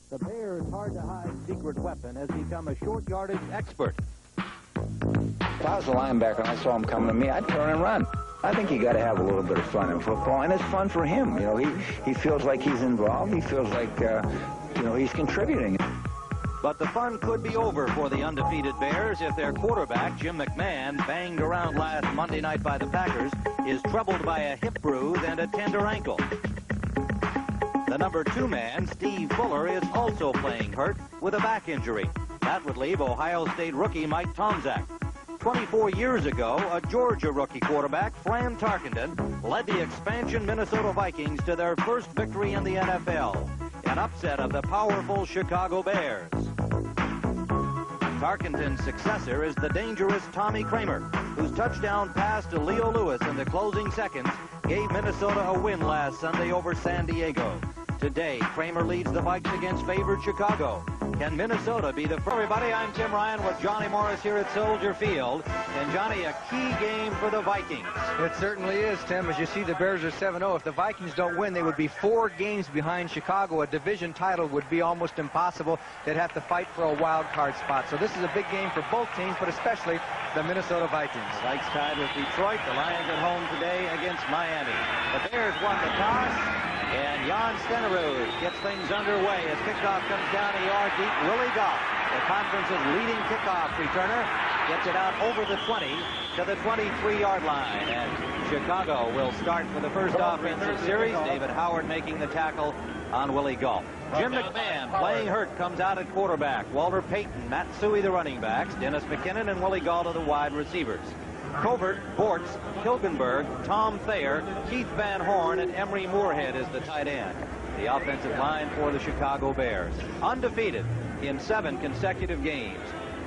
The Bears' hard-to-hide secret weapon has become a short yardage expert. If I was a linebacker and I saw him coming to me, I'd turn and run. I think you got to have a little bit of fun in football, and it's fun for him. You know, he feels like he's involved. He feels like, you know, he's contributing. But the fun could be over for the undefeated Bears if their quarterback, Jim McMahon, banged around last Monday night by the Packers, is troubled by a hip bruise and a tender ankle. The number 2 man, Steve Fuller, is also playing hurt with a back injury. That would leave Ohio State rookie Mike Tomczak. 24 years ago, a Georgia rookie quarterback, Fran Tarkenton, led the expansion Minnesota Vikings to their first victory in the NFL, an upset of the powerful Chicago Bears. Tarkenton's successor is the dangerous Tommy Kramer, whose touchdown pass to Leo Lewis in the closing seconds gave Minnesota a win last Sunday over San Diego. Today, Kramer leads the Vikes against favored Chicago. Can Minnesota be the first? Everybody, I'm Tim Ryan with Johnny Morris here at Soldier Field. And Johnny, a key game for the Vikings. It certainly is, Tim. As you see, the Bears are 7-0. If the Vikings don't win, they would be 4 games behind Chicago. A division title would be almost impossible. They'd have to fight for a wild card spot. So this is a big game for both teams, but especially the Minnesota Vikings. The Vikes tied with Detroit. The Lions at home today against Miami. The Bears won the toss. And Jan Stenerud gets things underway as kickoff comes down a yard deep. Willie Goff, the conference's leading kickoff returner, gets it out over the 20 to the 23-yard line. And Chicago will start for the first offensive series. David Howard making the tackle on Willie Goff. Jim McMahon, playing hurt, comes out at quarterback. Walter Payton, Matt Suhey, the running backs. Dennis McKinnon and Willie Gault are the wide receivers. Covert, Bortz, Hilgenberg, Tom Thayer, Keith Van Horn, and Emery Moorhead is the tight end. The offensive line for the Chicago Bears. Undefeated in 7 consecutive games.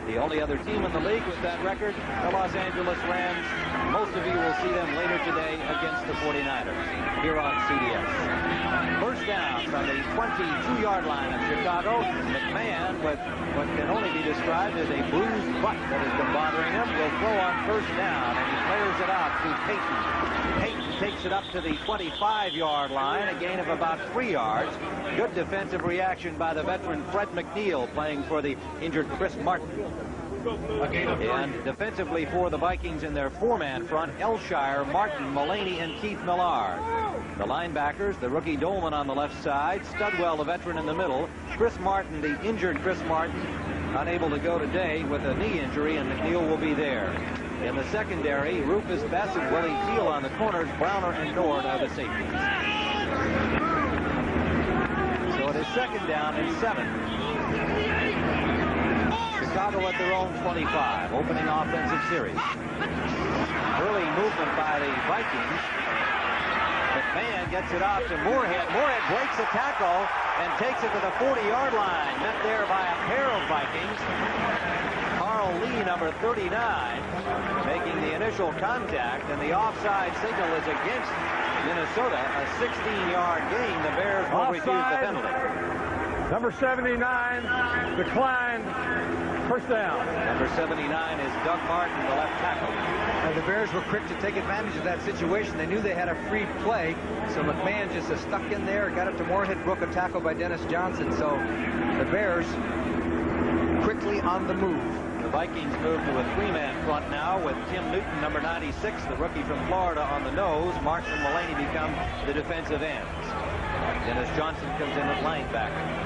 The only other team in the league with that record, the Los Angeles Rams. Most of you will see them later today against the 49ers here on CBS. First down from the 22-yard line of Chicago. McMahon, with what can only be described as a bruised butt that has been bothering him, will throw on first down, and he flares it out to Payton. Payton takes it up to the 25-yard line, a gain of about 3 yards. Good defensive reaction by the veteran Fred McNeil, playing for the injured Chris Martin. And defensively for the Vikings in their 4-man front, Elshire, Martin, Mullaney, and Keith Millard. The linebackers, the rookie Dolman on the left side, Studwell, the veteran, in the middle, Chris Martin, the injured Chris Martin, unable to go today with a knee injury, and McNeil will be there. In the secondary, Rufus Bess and Willie Teal on the corners, Browner and Nord are the safeties. So it is second down and 7. Chicago at their own 25, opening offensive series. Early movement by the Vikings. McMahon gets it out to Moorhead. Moorhead breaks a tackle and takes it to the 40-yard line. Met there by a pair of Vikings. Carl Lee, number 39, making the initial contact, and the offside signal is against Minnesota. A 16-yard gain. The Bears will refuse the penalty. Number 79 declined. First down. Number 79 is Doug Martin, the left tackle. The Bears were quick to take advantage of that situation. They knew they had a free play, so McMahon just stuck in there, got it to Moorhead, broke a tackle by Dennis Johnson. So the Bears quickly on the move. The Vikings move to a 3-man front now with Tim Newton, number 96, the rookie from Florida, on the nose. Martin and Mullaney become the defensive ends. Dennis Johnson comes in at linebacker.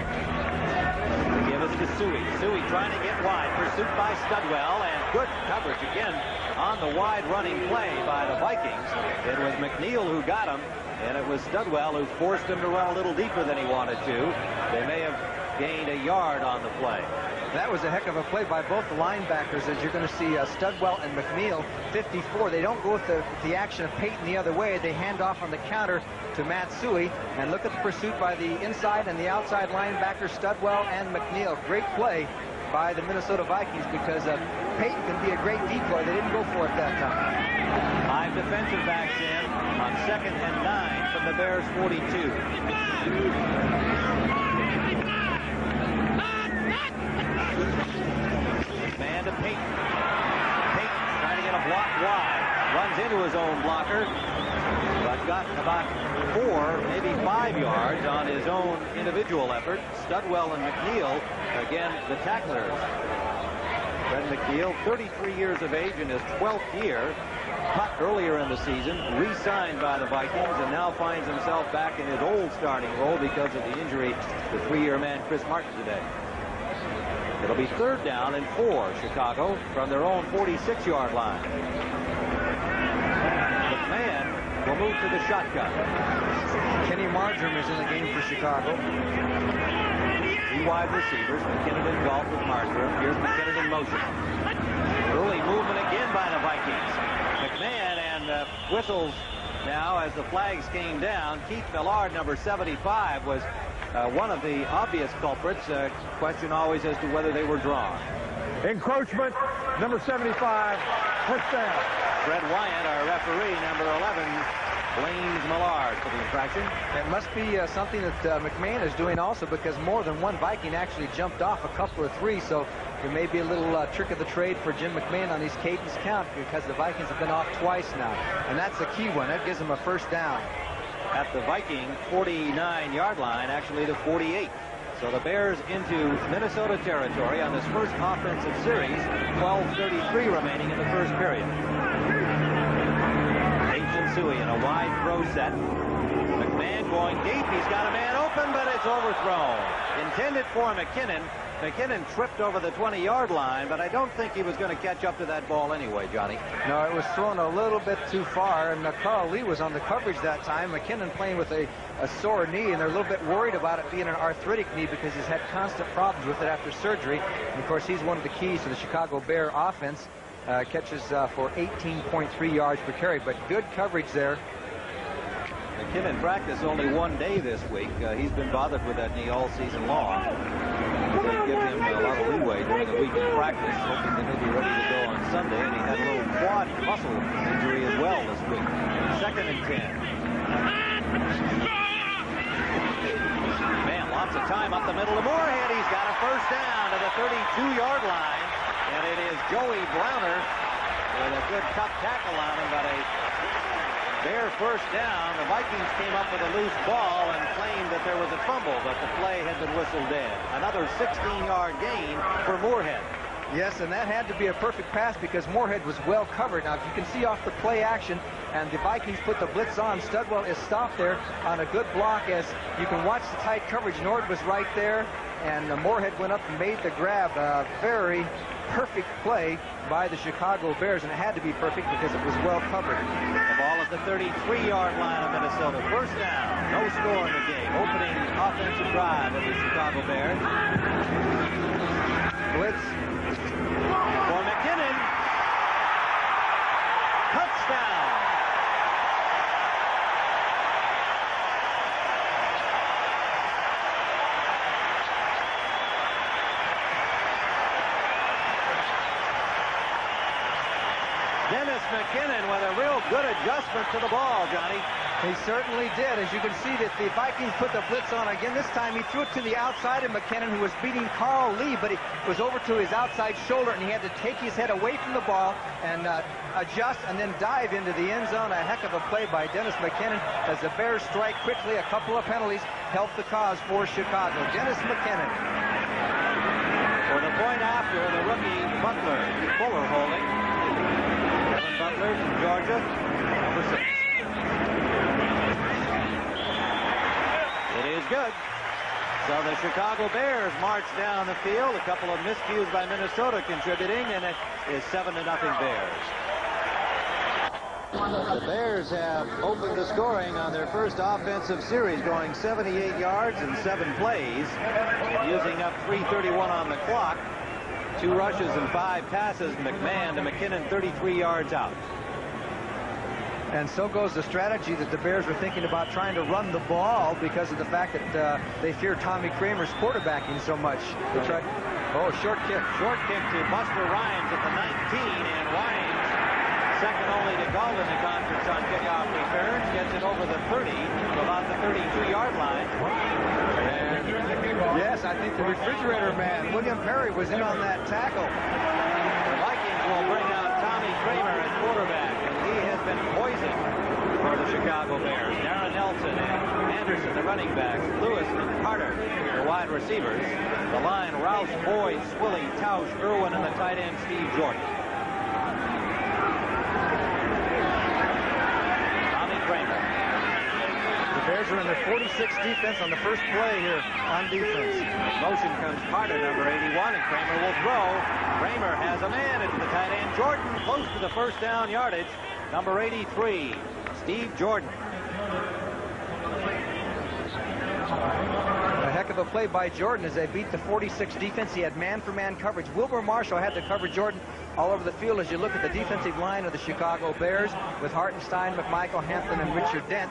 They give us to Suhey. Suhey trying to get wide. Pursuit by Studwell, and good coverage again on the wide running play by the Vikings. It was McNeil who got him, and it was Studwell who forced him to run a little deeper than he wanted to. They may have gained a yard on the play. That was a heck of a play by both the linebackers, as you're going to see Studwell and McNeil, 54. They don't go with the action of Payton the other way. They hand off on the counter to Matt Suhey. And look at the pursuit by the inside and the outside linebackers, Studwell and McNeil. Great play by the Minnesota Vikings, because Payton can be a great decoy. They didn't go for it that time. 5 defensive backs in on 2nd and 9 from the Bears' 42. Man to Payton. Payton trying to get a block wide. Runs into his own blocker, but got about 4, maybe 5 yards on his own individual effort. Studwell and McNeil, again, the tacklers. Fred McNeil, 33 years of age in his 12th year, cut earlier in the season, re-signed by the Vikings, and now finds himself back in his old starting role because of the injury to 3-year man Chris Martin today. It'll be 3rd down and 4, Chicago, from their own 46-yard line. McMahon will move to the shotgun. Kenny Marjoram is in the game for Chicago. 3 wide receivers, McKinnon in golf with Marjoram. Here's McKinnon in motion. Early movement again by the Vikings. McMahon and whistles now as the flags came down. Keith Millard, number 75, was one of the obvious culprits. Question always as to whether they were drawn. Encroachment, number 75, first down. Fred Wyant, our referee, number 11, blames Millard for the infraction. It must be something that McMahon is doing also, because more than one Viking actually jumped off, a couple or 3, so there may be a little trick of the trade for Jim McMahon on his cadence count, because the Vikings have been off twice now, and that's the key one. That gives them a first down. At the Viking 49-yard line, actually the 48. So the Bears into Minnesota territory on this first offensive series. 12:33 remaining in the first period. Sui in a wide throw set. McMahon going deep. He's got a man open, but it's overthrown. Intended for McKinnon. McKinnon tripped over the 20-yard line, but I don't think he was going to catch up to that ball anyway, Johnny. No, it was thrown a little bit too far, and Carl Lee was on the coverage that time. McKinnon playing with a sore knee, and they're a little bit worried about it being an arthritic knee because he's had constant problems with it after surgery. And of course, he's one of the keys to the Chicago Bear offense. Catches for 18.3 yards per carry, but good coverage there. McKinnon practiced only 1 day this week. He's been bothered with that knee all season long. They give him a lot of leeway during the week in practice, hoping that he'll be ready to go on Sunday. And he had a little quad muscle injury as well this week. 2nd and 10. Man, lots of time up the middle of Moorhead. He's got a first down to the 32-yard line. And it is Joey Browner with a good tough tackle on him, but a Bear first down. The Vikings came up with a loose ball and claimed that there was a fumble, but the play had been whistled dead. Another 16-yard gain for Moorhead. Yes, and that had to be a perfect pass because Moorhead was well covered. Now, if you can see off the play action, and the Vikings put the blitz on, Studwell is stopped there on a good block. As you can watch the tight coverage, Nord was right there, and Moorhead went up and made the grab. Very perfect play by the Chicago Bears, and it had to be perfect because it was well covered. The ball at the 33-yard line of Minnesota. First down. No score in the game. Opening offensive drive of the Chicago Bears. Blitz. For McKinnon. Touchdown. Dennis McKinnon with a real good adjustment to the ball, Johnny. He certainly did. As you can see that the Vikings put the blitz on again. This time he threw it to the outside of McKinnon, who was beating Carl Lee, but he was over to his outside shoulder, and he had to take his head away from the ball and adjust and then dive into the end zone. A heck of a play by Dennis McKinnon as the Bears strike quickly. A couple of penalties help the cause for Chicago. Dennis McKinnon. For the point after, the rookie Butler. Fuller holding. Kevin Butler from Georgia, number 6. It is good. So the Chicago Bears march down the field. A couple of miscues by Minnesota contributing, and it is 7-0 Bears. The Bears have opened the scoring on their first offensive series, going 78 yards in 7 plays, using up 3:31 on the clock. 2 rushes and 5 passes. McMahon to McKinnon, 33 yards out. And so goes the strategy that the Bears were thinking about, trying to run the ball because of the fact that they fear Tommy Kramer's quarterbacking so much. They tried. Oh, short kick. Short kick to Buster Rhymes at the 19, and Rhymes, second only to Gault in the conference on kickoff returns, gets it over the 30 to about the 32-yard line. And yes, I think the refrigerator man, William Perry, was in on that tackle. the Vikings will bring out Tommy Tommy Kramer at quarterback, and he has been poisoned for the Chicago Bears. Darren Nelson and Anderson, the running backs. Lewis and Carter, the wide receivers. The line, Rouse, Boyd, Swilly, Tausch, Irwin, and the tight end, Steve Jordan. Tommy Kramer. The Bears are in their 46 defense on the first play here on defense. In motion comes Carter, number 81, and Kramer will throw. Kramer has a man. It's the tight end, Jordan, close to the first down yardage. Number 83, Steve Jordan. A heck of a play by Jordan as they beat the 46 defense. He had man-for-man coverage. Wilbur Marshall had to cover Jordan all over the field as you look at the defensive line of the Chicago Bears with Hartenstein, McMichael, Hampton, and Richard Dent.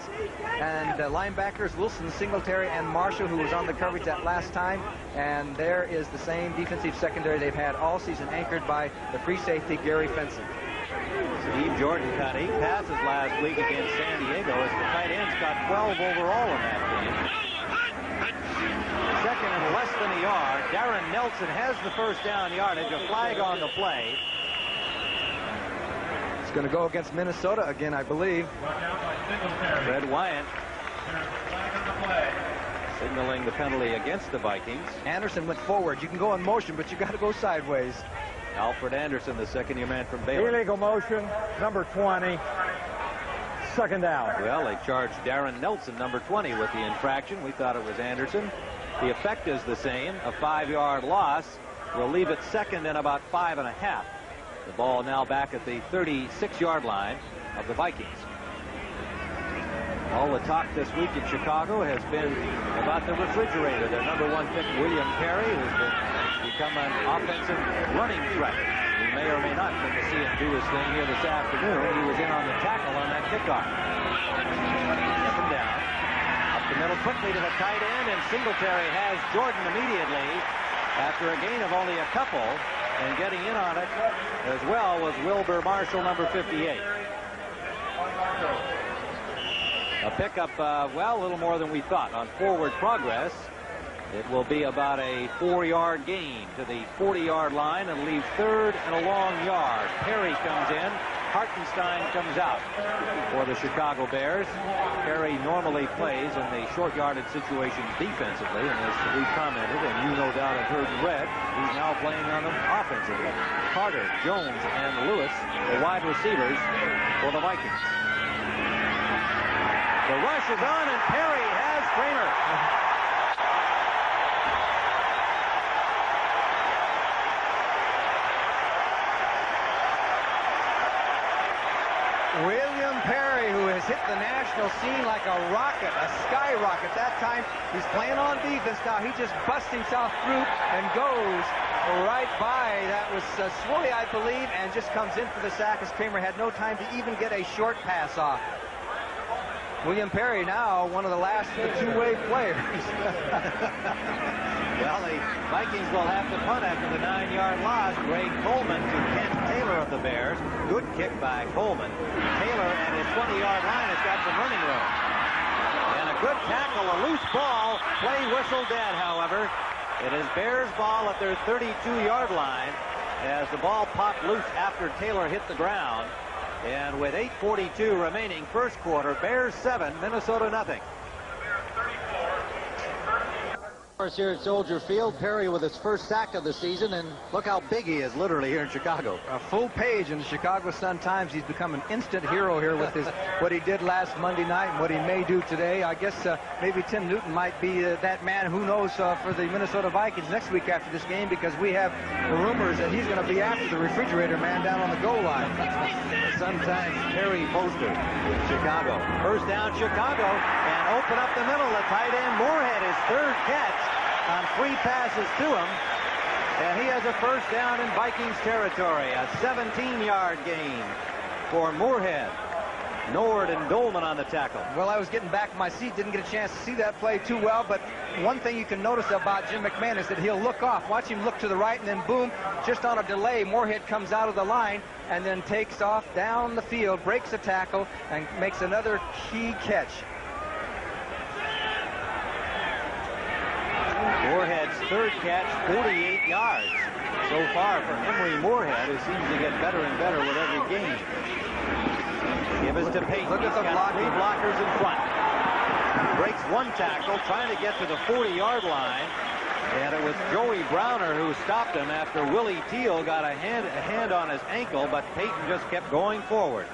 And linebackers Wilson, Singletary, and Marshall, who was on the coverage that last time. And there is the same defensive secondary they've had all season, anchored by the free safety, Gary Fenson. Steve Jordan caught 8 passes last week against San Diego as the tight ends got 12 overall in that game. Second and less than a yard. Darren Nelson has the first down yardage. A flag on the play. It's going to go against Minnesota again, I believe. Fred Wyant signaling the penalty against the Vikings. Anderson went forward. You can go in motion, but you got to go sideways. Alfred Anderson, the second-year man from Baylor. Illegal motion, number 20. Second down. Well, they charged Darren Nelson, number 20, with the infraction. We thought it was Anderson. The effect is the same. A 5-yard loss will leave it second and about 5.5. The ball now back at the 36-yard line of the Vikings. All the talk this week in Chicago has been about the refrigerator. Their number 1 pick, William Perry, who's become an offensive running threat. We may or may not get to see him do his thing here this afternoon. He was in on the tackle on that kickoff. Second down. Up the middle quickly to the tight end, and Singletary has Jordan immediately after a gain of only a couple, and getting in on it as well was Wilbur Marshall, number 58. A pickup, well, a little more than we thought on forward progress. It will be about a 4-yard gain to the 40-yard line and leave third and a long yard. Perry comes in. Hartenstein comes out for the Chicago Bears. Perry normally plays in the short yardage situations defensively, and as we commented, and you no doubt have heard and read, he's now playing on them offensively. Carter, Jones, and Lewis, the wide receivers for the Vikings. The rush is on, and Perry has Kramer. William Perry, who has hit the national scene like a rocket, a skyrocket. That time he's playing on defense now. He just busts himself through and goes right by. That was Swilly, I believe, and just comes in for the sack as Kramer had no time to even get a short pass off. William Perry now one of the last of the two-way players. Well, the Vikings will have to punt after the 9-yard loss. Greg Coleman to Kent Taylor of the Bears. Good kick by Coleman. Taylor at his 20-yard line has got some running room. And a good tackle, a loose ball. Play whistle dead, however. It is Bears ball at their 32-yard line as the ball popped loose after Taylor hit the ground. And with 8:42 remaining first quarter, Bears 7, Minnesota nothing. Here at Soldier Field, Perry with his first sack of the season, and look how big he is literally here in Chicago. A full page in the Chicago Sun-Times. He's become an instant hero here with his what he did last Monday night and what he may do today. I guess maybe Tim Newton might be that man, who knows, for the Minnesota Vikings next week after this game, because we have rumors that he's going to be after the refrigerator man down on the goal line. Sometimes Perry poster in Chicago. First down Chicago, and open up the middle. The tight end Moorhead, his third catch on 3 passes to him, and he has a first down in Vikings territory. A 17-yard gain for Moorhead. Nord and Dolman on the tackle. Well, I was getting back in my seat, didn't get a chance to see that play too well, but one thing you can notice about Jim McMahon is that he'll look off. Watch him look to the right, and then boom, just on a delay, Moorhead comes out of the line and then takes off down the field, breaks a tackle, and makes another key catch. Moorhead third catch, 48 yards. So far for Emory Moorhead, who seems to get better and better with every game. Give us to Payton. Look at the three blockers in front. Breaks one tackle, trying to get to the 40-yard line. And it was Joey Browner who stopped him after Willie Teal got a hand on his ankle, but Payton just kept going forward.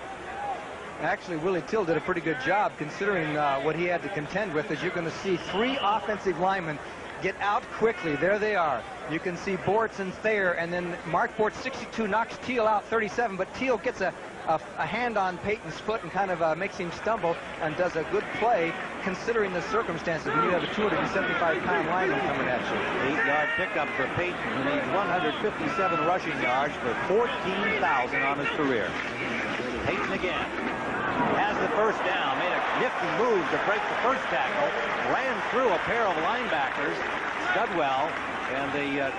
Actually, Willie Teal did a pretty good job considering what he had to contend with. As you're going to see, 3 offensive linemen get out quickly. There they are. You can see Bortz and Thayer, and then Mark Bortz, 62, knocks Teal out, 37, but Teal gets a hand on Payton's foot and kind of makes him stumble and does a good play considering the circumstances when you have a 275-pound lineman coming at you. 8-yard pickup for Payton, who needs 157 rushing yards for 14,000 on his career. Payton again has the first down, made a nifty move to break the first tackle, ran through a pair of linebackers, Studwell, and the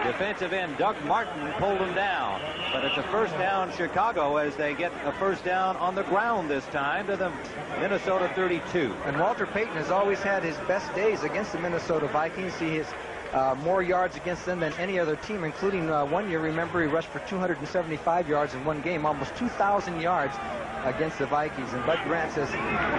defensive end Doug Martin pulled him down. But it's a first down Chicago as they get a first down on the ground this time to the Minnesota 32. And Walter Payton has always had his best days against the Minnesota Vikings. He has more yards against them than any other team, including one year, remember, he rushed for 275 yards in one game, almost 2,000 yards against the Vikings. And Bud Grant says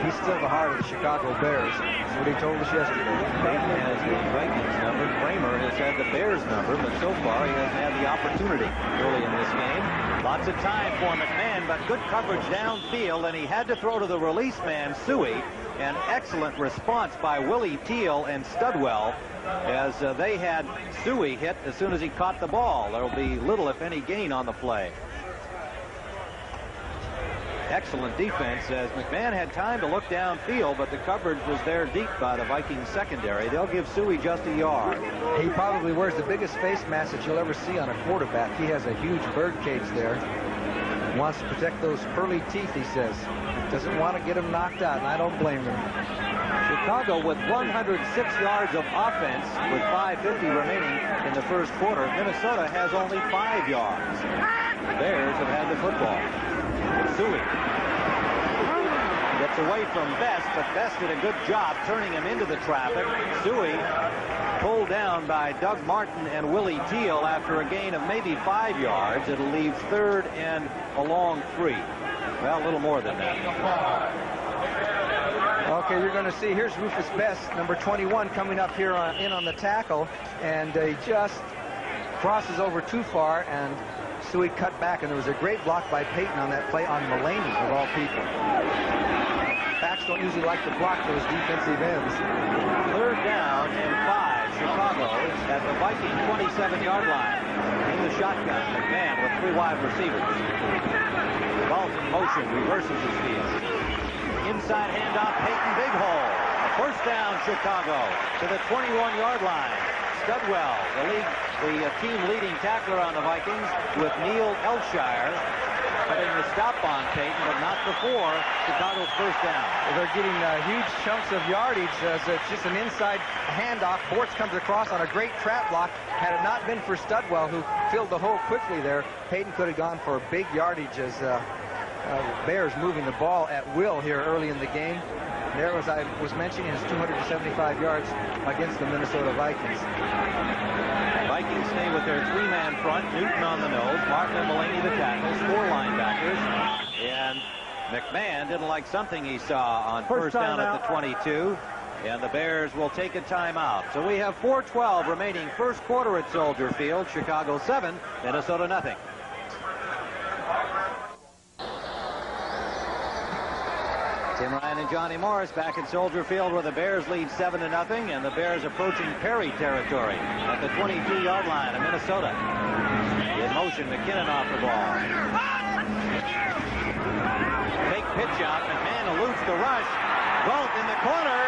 he's still the heart of the Chicago Bears. That's what he told us yesterday. Payton has the Vikings number. Kramer has had the Bears number, but so far he hasn't had the opportunity early in this game. Lots of time for McMahon, but good coverage downfield, and he had to throw to the release man, Suey. An excellent response by Willie Teal and Studwell as they had Suey hit as soon as he caught the ball. There will be little, if any, gain on the play. Excellent defense as McMahon had time to look downfield, but the coverage was there deep by the Vikings secondary. They'll give Suey just a yard. He probably wears the biggest face mask that you'll ever see on a quarterback. He has a huge bird cage there. Wants to protect those pearly teeth, he says. Doesn't want to get him knocked out, and I don't blame him. Chicago with 106 yards of offense with 5:50 remaining in the first quarter. Minnesota has only 5 yards. The Bears have had the football. Suey gets away from Best, but Best did a good job turning him into the traffic. Suey pulled down by Doug Martin and Willie Teal after a gain of maybe 5 yards. It'll leave third and a long 3. Well, a little more than that. Okay, you're going to see, here's Rufus Best, number 21, coming up here in on the tackle, and he just crosses over too far, and Suey cut back, and there was a great block by Payton on that play on Mulaney, of all people. Backs don't usually like to block those defensive ends. Third down and 5. Chicago at the Viking 27-yard line. In the shotgun, McMahon with 3 wide receivers. Ball's in motion, reverses his field. Inside handoff, Payton, big hole. First down, Chicago to the 21-yard line. Studwell, the team leading tackler on the Vikings, with Neil Elshire putting the stop on Payton, but not before Chicago's first down. They're getting huge chunks of yardage as it's just an inside handoff. Bortz comes across on a great trap block. Had it not been for Studwell, who filled the hole quickly there, Payton could have gone for a big yardage as Bears moving the ball at will here early in the game. There, as I was mentioning, his 275 yards against the Minnesota Vikings. Vikings stay with their 3-man front. Newton on the nose, Martin and Mulaney the tackles, 4 linebackers, and McMahon didn't like something he saw on first down at the 22, and the Bears will take a timeout. So we have 4:12 remaining first quarter at Soldier Field. Chicago 7, Minnesota nothing. Tim Ryan and Johnny Morris back at Soldier Field where the Bears lead 7-0, and the Bears approaching Perry territory at the 22-yard line of Minnesota. In motion, McKinnon off the ball. Fake pitch out. McMahon eludes the rush. Galt in the corner.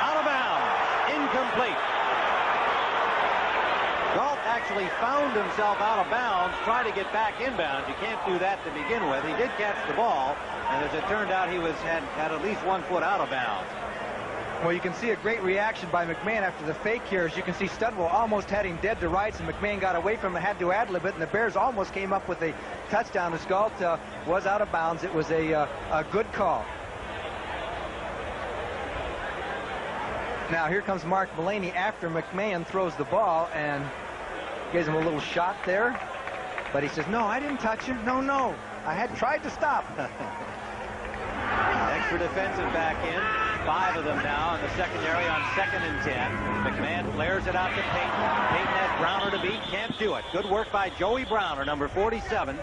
Out of bounds. Incomplete. Galt actually found himself out of bounds, trying to get back inbounds. You can't do that to begin with. He did catch the ball, and as it turned out, he had at least 1 foot out of bounds. Well, you can see a great reaction by McMahon after the fake here. As you can see, Studwell almost had him dead to rights, and McMahon got away from him and had to ad-lib it, and the Bears almost came up with a touchdown as Galt was out of bounds. It was a good call. Now here comes Mark Mullaney after McMahon throws the ball and gives him a little shot there. But he says, no, I didn't touch him. No, no. I had tried to stop. Extra defensive back in. 5 of them now in the secondary on 2nd and 10. McMahon flares it out to Peyton. Peyton has Browner to beat. Can't do it. Good work by Joey Browner, number 47,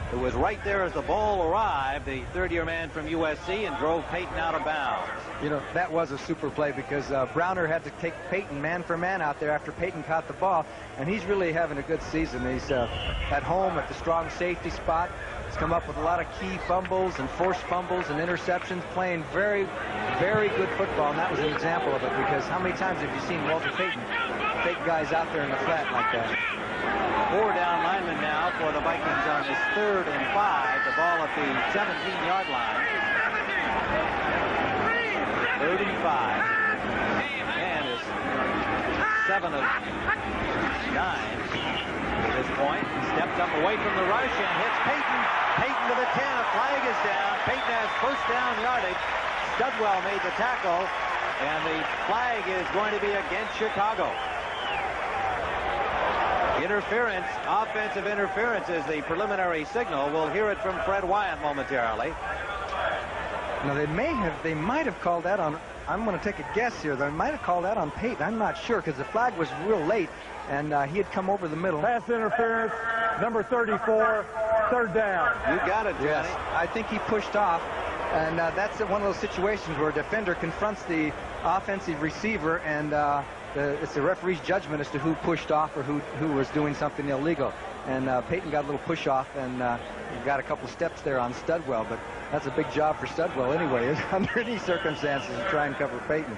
who was right there as the ball arrived, the third-year man from USC, and drove Peyton out of bounds. You know, that was a super play because Browner had to take Peyton man for man out there after Peyton caught the ball, and he's really having a good season. He's at home at the strong safety spot. He's come up with a lot of key fumbles and forced fumbles and interceptions, playing very, very good football, and that was an example of it because how many times have you seen Walter Payton take guys out there in the flat like that? 4 down linemen now for the Vikings on this 3rd and 5. The ball at the 17-yard line. 3rd and 5. And is 7 of 9 at this point. Steps up away from the rush and hits Peyton. Peyton to the 10. A flag is down. Peyton has first down yardage. Studwell made the tackle, and the flag is going to be against Chicago. Interference, offensive interference is the preliminary signal. We'll hear it from Fred Wyatt momentarily. Now they might have called that on, I'm going to take a guess here, they might have called that on Peyton. I'm not sure because the flag was real late and he had come over the middle. Pass interference, number 34, 3rd down. You got it, Johnny. Yes, I think he pushed off, and that's one of those situations where a defender confronts the offensive receiver, and it's the referee's judgment as to who pushed off or who was doing something illegal. And Peyton got a little push off and got a couple steps there on Studwell, but that's a big job for Studwell anyway, under any circumstances, to try and cover Peyton.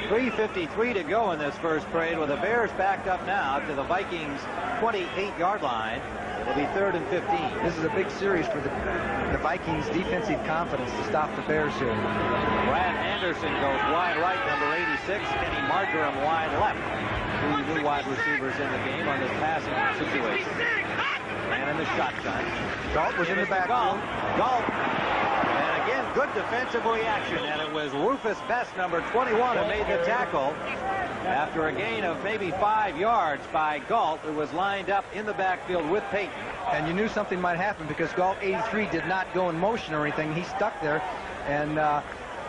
3:53 to go in this first period, with the Bears backed up now to the Vikings 28-yard line. It'll be 3rd and 15. This is a big series for the Vikings' defensive confidence to stop the Bears here. Brad Anderson goes wide right, number 86. Kenny Marjoram wide left. 2 new wide receivers in the game on this passing situation. And in the shotgun. Galt was in the backfield. Galt. And again, good defensive reaction. And it was Rufus Best, number 21, who made the tackle. After a gain of maybe 5 yards by Galt, who was lined up in the backfield with Peyton. And you knew something might happen because Galt 83 did not go in motion or anything. He stuck there, and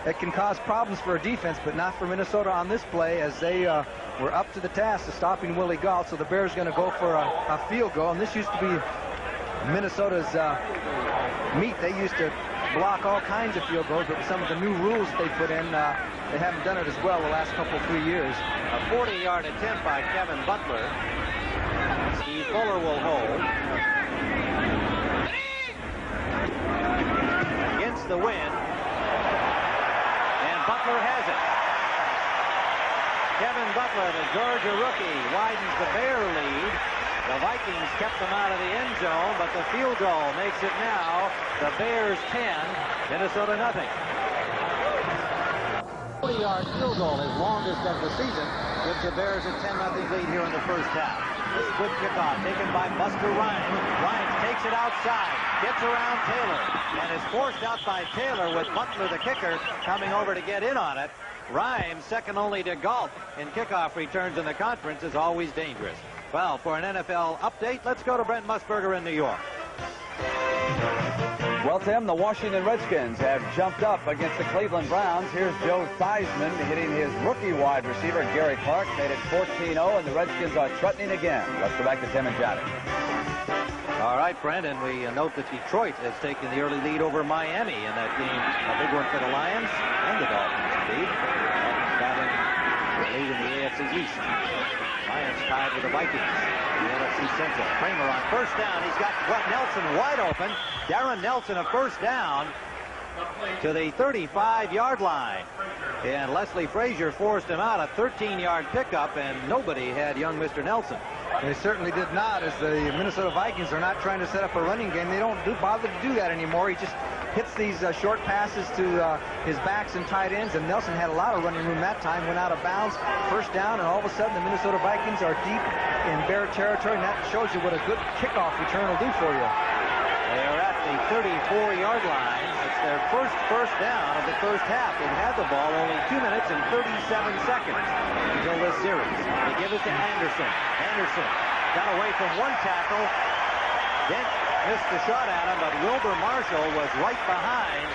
it can cause problems for a defense, but not for Minnesota on this play, as they were up to the task of stopping Willie Galt. So the Bears are going to go for a field goal, and this used to be Minnesota's meat. They used to block all kinds of field goals, but with some of the new rules they put in, they haven't done it as well the last couple, 3 years. A 40-yard attempt by Kevin Butler. Steve Fuller will hold. Against the wind. And Butler has it. Kevin Butler, the Georgia rookie, widens the Bear lead. The Vikings kept them out of the end zone, but the field goal makes it now the Bears 10, Minnesota nothing. 40-yard field goal, his longest of the season, gives the Bears a 10-0 lead here in the first half. This good kickoff taken by Buster Rhymes. Rhymes takes it outside, gets around Taylor, and is forced out by Taylor with Butler, the kicker, coming over to get in on it. Rhymes, second only to Galt in kickoff returns in the conference, is always dangerous. Well, for an NFL update, let's go to Brent Musburger in New York. Well, Tim, the Washington Redskins have jumped up against the Cleveland Browns. Here's Joe Theismann hitting his rookie wide receiver, Gary Clark, made it 14-0, and the Redskins are threatening again. Let's go back to Tim and Johnny. All right, Brent, and we note that Detroit has taken the early lead over Miami in that game. A big one for the Lions and the Dolphins, indeed. Battling the lead in the AFC East. Lions tied with the Vikings in the NFC Central. Kramer on first down. He's got Nelson wide open. Darren Nelson a first down to the 35-yard line. And Leslie Frazier forced him out, a 13-yard pickup, and nobody had young Mr. Nelson. They certainly did not, as the Minnesota Vikings are not trying to set up a running game. They don't bother to do that anymore. He just hits these short passes to his backs and tight ends, and Nelson had a lot of running room that time, went out of bounds, first down, and all of a sudden the Minnesota Vikings are deep in Bear territory, and that shows you what a good kickoff return will do for you. They are at the 34-yard line. It's their first down of the first half. They've had the ball only 2 minutes and 37 seconds until this series. They give it to Anderson. Anderson got away from one tackle. Dent missed the shot at him, but Wilbur Marshall was right behind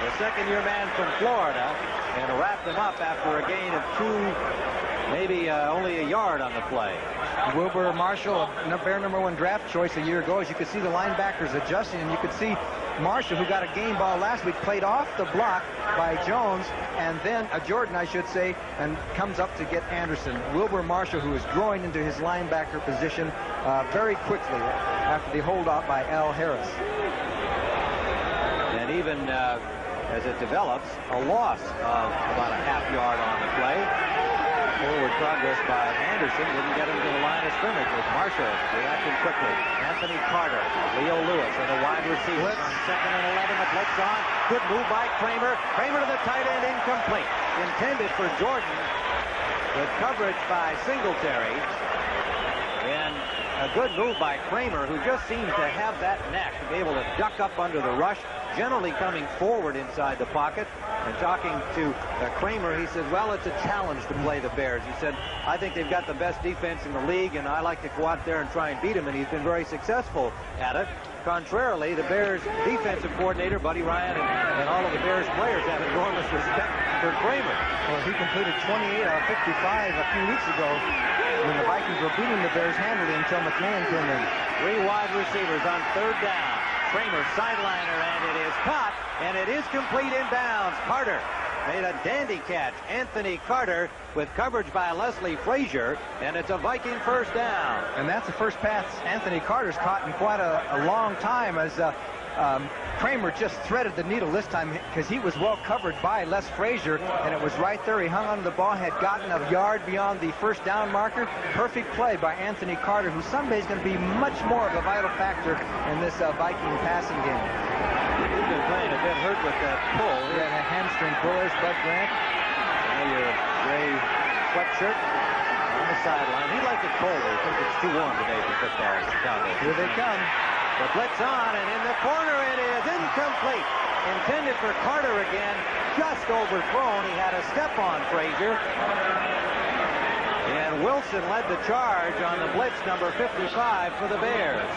the second-year man from Florida and wrapped him up after a gain of 2, maybe only a yard on the play. Wilbur Marshall, a Bear #1 draft choice a year ago. As you could see the linebackers adjusting, and you could see Marshall, who got a game ball last week, played off the block by Jones, and then Jordan, I should say, and comes up to get Anderson. Wilbur Marshall, who is growing into his linebacker position very quickly after the holdout by Al Harris. And even as it develops, a loss of about a half yard on the play. Forward progress by Anderson didn't get him to the line of scrimmage with Marshall reacting quickly. Anthony Carter, Leo Lewis, and the wide receiver. On 2nd and 11, the blitz on. Good move by Kramer. Kramer to the tight end, incomplete. Intended for Jordan, with coverage by Singletary. And a good move by Kramer, who just seems to have that knack to be able to duck up under the rush, generally coming forward inside the pocket. And talking to Kramer, he said, well, it's a challenge to play the Bears. He said, I think they've got the best defense in the league, and I like to go out there and try and beat them, and he's been very successful at it. Contrarily, the Bears defensive coordinator, Buddy Ryan, and all of the Bears players have enormous respect for Kramer. Well, he completed 28 out of 55 a few weeks ago when the Vikings were beating the Bears handily until McMahon came in. 3 wide receivers on 3rd down. Kramer sideliner, and it is caught, and it is complete inbounds. Carter made a dandy catch. Anthony Carter with coverage by Leslie Frazier, and it's a Viking first down. And that's the first pass Anthony Carter's caught in quite a long time, as Kramer just threaded the needle this time because he was well covered by Les Frazier, and it was right there. He hung onto the ball, had gotten a yard beyond the first down marker. Perfect play by Anthony Carter, who someday is going to be much more of a vital factor in this Viking passing game. He's been playing a bit hurt with that pull. He had a hamstring pull. There's Bud Grant. Your gray sweatshirt on the sideline. He liked it cold. I think it's too warm today for football in Chicago. Here they come. The blitz on, and in the corner it is incomplete. Intended for Carter again, just overthrown. He had a step on Frazier. And Wilson led the charge on the blitz, number 55 for the Bears.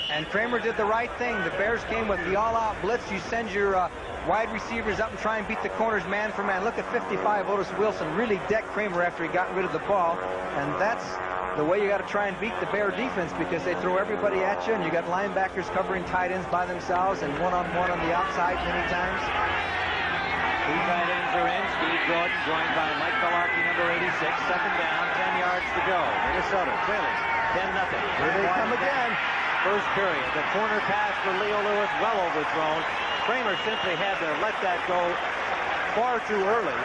And Kramer did the right thing. The Bears came with the all-out blitz. You send your wide receivers up and try and beat the corners man for man. Look at 55, Otis Wilson really decked Kramer after he got rid of the ball. And that's the way you got to try and beat the Bear defense, because they throw everybody at you, and you got linebackers covering tight ends by themselves and one-on-one on the outside many times. 2 tight ends are in. Steve Gordon joined by Mike Belarkey, number 86. 2nd down, 10 yards to go. Minnesota trailing 10-0. Here they come again. First period. The corner pass for Leo Lewis, well overthrown. Kramer simply had to let that go far too early.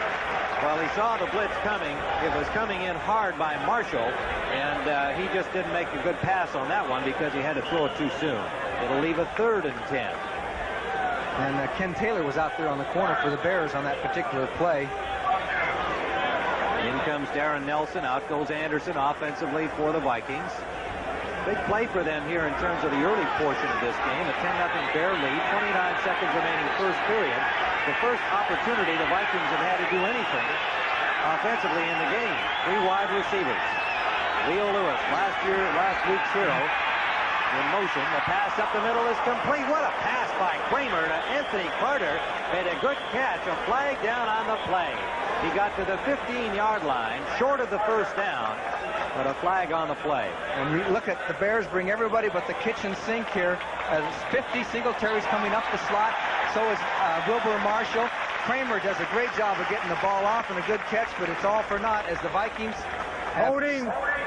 While he saw the blitz coming, it was coming in hard by Marshall, and he just didn't make a good pass on that one because he had to throw it too soon. It'll leave a 3rd and 10. And Ken Taylor was out there on the corner for the Bears on that particular play. In comes Darren Nelson. Out goes Anderson offensively for the Vikings. Big play for them here in terms of the early portion of this game. A 10-0 Bear lead. 29 seconds remaining first period. The first opportunity the Vikings have had to do anything offensively in the game. 3 wide receivers. Leo Lewis, last week's hero, in motion. The pass up the middle is complete. What a pass by Kramer to Anthony Carter. Made a good catch. A flag down on the play. He got to the 15-yard line, short of the first down, but a flag on the play. And we look at the Bears bring everybody but the kitchen sink here. 50 Singletary's coming up the slot. So is Wilbur Marshall. Kramer does a great job of getting the ball off and a good catch, but it's all for naught as the Vikings holding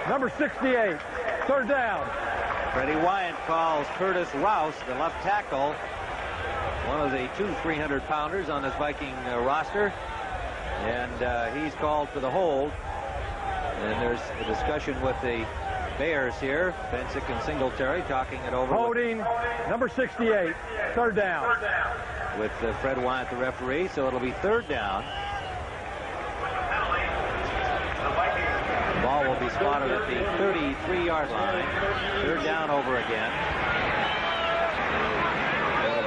number 68. 3rd down. Freddie Wyatt calls Curtis Rouse, the left tackle, one of the 2 300-pounders on this Viking roster. And he's called for the hold. And there's a discussion with the Bears here. Bensick and Singletary talking it over. Holding number 68. 3rd down. With Fred Wyatt, the referee. So it'll be 3rd down. The ball will be spotted at the 33-yard line. 3rd down over again.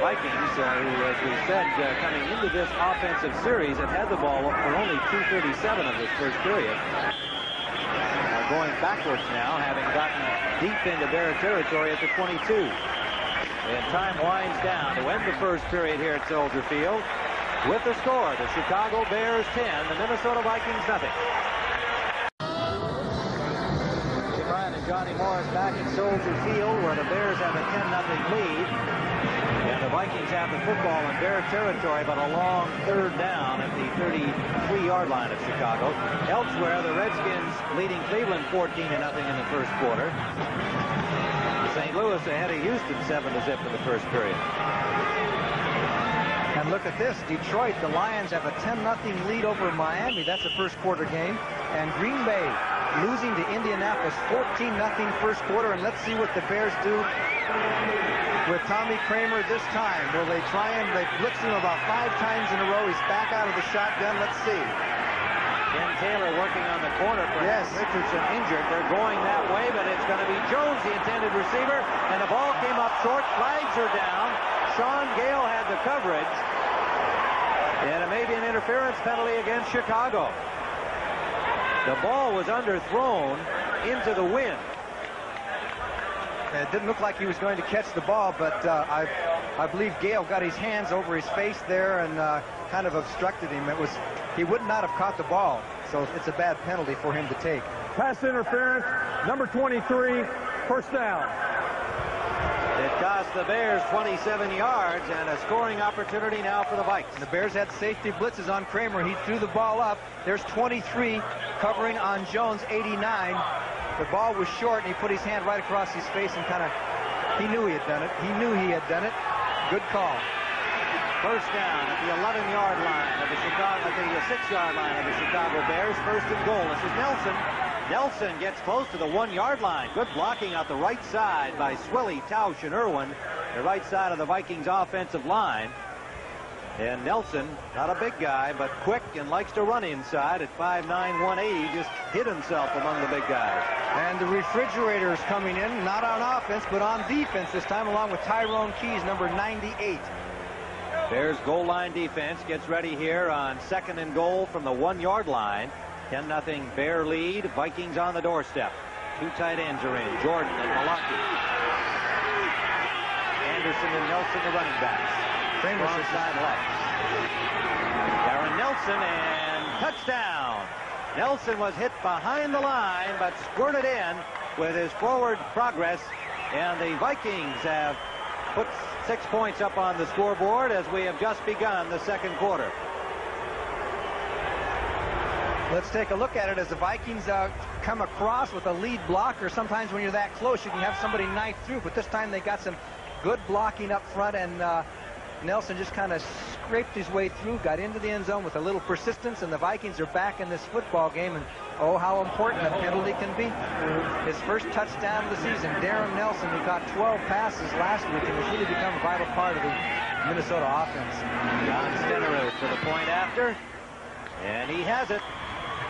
Vikings, who, as we said, coming into this offensive series, have had the ball for only 2:37 of this first period. Are going backwards now, having gotten deep into Bear territory at the 22. And time winds down to end the first period here at Soldier Field with the score: the Chicago Bears 10, the Minnesota Vikings nothing. Ryan and Johnny Morris back at Soldier Field, where the Bears have a 10-0 lead. And the Vikings have the football in Bear territory, but a long third down at the 33-yard line of Chicago. Elsewhere, the Redskins leading Cleveland 14-0 in the first quarter. St. Louis ahead of Houston 7-0 in the first period. And look at this, Detroit, the Lions have a 10-0 lead over Miami. That's a first quarter game. And Green Bay losing to Indianapolis 14-0 first quarter. And let's see what the Bears do with Tommy Kramer this time. Will they try him? They blitzed him about 5 times in a row. He's back out of the shotgun. Let's see. Ken Taylor working on the corner. Yes. Richardson injured. They're going that way, but it's going to be Jones, the intended receiver. And the ball came up short. Flags are down. Sean Gale had the coverage. And it may be an interference penalty against Chicago. The ball was underthrown into the wind. It didn't look like he was going to catch the ball, but I believe Gale got his hands over his face there and kind of obstructed him. He would not have caught the ball, so it's a bad penalty for him to take. Pass interference, number 23, first down. It cost the Bears 27 yards and a scoring opportunity now for the Vikes. The Bears had safety blitzes on Kramer. He threw the ball up. There's 23 covering on Jones, 89. The ball was short, and he put his hand right across his face and he knew he had done it. He knew he had done it. Good call. First down at the 11-yard line of the 6-yard line of the Chicago Bears. First and goal. This is Nelson. Nelson gets close to the 1-yard line. Good blocking out the right side by Swilly, Tausch, and Irwin. The right side of the Vikings offensive line. And Nelson, not a big guy, but quick and likes to run inside at 5'9", 180. Just hid himself among the big guys. And the refrigerator is coming in, not on offense, but on defense this time, along with Tyrone Keys, number 98. Bears goal line defense gets ready here on second and goal from the 1-yard line. 10-0 Bear lead. Vikings on the doorstep. 2 tight ends are in. Jordan and Malaki. Anderson and Nelson, the running backs. Kramer side left. Darren Nelson, and touchdown. Nelson was hit behind the line, but squirted in with his forward progress. And the Vikings have put 6 points up on the scoreboard as we have just begun the second quarter. Let's take a look at it as the Vikings come across with a lead blocker. Sometimes when you're that close, you can have somebody knife through, but this time they got some good blocking up front, and Nelson just kind of scraped his way through, got into the end zone with a little persistence, and the Vikings are back in this football game, and oh, how important a penalty can be. His first touchdown of the season. Darren Nelson, who got 12 passes last week and has really become a vital part of the Minnesota offense. John Stenerud for the point after, and he has it.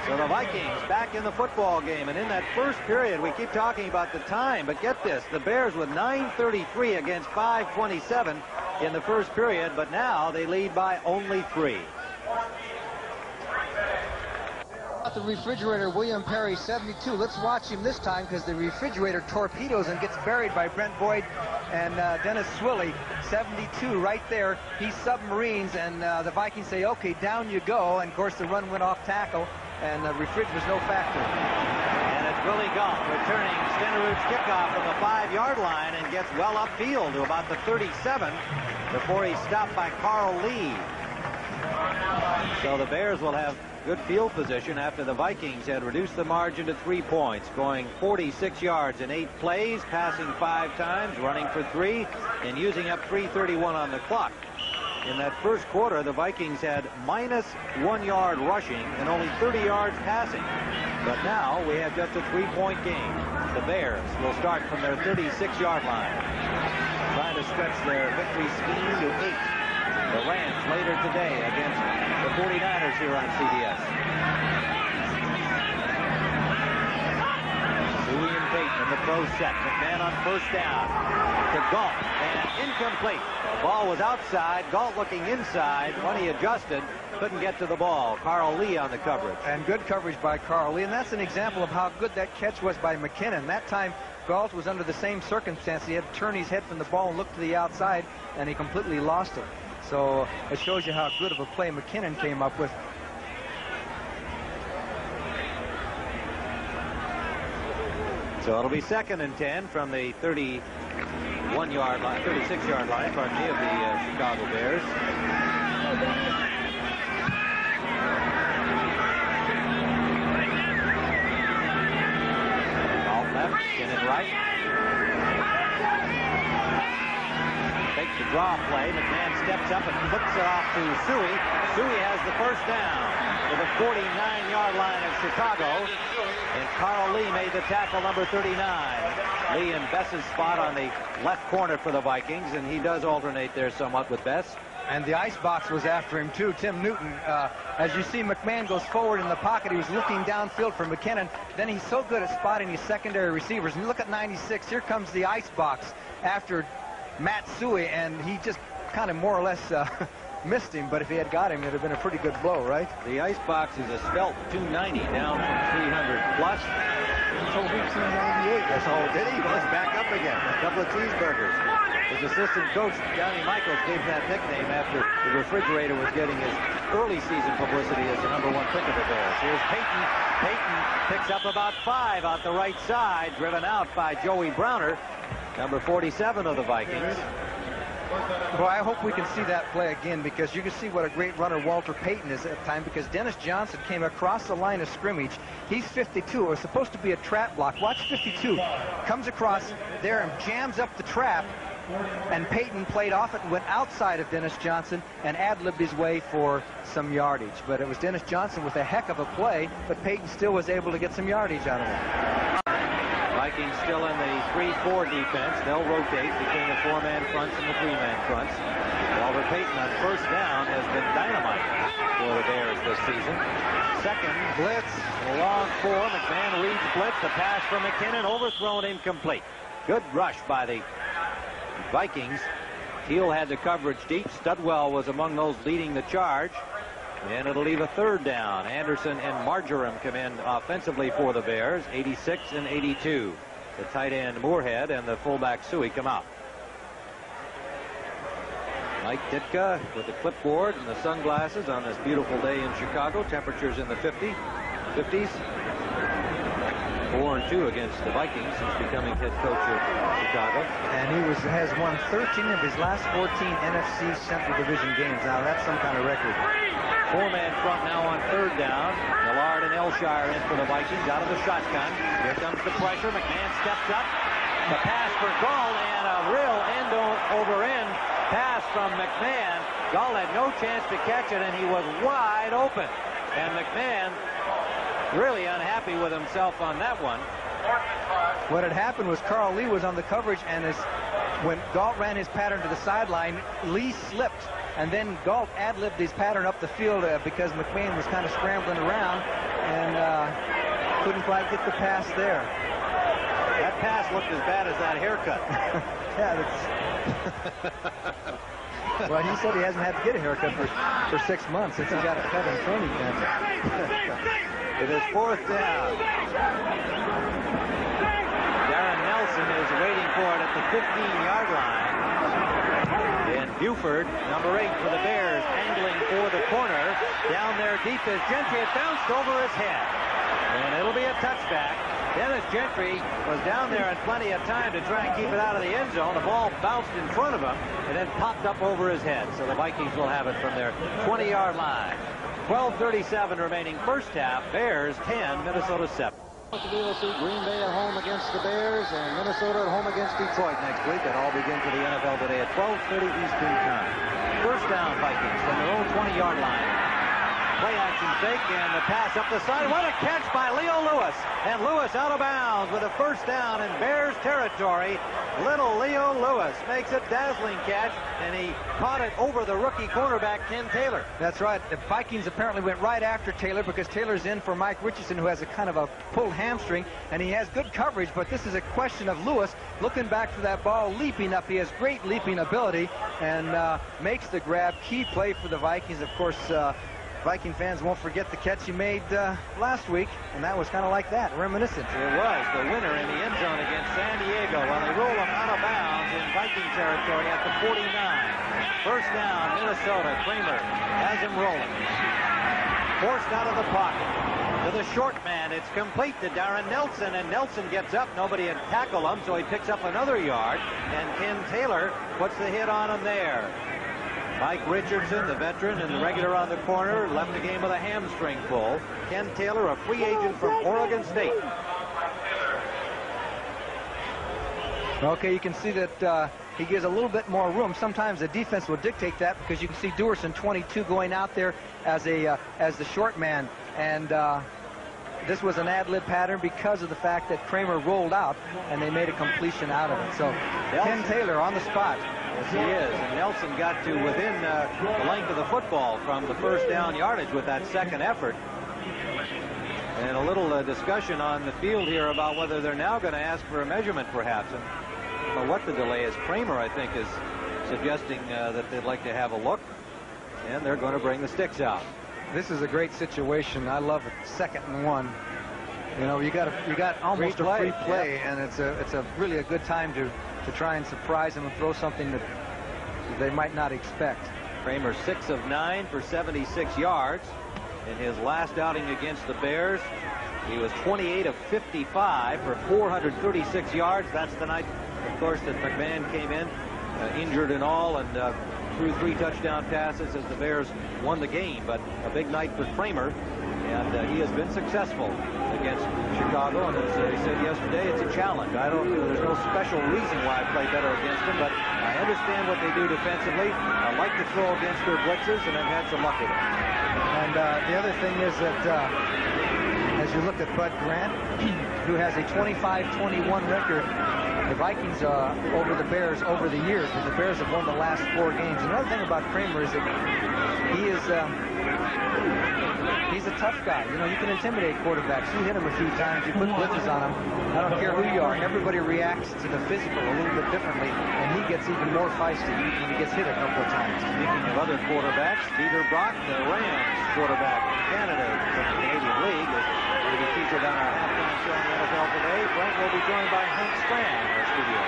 So the Vikings back in the football game. And in that first period, we keep talking about the time, but get this, the Bears with 9:33 against 5:27 in the first period, but now they lead by only 3. The refrigerator, William Perry, 72. Let's watch him this time, because the refrigerator torpedoes and gets buried by Brent Boyd and Dennis Swilly. 72 right there. He submarines, and the Vikings say, okay, down you go. And of course the run went off tackle, and the refrig was no factor. And it's Willie Goff returning Stenerud's kickoff from the 5-yard line and gets well upfield to about the 37 before he's stopped by Carl Lee. So the Bears will have good field position after the Vikings had reduced the margin to 3 points, going 46 yards in 8 plays, passing 5 times, running for 3, and using up 3:31 on the clock. In that first quarter, the Vikings had -1 yard rushing and only 30 yards passing. But now we have just a 3-point game. The Bears will start from their 36-yard line, trying to stretch their victory scheme to 8. The Rams later today against the 49ers here on CBS. Julian Payton in the throw set. McMahon on first down to Galt, and incomplete. The ball was outside. Galt looking inside. When he adjusted, couldn't get to the ball. Carl Lee on the coverage. And good coverage by Carl Lee, and that's an example of how good that catch was by McKinnon. That time, Galt was under the same circumstance. He had to turn his head from the ball and look to the outside, and he completely lost it. So it shows you how good of a play McKinnon came up with. So it'll be 2nd and 10 from the 36-yard line, pardon me, of the Chicago Bears. Galt left, McKinnon right. Takes the draw play. McMahon steps up and flips it off to Suey. Suey has the first down to the 49-yard line of Chicago. And Carl Lee made the tackle, number 39. Lee in Bess's spot on the left corner for the Vikings, and he does alternate there somewhat with Bess. And the icebox was after him, too. Tim Newton, as you see, McMahon goes forward in the pocket. He was looking downfield for McKinnon. Then he's so good at spotting his secondary receivers. And you look at 96. Here comes the icebox after Matt Suey, and he just kind of more or less missed him. But if he had got him, it would have been a pretty good blow, right? The icebox is a svelte 290, down from 300 plus. So we've seen 98. That's all. Did he? Well, he's back up again. A couple of cheeseburgers. His assistant coach, Johnny Michaels, gave him that nickname after the refrigerator was getting his early season publicity as the #1 pick of the Bears. Here's Payton. Payton picks up about 5 out the right side, driven out by Joey Browner, number 47 of the Vikings. Well, I hope we can see that play again, because you can see what a great runner Walter Payton is at the time, because Dennis Johnson came across the line of scrimmage. He's 52. It was supposed to be a trap block. Watch 52. Comes across there and jams up the trap, and Payton played off it and went outside of Dennis Johnson and ad-libbed his way for some yardage. But it was Dennis Johnson with a heck of a play, but Payton still was able to get some yardage out of it. Vikings still in the 3-4 defense. They'll rotate between the 4-man fronts and the 3-man fronts. Walter Payton on first down has been dynamite for the Bears this season. Second blitz, a long 4. McMahon reads blitz. The pass from McKinnon, overthrown, incomplete. Good rush by the Vikings. Teal had the coverage deep. Studwell was among those leading the charge. And it'll leave a 3rd down. Anderson and Marjoram come in offensively for the Bears, 86 and 82. The tight end Moorhead and the fullback Suey come out. Mike Ditka with the clipboard and the sunglasses on this beautiful day in Chicago. Temperatures in the 50s. 4-2 against the Vikings since becoming head coach of Chicago. And he has won 13 of his last 14 NFC Central Division games. Now that's some kind of record. 4-man front now on 3rd down. Millard and Elshire in for the Vikings out of the shotgun. Here comes the pressure. McMahon steps up. The pass for Galt, and a real end-over-end pass from McMahon. Galt had no chance to catch it, and he was wide open. And McMahon really unhappy with himself on that one. What had happened was Carl Lee was on the coverage, and when Galt ran his pattern to the sideline, Lee slipped, and then Galt ad-libbed his pattern up the field because McMahon was kind of scrambling around and couldn't quite get the pass there. That pass looked as bad as that haircut. Yeah, that's... Well, he said he hasn't had to get a haircut for 6 months since he got a cut in training camp. It is 4th down. Darren Nelson is waiting for it at the 15-yard line. And Buford, number 8 for the Bears, angling for the corner. Down there deep is Gentry. It bounced over his head. And it'll be a touchback. Dennis Gentry was down there in plenty of time to try and keep it out of the end zone. The ball bounced in front of him and then popped up over his head. So the Vikings will have it from their 20-yard line. 12:37 remaining first half. Bears 10, Minnesota 7. To be able to see Green Bay at home against the Bears and Minnesota at home against Detroit next week. That all begins with the NFL today at 12:30 Eastern Time. First down, Vikings from their own 20-yard line. play-action fake, and the pass up the side. What a catch by Leo Lewis. And Lewis out of bounds with a first down in Bears territory. Little Leo Lewis makes a dazzling catch, and he caught it over the rookie cornerback, Ken Taylor. That's right. The Vikings apparently went right after Taylor because Taylor's in for Mike Richardson, who has a kind of a pulled hamstring, and he has good coverage, but this is a question of Lewis looking back for that ball, leaping up. He has great leaping ability and makes the grab. Key play for the Vikings. Of course, Viking fans won't forget the catch he made last week, and that was kind of like that, reminiscent. It was the winner in the end zone against San Diego. Well, they roll him out of bounds in Viking territory at the 49. First down, Minnesota. Kramer has him rolling. Forced out of the pocket to the short man. It's complete to Darren Nelson, and Nelson gets up. Nobody had tackled him, so he picks up another yard, and Ken Taylor puts the hit on him there. Mike Richardson, the veteran and the regular on the corner, left the game with a hamstring pull. Ken Taylor, a free agent from Oregon State. Okay, you can see that he gives a little bit more room. Sometimes the defense will dictate that because you can see Duerson, 22, going out there as the short man, and this was an ad-lib pattern because of the fact that Kramer rolled out and they made a completion out of it. So Ken Taylor on the spot. Yes, he is. And Nelson got to within the length of the football from the first down yardage with that second effort. And a little discussion on the field here about whether they're now going to ask for a measurement, perhaps. And I don't know what the delay is. Kramer, I think, is suggesting that they'd like to have a look. And they're going to bring the sticks out. This is a great situation. I love it. 2nd and 1. You know, you got almost a free play, and it's a really a good time to try and surprise them and throw something that they might not expect. Kramer 6 of 9 for 76 yards in his last outing against the Bears. He was 28 of 55 for 436 yards. That's the night, of course, that McMahon came in injured and all, and threw 3 touchdown passes as the Bears won the game. But a big night for Kramer, and he has been successful against Chicago. And as he said yesterday, it's a challenge. There's no special reason why I play better against them, but I understand what they do defensively. I like to throw against their blitzes, and I've had some luck with it. And the other thing is that as you look at Bud Grant, who has a 25-21 record, the Vikings over the Bears over the years, but the Bears have won the last 4 games. Another thing about Kramer is that he's a tough guy. You know, you can intimidate quarterbacks. You hit him a few times, you put blitzes on him. I don't care who you are. Everybody reacts to the physical a little bit differently, and he gets even more feisty when he gets hit a couple of times. Speaking of other quarterbacks, Peter Brock, the Rams quarterback in Canada from the Canadian League, is going to be featured on our halftime show on the NFL today. Brent will be joined by Hank Strand in our studio.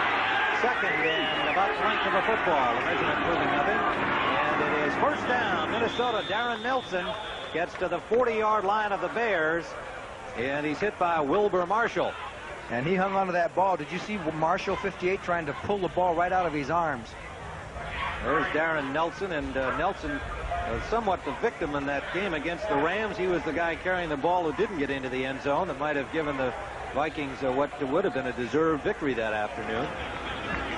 Second and about the length of a football. The measurement proving nothing. And it is first down. Minnesota. Darren Nelson gets to the 40-yard line of the Bears, and he's hit by Wilbur Marshall. And he hung onto that ball. Did you see Marshall, 58, trying to pull the ball right out of his arms? There's Darren Nelson, and Nelson was somewhat the victim in that game against the Rams. He was the guy carrying the ball who didn't get into the end zone. That might have given the Vikings what would have been a deserved victory that afternoon.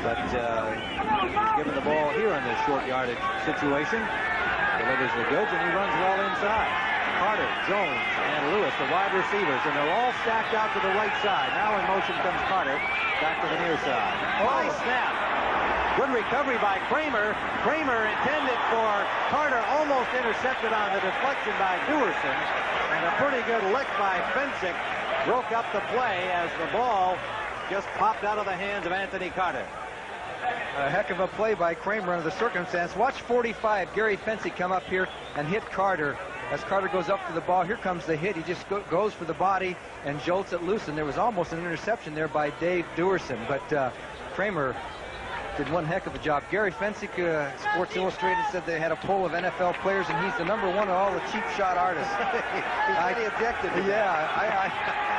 But he's given the ball here in this short yardage situation. Delivers the goods, and he runs well inside. Carter, Jones, and Lewis, the wide receivers, and they're all stacked out to the right side. Now in motion comes Carter, back to the near side. Nice snap. Good recovery by Kramer. Kramer intended for Carter, almost intercepted on the deflection by Duerson. And a pretty good lick by Fensick broke up the play as the ball just popped out of the hands of Anthony Carter. A heck of a play by Kramer under the circumstance. Watch 45, Gary Fensick, come up here and hit Carter. As Carter goes up to the ball, here comes the hit. He just goes for the body and jolts it loose, and there was almost an interception there by Dave Duerson. But Kramer did one heck of a job. Gary Fensick, Sports Illustrated, said they had a poll of NFL players, and he's the #1 of all the cheap shot artists. He's pretty objective. Yeah,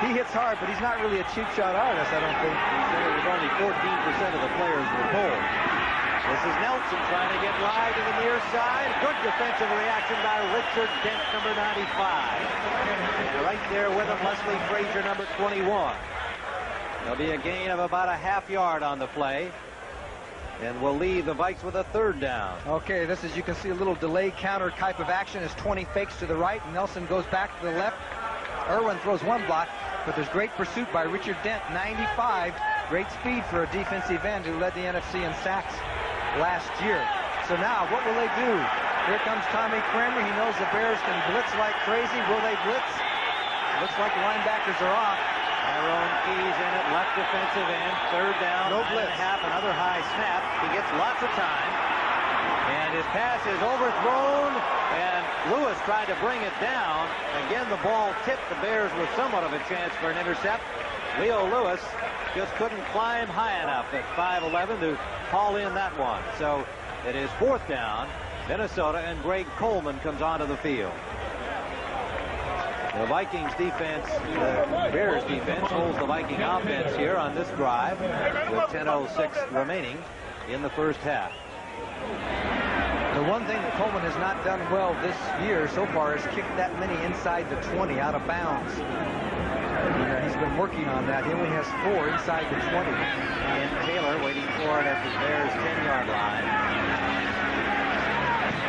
he hits hard, but he's not really a cheap shot artist, I don't think. He said it was only 14% of the players were polled. This is Nelson trying to get wide to the near side. Good defensive reaction by Richard Dent, number 95. And right there with him, Leslie Frazier, number 21. There'll be a gain of about a half yard on the play. and will leave the Vikes with a 3rd down. Okay, this is, you can see a little delay counter type of action as 20 fakes to the right. Nelson goes back to the left. Irwin throws one block, but there's great pursuit by Richard Dent, 95. Great speed for a defensive end who led the NFC in sacks last year. So now, what will they do? Here comes Tommy Kramer. He knows the Bears can blitz like crazy. Will they blitz? Looks like the linebackers are off. Tyrone Keys in at left defensive end. 3rd down. No blitz. 9.5. Another high snap. He gets lots of time. And his pass is overthrown. And Lewis tried to bring it down. Again, the ball tipped the Bears with somewhat of a chance for an intercept. Leo Lewis just couldn't climb high enough at 5'11" to haul in that one. So it is 4th down. Minnesota, and Greg Coleman comes onto the field. The Vikings defense, the Bears defense, holds the Viking offense here on this drive with 10:06 remaining in the first half. The one thing that Coleman has not done well this year so far is kick that many inside the 20 out of bounds. He's been working on that. He only has 4 inside the 20. And Taylor waiting for it at the Bears' 10-yard line.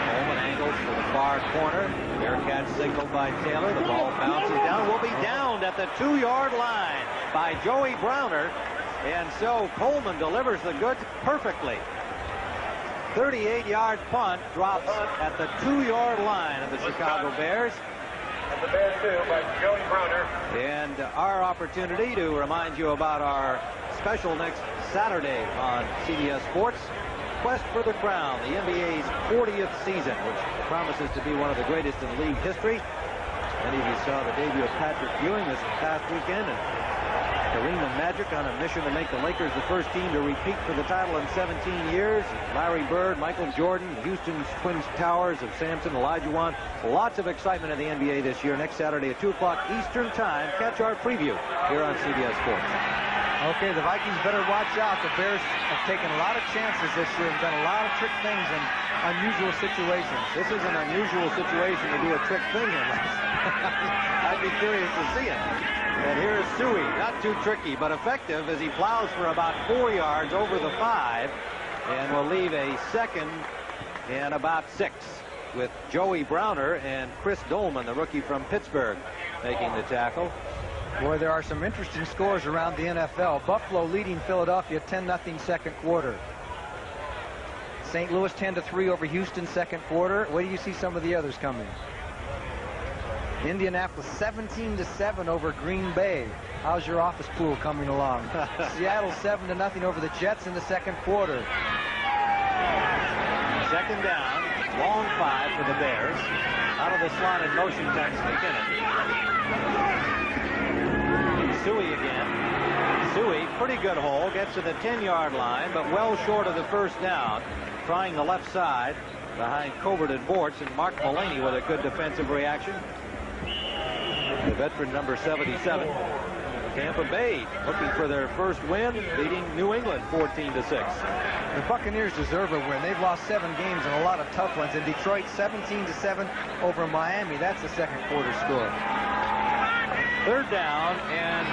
Coleman angles to the far corner. Bearcats signaled by Taylor. The ball bounces down. Will be downed at the 2-yard line by Joey Browner. And so Coleman delivers the goods perfectly. 38-yard punt drops at the 2-yard line of the Chicago Bears. And the Bears 2 by Joey Browner. And our opportunity to remind you about our special next Saturday on CBS Sports. Quest for the Crown, the NBA's 40th season, which promises to be one of the greatest in league history. Many of you saw the debut of Patrick Ewing this past weekend, and Kareem and Magic on a mission to make the Lakers the first team to repeat for the title in 17 years. Larry Bird, Michael Jordan, Houston's Twin Towers of Samson, Olajuwon. Lots of excitement in the NBA this year. Next Saturday at 2 o'clock Eastern Time. Catch our preview here on CBS Sports. Okay, the Vikings better watch out. The Bears have taken a lot of chances this year and done a lot of trick things in unusual situations. This is an unusual situation to do a trick thing in. I'd be curious to see it. And here's Suey, not too tricky, but effective as he plows for about 4 yards over the 5, and will leave a 2nd and about 6 with Joey Browner and Chris Dolman, the rookie from Pittsburgh, making the tackle. Boy, there are some interesting scores around the NFL. Buffalo leading Philadelphia 10-0 second quarter. St. Louis 10-3 over Houston second quarter. Where do you see some of the others coming? Indianapolis 17-7 over Green Bay. How's your office pool coming along? Seattle 7-0 over the Jets in the second quarter. 2nd down, long 5 for the Bears. Out of the slot in motion comes McKinnon. Suey again. Suey, pretty good hole, gets to the 10-yard line, but well short of the first down. Trying the left side behind Covert and Bortz, and Mark Mullaney with a good defensive reaction. The veteran number 77. Tampa Bay looking for their first win, beating New England 14-6. The Buccaneers deserve a win. They've lost 7 games and a lot of tough ones. In Detroit, 17-7 over Miami. That's the second quarter score. 3rd down and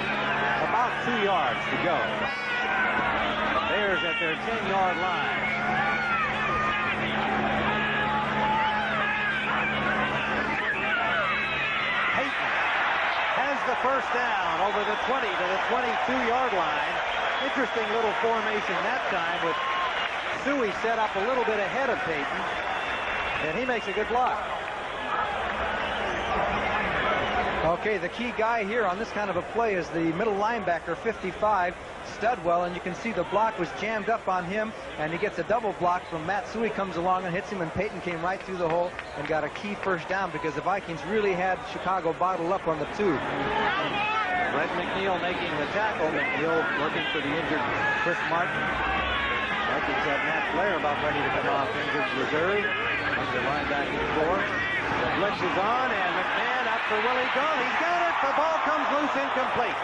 about 2 yards to go. Bears at their 10-yard line. Payton has the first down over the 20 to the 22-yard line. Interesting little formation that time with Suey set up a little bit ahead of Payton, and he makes a good block. Okay, the key guy here on this kind of a play is the middle linebacker, 55, Studwell, and you can see the block was jammed up on him, and he gets a double block from Matt Suey, comes along and hits him, and Payton came right through the hole and got a key first down because the Vikings really had Chicago bottled up on the 2. Brett McNeil making the tackle. McNeil looking for the injured Chris Martin. Vikings have Matt Blair about ready to come off injured reserve. Under linebacking core. The blitz is on, and McMahon up for Willie Galt. He's got it. The ball comes loose, incomplete.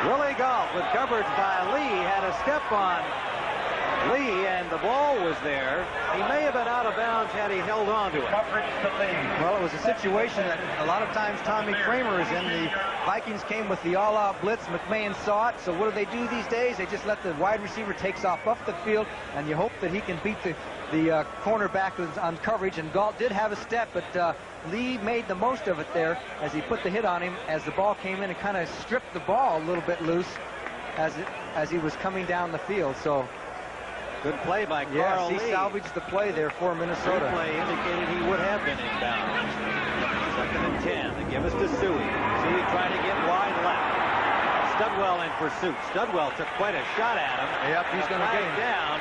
Willie Galt with coverage by Lee had a step on Lee, and the ball was there. He may have been out of bounds had he held on to it. Well, it was a situation that a lot of times Tommy Kramer is in. The Vikings came with the all-out blitz. McMahon saw it. So what do they do these days? They just let the wide receiver takes off the field, and you hope that he can beat the cornerback who's on coverage. And Galt did have a step, but Lee made the most of it there as he put the hit on him as the ball came in and kind of stripped the ball a little bit loose as he was coming down the field. So good play by Carl Lee. He salvaged the play there for Minnesota. The play indicated he would have been in bounds. 2nd and 10. They give us to Suey. Suey trying to get wide left. Studwell in pursuit. Studwell took quite a shot at him. Yep, he's going to get him down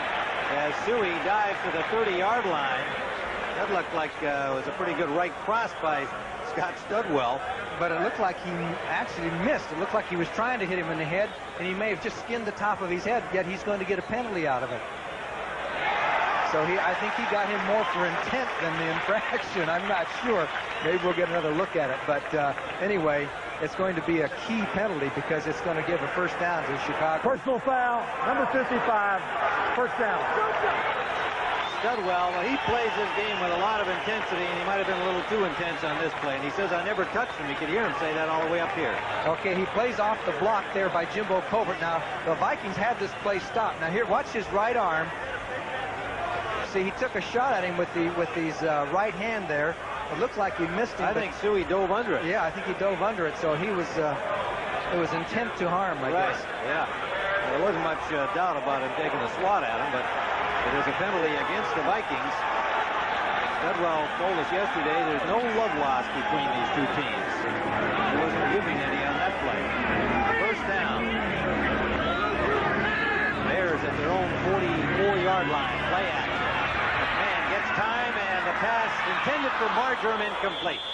as Suey dives to the 30-yard line. That looked like it was a pretty good right cross by Scott Studwell. But it looked like he actually missed. It looked like he was trying to hit him in the head, and he may have just skinned the top of his head, yet he's going to get a penalty out of it. So I think he got him more for intent than the infraction. I'm not sure. Maybe we'll get another look at it. But anyway, it's going to be a key penalty because it's going to give a first down to Chicago. Personal foul, number 55, first down. Studwell, he plays this game with a lot of intensity, and he might have been a little too intense on this play. And he says, I never touched him. You can hear him say that all the way up here. Okay, he plays off the block there by Jimbo Covert. Now, the Vikings had this play stopped. Now, here, watch his right arm. See, he took a shot at him with his right hand there. It looks like he missed him. I think Suey dove under it. Yeah, I think he dove under it, so he was, it was intent to harm, I guess. Yeah. There wasn't much doubt about him taking a swat at him, but it is a penalty against the Vikings. Studwell told us yesterday there's no love lost between these two teams. He wasn't giving any on that play. First down. Bears at their own 44-yard line. Play action. McMahon gets time, and the pass intended for Marjoram incomplete.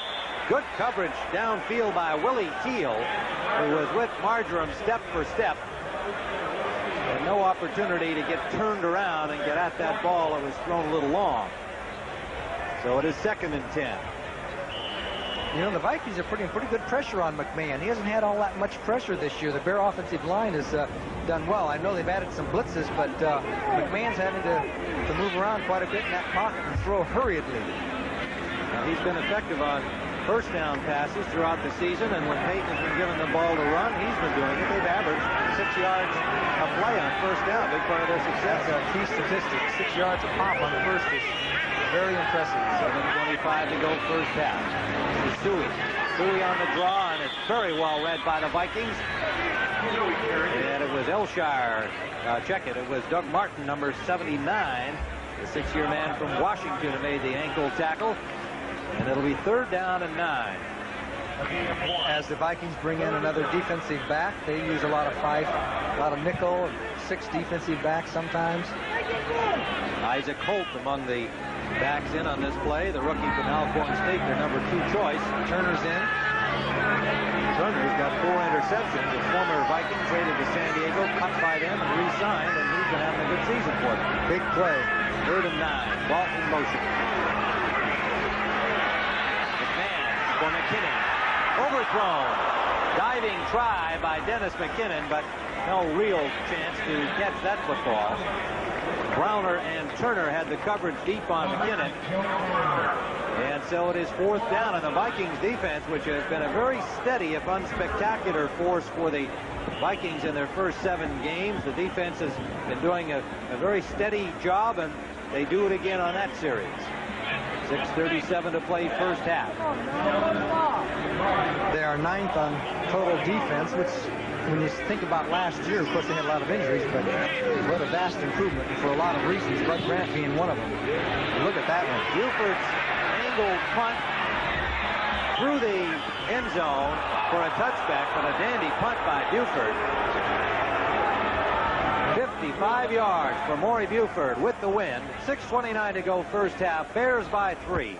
Good coverage downfield by Willie Teal, who was with Marjoram step for step. And no opportunity to get turned around and get at that ball that was thrown a little long. So it is 2nd and 10. You know, the Vikings are putting pretty good pressure on McMahon. He hasn't had all that much pressure this year. The Bear offensive line has done well. I know they've added some blitzes, but McMahon's having to move around quite a bit in that pocket and throw hurriedly. Now, he's been effective on first down passes throughout the season, and when Peyton has been given the ball to run, he's been doing it. They've averaged 6 yards a play on first down. Big part of their success. That's a key statistic. 6 yards a pop on the first is very impressive. 7:25 to go first half. This is Suey. Suey on the draw, and it's very well read by the Vikings. And it was Elshire. Check it. It was Doug Martin, number 79, the 6-year man from Washington, who made the ankle tackle. And it'll be 3rd down and 9. As the Vikings bring in another defensive back, they use a lot of nickel, 6 defensive backs sometimes. Isaac Holt among the backs in on this play. The rookie from Alcorn State, their number 2 choice. Turner's in. Turner's got 4 interceptions. A former Viking traded to San Diego, cut by them and re-signed, and he's been having a good season for them. Big play. 3rd and 9. Ball in motion. For McKinnon. Overthrown. Diving try by Dennis McKinnon, but no real chance to catch that football. Browner and Turner had the coverage deep on McKinnon. And so it is 4th down, and the Vikings defense, which has been a very steady, if unspectacular, force for the Vikings in their first 7 games. The defense has been doing a very steady job, and they do it again on that series. 6:37 to play first half. They are 9th on total defense, which, when you think about last year, of course, they had a lot of injuries, but what a vast improvement for a lot of reasons, Bud Grant being one of them. Look at that one. Buford's angled punt through the end zone for a touchback, but a dandy punt by Buford. 55 yards for Maury Buford with the win. 6:29 to go first half. Bears by 3.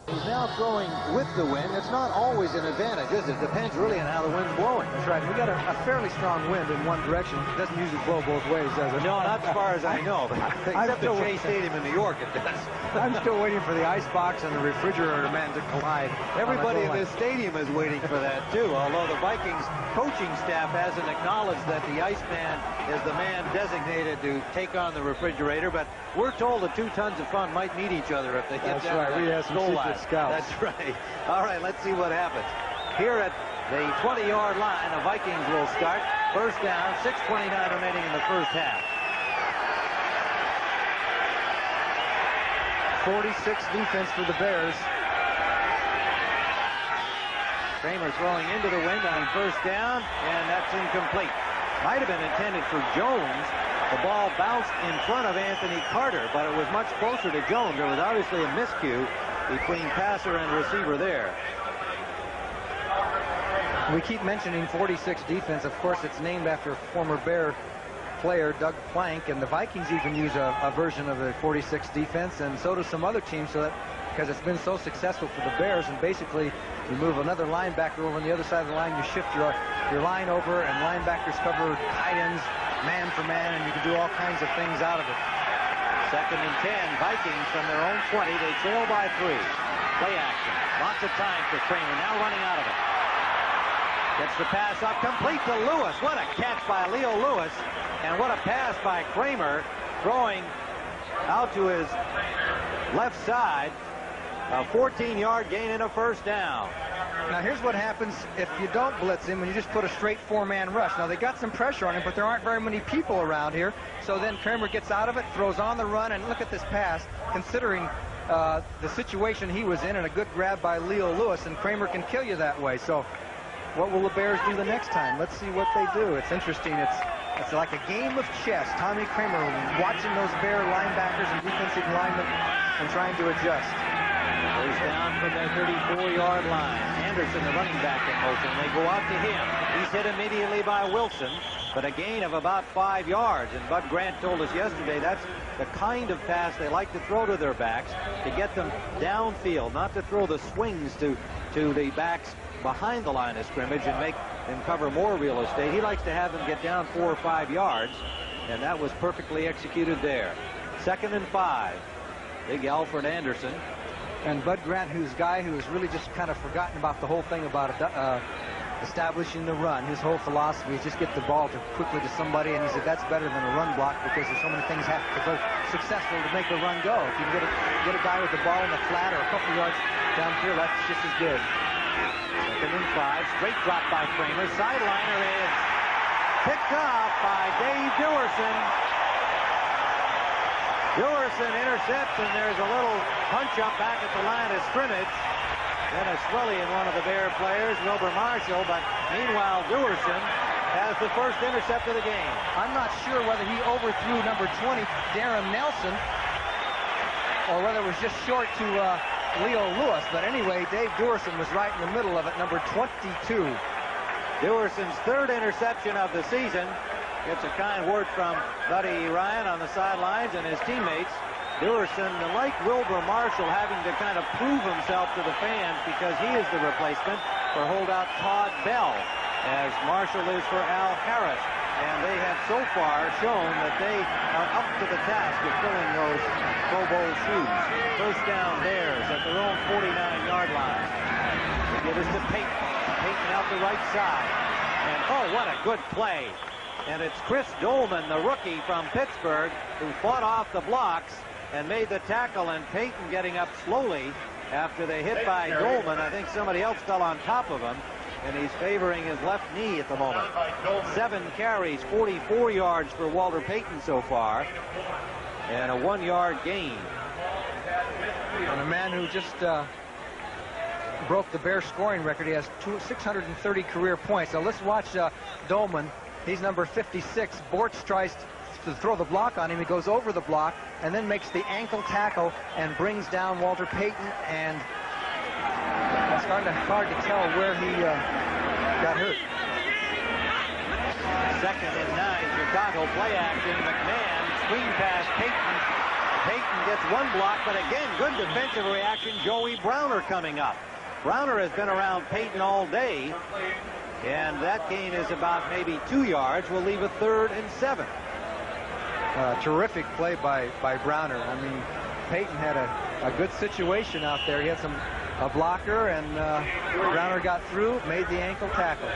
He's now throwing with the wind. It's not always an advantage, is it? Depends really on how the wind's blowing. That's right. We got a fairly strong wind in one direction. It doesn't usually blow both ways, does it? No, not as far as I know. Except at Shea Stadium in New York, it does. I'm still waiting for the ice box and the refrigerator man to collide. Everybody in this stadium is waiting for that, too, although the Vikings coaching staff hasn't acknowledged that the Iceman is the man designated to take on the refrigerator, but we're told the two tons of fun might meet each other if they get That's right. We have some secret scouts. That's right. All right, let's see what happens. Here at the 20-yard line, the Vikings will start. First down, 6:29 remaining in the first half. 46 defense for the Bears. Kramer throwing into the wind on first down, and that's incomplete. Might have been intended for Jones. The ball bounced in front of Anthony Carter, but it was much closer to Jones. There was obviously a miscue between passer and receiver there. We keep mentioning 46 defense. Of course, it's named after former Bear player Doug Plank, and the Vikings even use a version of the 46 defense, and so do some other teams, so that because it's been so successful for the Bears. And basically, you move another linebacker over on the other side of the line, you shift your line over, and linebackers cover tight ends man for man, and you can do all kinds of things out of it. Second and 10, Vikings from their own 20. They trail by 3. Play action. Lots of time for Kramer. Now running out of it. Gets the pass up, complete to Lewis. What a catch by Leo Lewis. And what a pass by Kramer, throwing out to his left side. A 14-yard gain and a first down. Now here's what happens if you don't blitz him and you just put a straight 4-man rush. Now they got some pressure on him, but there aren't very many people around here. So then Kramer gets out of it, throws on the run, and look at this pass, considering the situation he was in, and a good grab by Leo Lewis, and Kramer can kill you that way. So what will the Bears do the next time? Let's see what they do. It's interesting. It's like a game of chess. Tommy Kramer watching those Bear linebackers and defensive linemen and trying to adjust. Goes down from their 34-yard line. Anderson, the running back, in motion. They go out to him. He's hit immediately by Wilson, but a gain of about 5 yards. And Bud Grant told us yesterday that's the kind of pass they like to throw to their backs, to get them downfield, not to throw the swings to the backs behind the line of scrimmage and make them cover more real estate. He likes to have them get down 4 or 5 yards, and that was perfectly executed there. 2nd and 5. Big Alfred Anderson. And Bud Grant, who's a guy who has really just kind of forgotten about the whole thing about establishing the run. His whole philosophy is just get the ball quickly to somebody, and he said that's better than a run block because there's so many things have to go successful to make the run go. If you can get a guy with the ball in the flat or a couple yards downfield, that's just as good. 2nd and 5. Straight drop by Kramer. Sideliner is picked off by Dave Dewerson. Dewerson intercepts, and there's a little punch-up back at the line of scrimmage. Dennis Swilly and one of the Bear players, Wilbur Marshall, but meanwhile Dewerson has the first intercept of the game. I'm not sure whether he overthrew number 20, Darren Nelson, or whether it was just short to Leo Lewis, but anyway, Dave Dewerson was right in the middle of it, number 22. Dewerson's 3rd interception of the season. Gets a kind word from Buddy Ryan on the sidelines and his teammates. Dewerson, like Wilbur Marshall, having to kind of prove himself to the fans because he is the replacement for holdout Todd Bell, as Marshall is for Al Harris. And they have so far shown that they are up to the task of filling those Pro Bowl shoes. First down Bears at their own 49-yard line. They give this to Peyton. Peyton out the right side. And oh, what a good play. And it's Chris Dolman, the rookie from Pittsburgh, who fought off the blocks and made the tackle, and Peyton getting up slowly after they hit by Dolman. I think somebody else fell on top of him, and he's favoring his left knee at the moment. 7 carries, 44 yards for Walter Payton so far, and a 1-yard gain. And a man who just broke the Bears scoring record. He has 630 career points. Now let's watch Dolman. He's number 56. Bortz tries to throw the block on him. He goes over the block and then makes the ankle tackle and brings down Walter Payton. And it's hard to tell where he got hurt. 2nd and 9. Chicago play action. McMahon screen pass Payton. Payton gets one block, but again, good defensive reaction. Joey Browner coming up. Browner has been around Payton all day, and that gain is about maybe 2 yards. Will leave a 3rd and 7. Terrific play by Browner. I mean, Payton had a good situation out there. He had a blocker, and Browner got through, made the ankle tackle.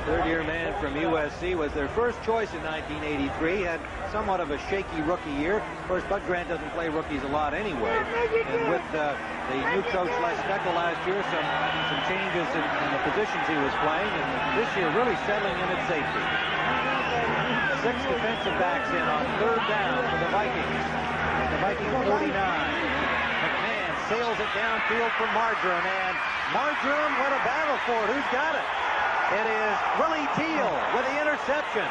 Third-year man from USC, was their first choice in 1983. Had somewhat of a shaky rookie year. Of course, Bud Grant doesn't play rookies a lot anyway. And with the new coach Les Steckel last year, some changes in the positions he was playing, and this year really settling in at safety. 6 defensive backs in on 3rd down for the Vikings. The Vikings 49. McMahon sails it downfield for Marjoram, and Marjoram, what a battle for it. Who's got it? It is Willie Teal with the interception.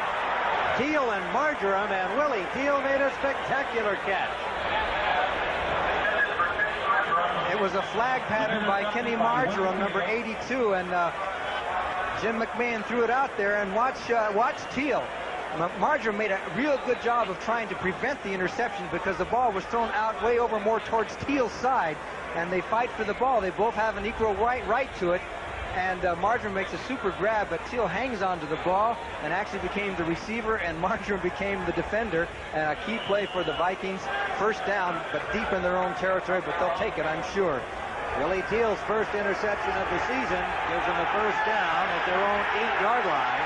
Teal and Marjoram, and Willie Teal made a spectacular catch. It was a flag pattern by Kenny Marjoram, number 82, and Jim McMahon threw it out there, and watch Teal. Marjoram made a real good job of trying to prevent the interception because the ball was thrown out way over more towards Teal's side, and they fight for the ball. They both have an equal right to it. And Marjoram makes a super grab, but Teal hangs onto the ball and actually became the receiver, and Marjoram became the defender. A key play for the Vikings. 1st down, but deep in their own territory, but they'll take it, I'm sure. Willie Teal's first interception of the season gives them a 1st down at their own 8-yard line.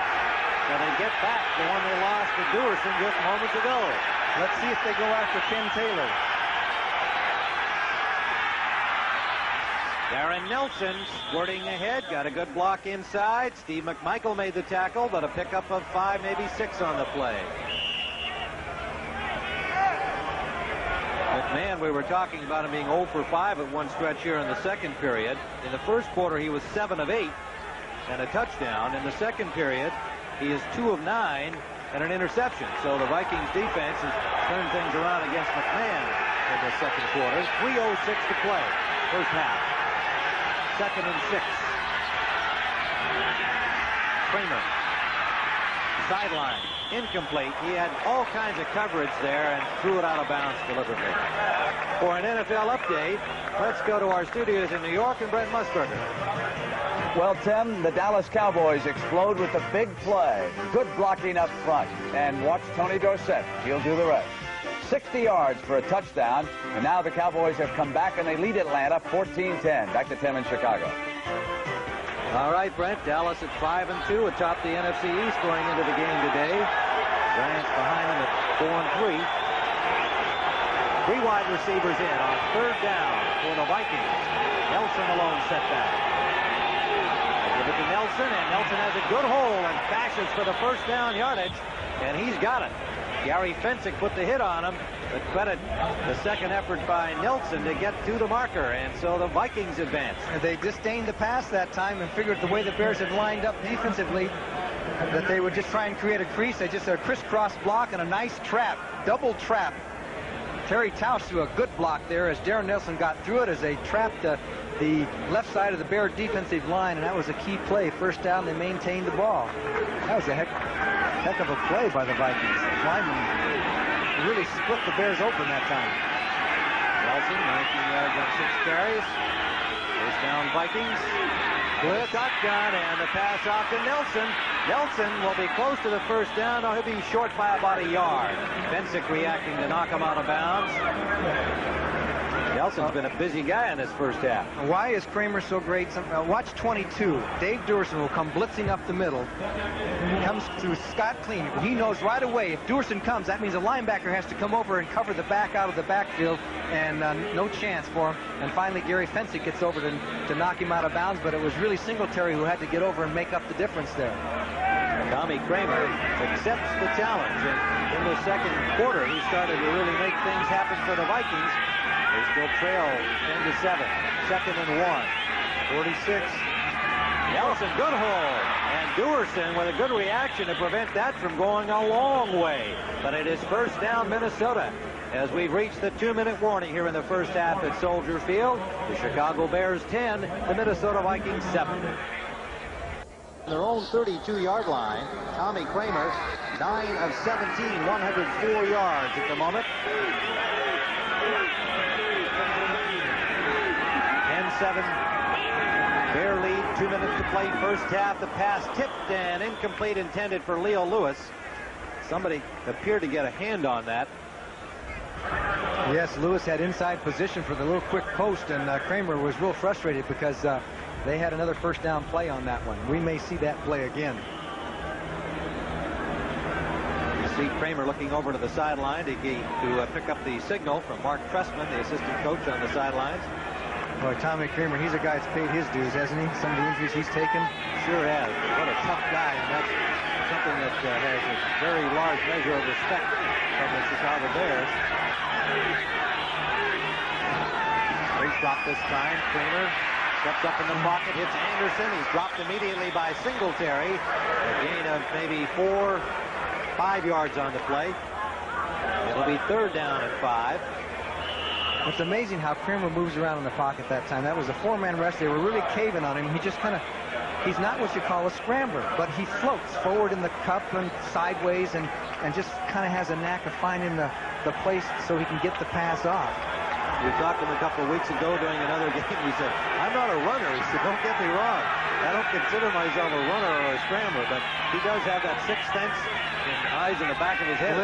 So they get back the one they lost to Duerson just moments ago. Let's see if they go after Ken Taylor. Darren Nelson squirting ahead, got a good block inside. Steve McMichael made the tackle, but a pickup of 5, maybe 6 on the play. McMahon, we were talking about him being 0 for 5 at one stretch here in the second period. In the first quarter, he was 7 of 8 and a touchdown. In the second period, he is 2 of 9 and an interception. So the Vikings defense has turned things around against McMahon in the second quarter. 3:06 to play, first half. 2nd and 6. Kramer. Sideline. Incomplete. He had all kinds of coverage there and threw it out of bounds deliberately. For an NFL update, let's go to our studios in New York and Brent Musburger. Well, Tim, the Dallas Cowboys explode with a big play. Good blocking up front. And watch Tony Dorsett. He'll do the rest. 60 yards for a touchdown, and now the Cowboys have come back and they lead Atlanta 14-10. Back to Tim in Chicago. All right, Brent. Dallas at 5-2 atop the NFC East going into the game today. Giants behind them at 4-3. 3 wide receivers in on 3rd down for the Vikings. Nelson alone set back. They give it to Nelson, and Nelson has a good hole and bashes for the 1st down yardage, and he's got it. Gary Fensick put the hit on him, but credit the second effort by Nelson to get to the marker, and so the Vikings advance. They disdained the pass that time and figured the way the Bears had lined up defensively that they would just try and create a crease. They just had a crisscross block and a nice trap, double trap. Terry Tausch threw a good block there as Darren Nelson got through it as they trapped the left side of the Bear defensive line, and that was a key play. 1st down, they maintained the ball. That was a heck of a play by the Vikings. The lineman really split the Bears open that time. Nelson, 19 yards on 6 carries. 1st down Vikings. Good shotgun, and the pass off to Nelson. Nelson will be close to the 1st down. Oh, he'll be short by about a yard. Fensick reacting to knock him out of bounds. Nelson's been a busy guy in this first half. Why is Kramer so great? Watch 22. Dave Duerson will come blitzing up the middle. Comes through Scott Clean. He knows right away if Duerson comes, that means a linebacker has to come over and cover the back out of the backfield, and no chance for him. And finally, Gary Fensick gets over to knock him out of bounds, but it was really Singletary who had to get over and make up the difference there. Tommy Kramer accepts the challenge, and in the second quarter, he started to really make things happen for the Vikings. They still trail 10-7. 2nd and 1. 46. Nelson, good hole. And Duerson with a good reaction to prevent that from going a long way. But it is 1st down Minnesota as we've reached the 2-minute warning here in the first half at Soldier Field. The Chicago Bears 10, the Minnesota Vikings 7. Their own 32-yard line. Tommy Kramer, 9 of 17, 104 yards at the moment. 27. Bear lead, 2 minutes to play first half. The pass tipped and incomplete, intended for Leo Lewis. Somebody appeared to get a hand on that. Yes, Lewis had inside position for the little quick post, and Kramer was real frustrated because they had another first down play on that one. We may see that play again. You see Kramer looking over to the sideline to pick up the signal from Mark Tressman, the assistant coach on the sidelines. Boy, Tommy Kramer, he's a guy that's paid his dues, hasn't he? Some of the injuries he's taken. Sure has. What a tough guy, and that's something that has a very large measure of respect from the Chicago Bears. Great drop this time. Kramer steps up in the pocket, hits Anderson. He's dropped immediately by Singletary. A gain of maybe 4-5 yards on the play. It'll be third down at 5. It's amazing how Kramer moves around in the pocket that time. That was a 4-man rush. They were really caving on him. He just kind of, he's not what you call a scrambler, but he floats forward in the cup and sideways and just kind of has a knack of finding the place so he can get the pass off. We talked to him a couple of weeks ago during another game. He said, I'm not a runner. He said, don't get me wrong. I don't consider myself a runner or a scrambler, but he does have that sixth sense and eyes in the back of his head.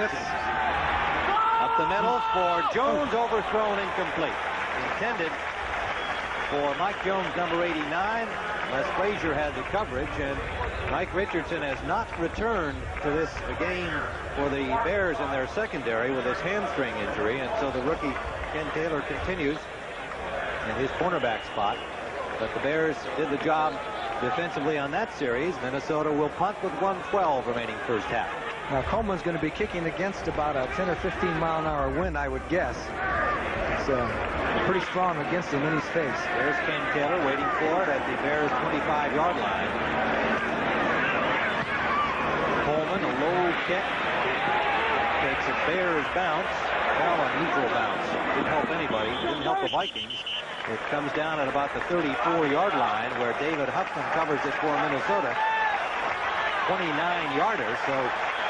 Up the middle for Jones, overthrown, incomplete. Intended for Mike Jones, number 89. Les Frazier had the coverage, and Mike Richardson has not returned to this game for the Bears in their secondary with his hamstring injury, and so the rookie Ken Taylor continues in his cornerback spot. But the Bears did the job defensively on that series. Minnesota will punt with 1:12 remaining first half. Now Coleman's going to be kicking against about a 10 or 15 mile an hour wind, I would guess. It's pretty strong against him in his face. There's Ken Taylor waiting for it at the Bears' 25-yard line. Coleman, a low kick, takes a Bears bounce. Well, unusual bounce. Didn't help anybody. Didn't help the Vikings. It comes down at about the 34-yard line where David Huffman covers it for Minnesota. 29-yarder, so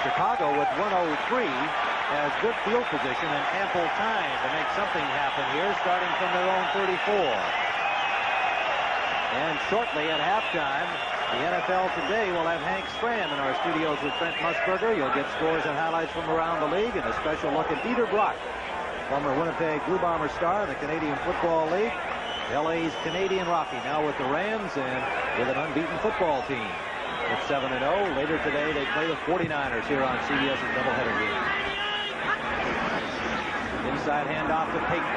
Chicago with 1:03 has good field position and ample time to make something happen here, starting from their own 34. And shortly at halftime, the NFL Today will have Hank Stram in our studios with Brent Musburger. You'll get scores and highlights from around the league and a special look at Dieter Brock, former Winnipeg Blue Bomber star in the Canadian Football League. LA's Canadian Rocky now with the Rams and with an unbeaten football team. At 7-0. Later today, they play the 49ers here on CBS's doubleheader game. Inside handoff to Payton.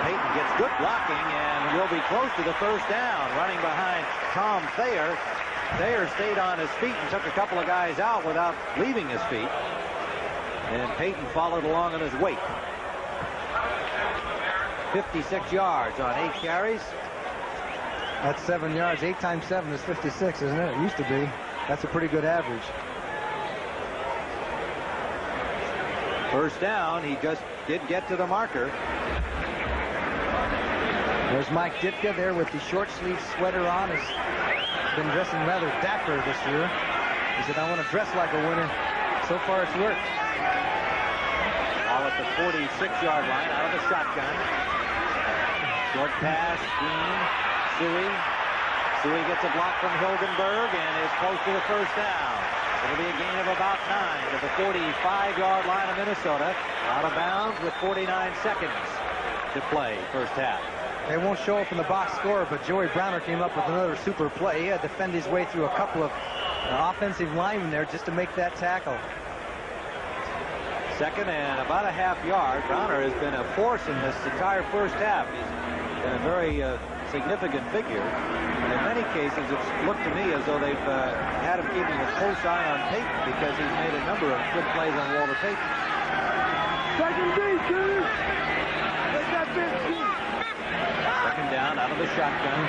Payton gets good blocking and will be close to the first down. Running behind Tom Thayer. Thayer stayed on his feet and took a couple of guys out without leaving his feet. And Payton followed along in his wake. 56 yards on 8 carries. That's 7 yards. 8 times 7 is 56, isn't it? It used to be. That's a pretty good average. First down. He just did get to the marker. There's Mike Ditka there with the short sleeve sweater on. Has been dressing rather dapper this year. He said, I want to dress like a winner. So far it's worked. All at the 46-yard line out of the shotgun. Short pass, Green, Suey. Suey gets a block from Hilgenberg and is close to the first down. It'll be a gain of about 9 to the 45-yard line of Minnesota. Out of bounds with 49 seconds to play first half. They won't show up in the box score, but Joey Browner came up with another super play. He had to fend his way through a couple of offensive linemen there just to make that tackle. Second and about a half yard. Browner has been a force in this entire first half. He's been a very significant figure. And in many cases, it's looked to me as though they've had him keeping a close eye on Payton because he's made a number of good plays on Walter Payton. Second Down out of the shotgun.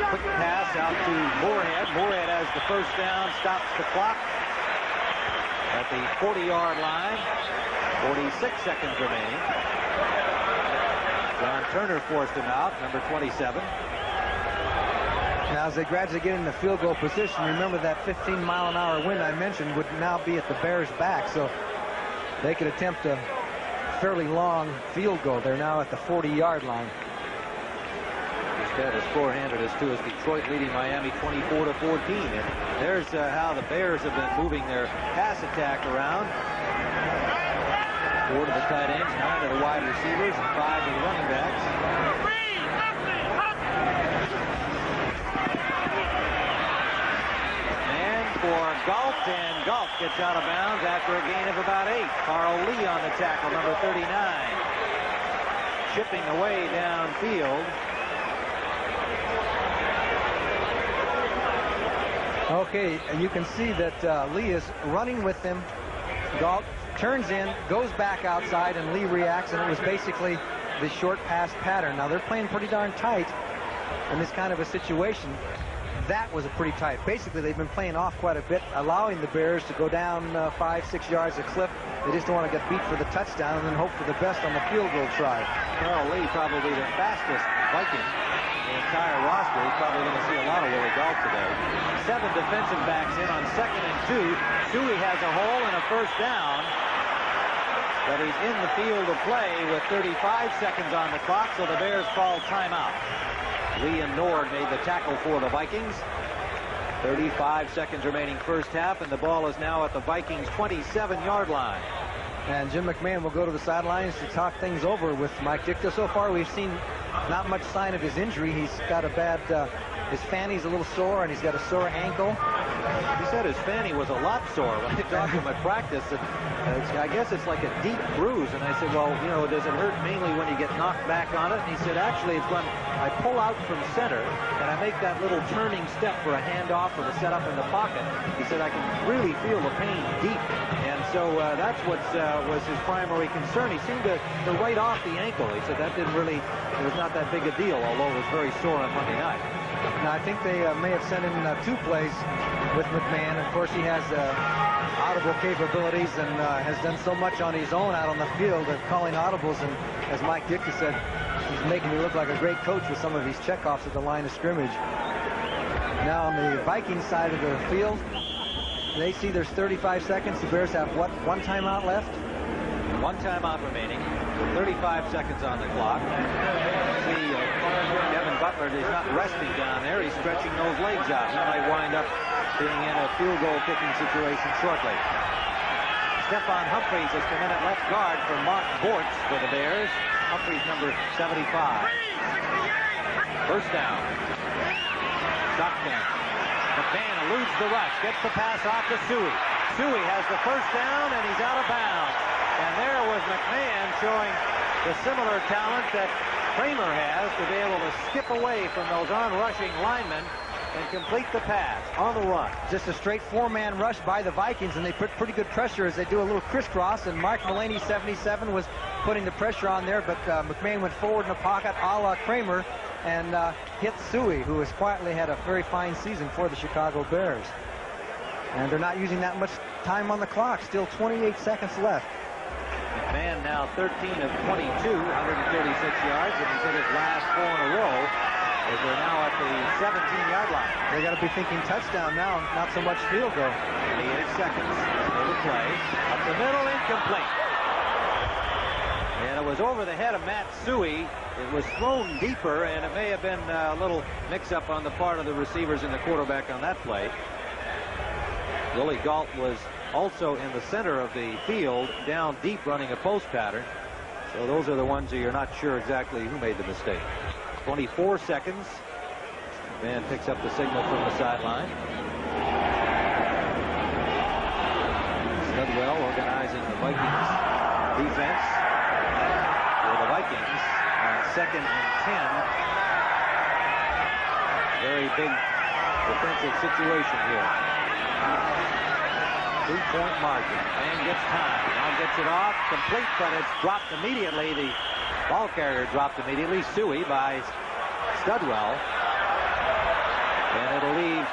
Quick pass out to Moorhead. Moorhead has the first down, stops the clock at the 40-yard line. 46 seconds remaining. John Turner forced him out, number 27. Now as they gradually get in the field goal position, remember that 15-mile-an-hour wind I mentioned would now be at the Bears' back, so they could attempt a fairly long field goal. They're now at the 40-yard line. Yeah, the score handed us to us. Detroit leading Miami 24-14. And there's how the Bears have been moving their pass attack around. 4 to the tight ends, 9 to the wide receivers, and 5 to the running backs. And for Galt, and Galt gets out of bounds after a gain of about 8. Carl Lee on the tackle, number 39. Chipping away downfield. Okay, and you can see that Lee is running with them. Galt turns in, goes back outside, and Lee reacts, and it was basically the short pass pattern. Now, they're playing pretty darn tight in this kind of a situation. That was a pretty tight. Basically, they've been playing off quite a bit, allowing the Bears to go down 5-6 yards a clip. They just don't want to get beat for the touchdown and then hope for the best on the field goal try. Carl Lee, probably the fastest Viking in the entire roster. He's probably going to see a lot of Willie Galt today. 7 defensive backs in on 2nd and 2. Dewey has a hole and a first down. But he's in the field of play with 35 seconds on the clock, so the Bears call timeout. Lee and Nord made the tackle for the Vikings. 35 seconds remaining first half, and the ball is now at the Vikings' 27-yard line. And Jim McMahon will go to the sidelines to talk things over with Mike Ditka. So far, we've seen not much sign of his injury. He's got a bad, his fanny's a little sore, and he's got a sore ankle. He said his fanny was a lot sore when I talked to him at practice. I guess it's like a deep bruise. And I said, well, you know, does it hurt mainly when you get knocked back on it? And he said, actually, it's when I pull out from center and I make that little turning step for a handoff or the setup in the pocket. He said, I can really feel the pain deep. And so that's what was his primary concern. He seemed to write off the ankle. He said that didn't really, it was not that big a deal, although it was very sore on Monday night. Now, I think they may have sent him 2 plays with McMahon. Of course, he has audible capabilities and has done so much on his own out on the field of calling audibles. And as Mike Ditka said, he's making me look like a great coach with some of these checkoffs at the line of scrimmage. Now, on the Vikings side of the field, they see there's 35 seconds. The Bears have, what, 1 timeout left? 1 timeout remaining. 35 seconds on the clock. See, Kevin Butler is not resting down there. He's stretching those legs out. He might wind up being in a field goal kicking situation shortly. Stephon Humphreys has come in at left guard for Mark Bortz for the Bears. Humphreys number 75. First down. Shotgun. McMahon eludes the rush. Gets the pass off to Suey. Suey has the first down and he's out of bounds. And there was McMahon showing the similar talent that Kramer has to be able to skip away from those on-rushing linemen and complete the pass on the run. Just a straight 4-man rush by the Vikings, and they put pretty good pressure as they do a little crisscross, and Mark Mulaney, 77, was putting the pressure on there, but McMahon went forward in the pocket a la Kramer and hit Suey, who has quietly had a very fine season for the Chicago Bears. And they're not using that much time on the clock. Still 28 seconds left. McMahon now 13 of 22, 136 yards, and he's hit his last 4 in a row as they're now at the 17-yard line. They got to be thinking touchdown now, not so much field goal. 28 seconds for the play. Up the middle, incomplete. And it was over the head of Matt Suey. It was thrown deeper, and it may have been a little mix-up on the part of the receivers and the quarterback on that play. Willie Galt was also in the center of the field, down deep, running a post pattern. So those are the ones that you're not sure exactly who made the mistake. 24 seconds. Man picks up the signal from the sideline. Studwell organizing the Vikings defense for the Vikings on 2nd and 10. Very big defensive situation here. 2-point margin. Man gets time. Now gets it off. Complete, but it's dropped immediately. The ball carrier dropped immediately. Suey by Studwell. And it'll leave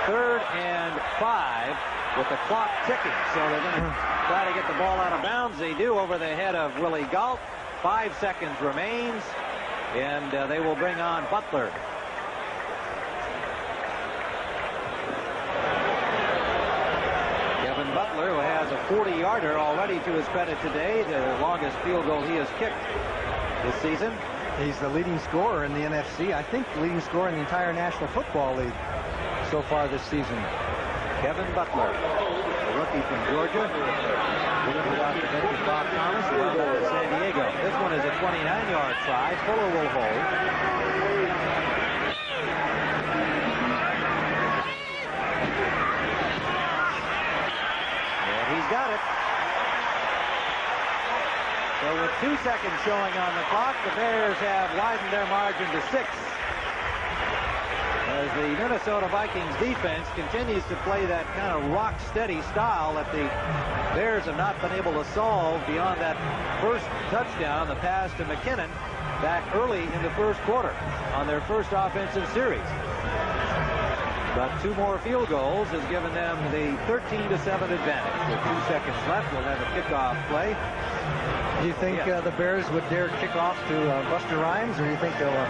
3rd and 5 with the clock ticking. So they're going to try to get the ball out of bounds. They do over the head of Willie Galt. 5 seconds remains. And they will bring on Butler. Butler, who has a 40-yarder already to his credit today, the longest field goal he has kicked this season. He's the leading scorer in the NFC. I think the leading scorer in the entire National Football League so far this season. Kevin Butler, a rookie from Georgia. Without the bench of Bob Thomas, who wound up in San Diego. This one is a 29-yard try. Fuller will hold. And he's got it. So with 2 seconds showing on the clock, the Bears have widened their margin to 6. As the Minnesota Vikings defense continues to play that kind of rock-steady style that the Bears have not been able to solve beyond that first touchdown, the pass to McKinnon back early in the first quarter on their first offensive series. But 2 more field goals has given them the 13-7 advantage. With 2 seconds left, we'll have a kickoff play. Do you think the Bears would dare kick off to Buster Rhymes, or do you think they'll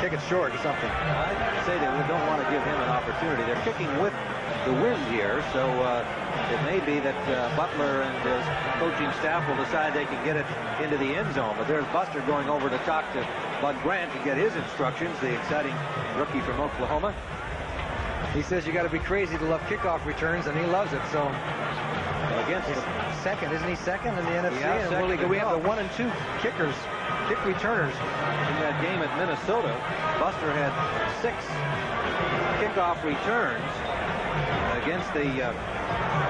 kick it short or something? I'd say they don't want to give him an opportunity. They're kicking with the wind here, so it may be that Butler and his coaching staff will decide they can get it into the end zone. But there's Buster going over to talk to Bud Grant to get his instructions, the exciting rookie from Oklahoma. He says you got to be crazy to love kickoff returns, and he loves it. So against he's second, isn't he second in the NFC? Yeah, and we have the 1 and 2 kickers, kick returners. In that game at Minnesota, Buster had 6 kickoff returns against the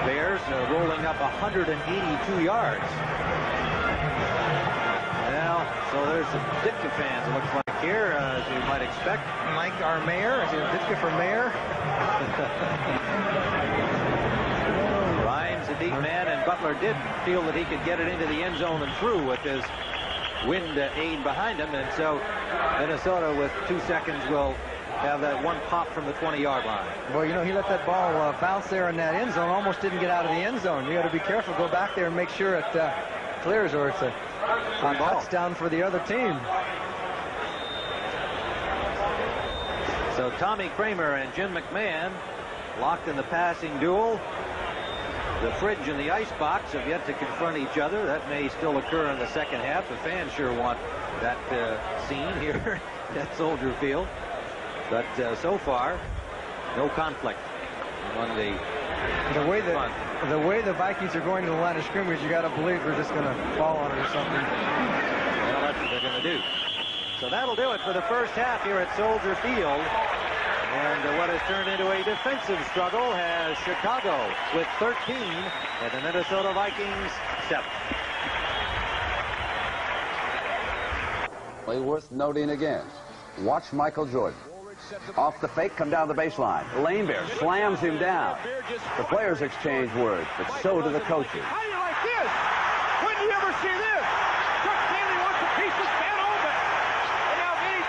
Bears, rolling up 182 yards. Now, so there's some Ditka fans, it looks like here, as you might expect. Mike, our mayor, is it Ditka for mayor? Ryan's a deep man, and Butler did feel that he could get it into the end zone and through with his wind aid behind him, and so Minnesota with 2 seconds will have that one pop from the 20-yard line. Well, you know, he let that ball bounce there in that end zone, almost didn't get out of the end zone. You got to be careful, go back there and make sure it clears, or it's a touchdown for the other team. So Tommy Kramer and Jim McMahon locked in the passing duel. The fridge and the icebox have yet to confront each other. That may still occur in the second half. The fans sure want that scene here at Soldier Field. But so far, no conflict among the way the Vikings are going to the line of scrimmage, you got to believe they're just going to fall on it or something. Well, that's what they're going to do. So that'll do it for the first half here at Soldier Field. And what has turned into a defensive struggle has Chicago with 13 and the Minnesota Vikings 7. Worth noting again. Watch Michael Jordan. Off the fake, come down the baseline. The Lane Bear slams him down. The players exchange words, but so do the coaches. How do you like this? When do you ever see this? Chuck Daly wants a piece of Stan Olbeck. And now Vinny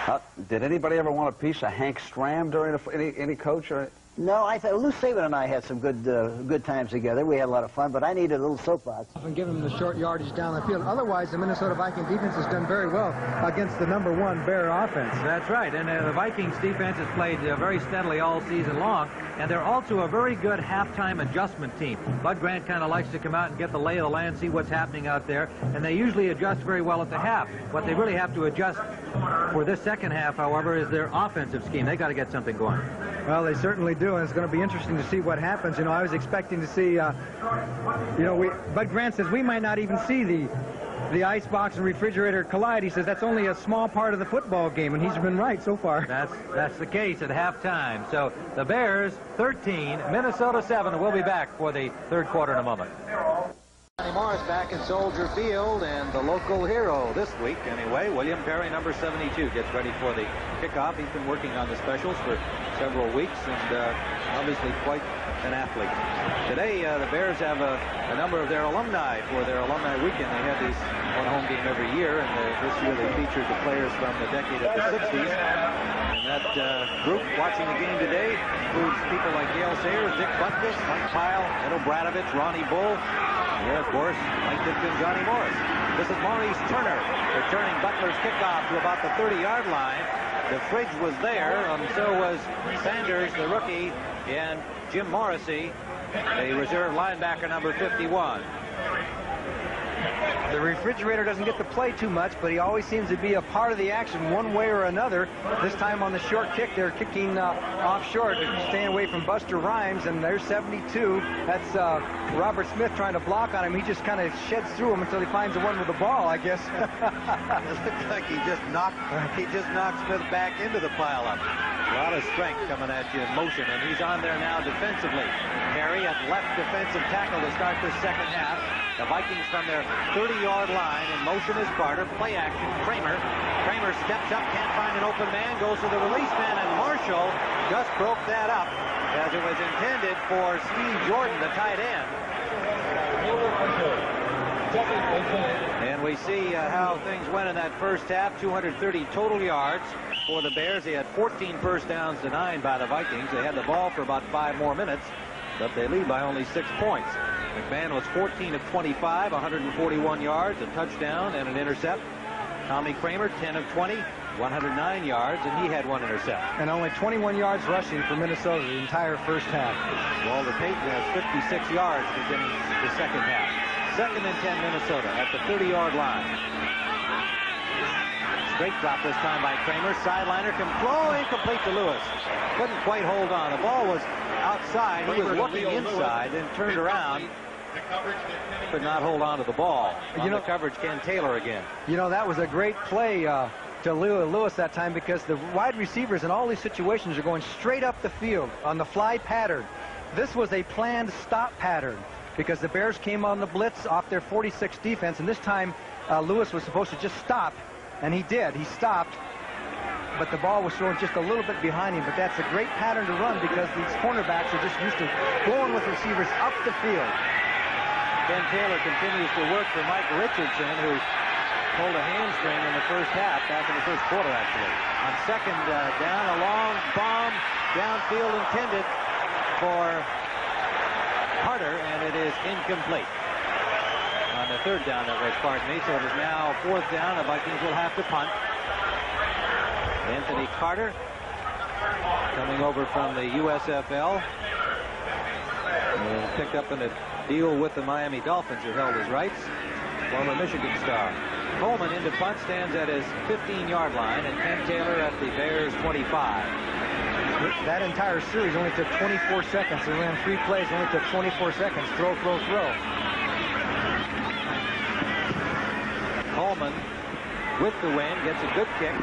Johnson. Did anybody ever want a piece of Hank Stram during any coach? Or? No, I thought Lou Saban and I had some good times together. We had a lot of fun, but I needed a little soapbox. And give them the short yardage down the field. Otherwise, the Minnesota Viking defense has done very well against the #1 Bear offense. That's right, and the Vikings defense has played very steadily all season long, and they're also a very good halftime adjustment team. Bud Grant kind of likes to come out and get the lay of the land, see what's happening out there, and they usually adjust very well at the half. What they really have to adjust for this second half, however, is their offensive scheme. They got to get something going. Well, they certainly do, and it's going to be interesting to see what happens. You know, I was expecting to see, Bud Grant says we might not even see the icebox and refrigerator collide. He says that's only a small part of the football game, and he's been right so far. That's the case at halftime. So the Bears 13, Minnesota 7. We'll be back for the third quarter in a moment. Johnny Morris back in Soldier Field, and the local hero this week, anyway, William Perry, number 72, gets ready for the kickoff. He's been working on the specials for several weeks, and obviously quite an athlete. Today, the Bears have a number of their alumni for their alumni weekend. They have these one home game every year, and this year they featured the players from the decade of the 60s. And that group watching the game today includes people like Gale Sayers, Dick Butkus, Mike Pyle, Ed O'Bradovich, Ronnie Bull, and here, of course, Mike Ditka and Johnny Morris. This is Maurice Turner returning Butler's kickoff to about the 30-yard line. The fridge was there, and so was Sanders, the rookie, and Jim Morrissey, the reserve linebacker, number 51. The refrigerator doesn't get to play too much, but he always seems to be a part of the action one way or another. This time on the short kick, they're kicking off short, staying away from Buster Rhymes, and there's 72. That's Robert Smith trying to block on him. He just kind of sheds through him until he finds the one with the ball, I guess. It looks like he just knocked Smith back into the pileup. A lot of strength coming at you in motion, and he's on there now defensively. Perry at left defensive tackle to start this second half. The Vikings from their 30-yard line. In motion is Carter. Play action. Kramer steps up, can't find an open man, goes to the release man, and Marshall just broke that up as it was intended for Steve Jordan, the tight end. And we see how things went in that first half. 230 total yards for the Bears. They had 14 first downs to 9 by the Vikings. They had the ball for about 5 more minutes, but they lead by only 6 points. McMahon was 14 of 25, 141 yards, a touchdown, and an intercept. Tommy Kramer, 10 of 20, 109 yards, and he had 1 intercept. And only 21 yards rushing for Minnesota the entire first half. Walter Payton has 56 yards beginning the second half. 2nd and 10 Minnesota at the 30-yard line. Straight drop this time by Kramer. Sideliner can throw, incomplete to Lewis. Couldn't quite hold on. The ball was outside. He was looking inside, then turned around. Could not hold on to the ball. On the coverage, Ken Taylor again. You know, that was a great play to Lewis that time, because the wide receivers in all these situations are going straight up the field on the fly pattern. This was a planned stop pattern because the Bears came on the blitz off their 46 defense, and this time Lewis was supposed to just stop, and he did. He stopped, but the ball was thrown just a little bit behind him. But that's a great pattern to run because these cornerbacks are just used to going with receivers up the field. Ken Taylor continues to work for Mike Richardson, who pulled a hamstring in the first half, back in the first quarter, actually. On second down, a long bomb downfield intended for Carter, and it is incomplete. On the third down, that was, pardon me, so it is now 4th down. The Vikings will have to punt. Anthony Carter, coming over from the USFL, picked up in a deal with the Miami Dolphins, who held his rights. Former Michigan star. Coleman into punt, stands at his 15-yard line, and Ken Taylor at the Bears' 25. That entire series only took 24 seconds. They ran 3 plays, only took 24 seconds. Throw, throw, throw. Coleman with the win, gets a good kick.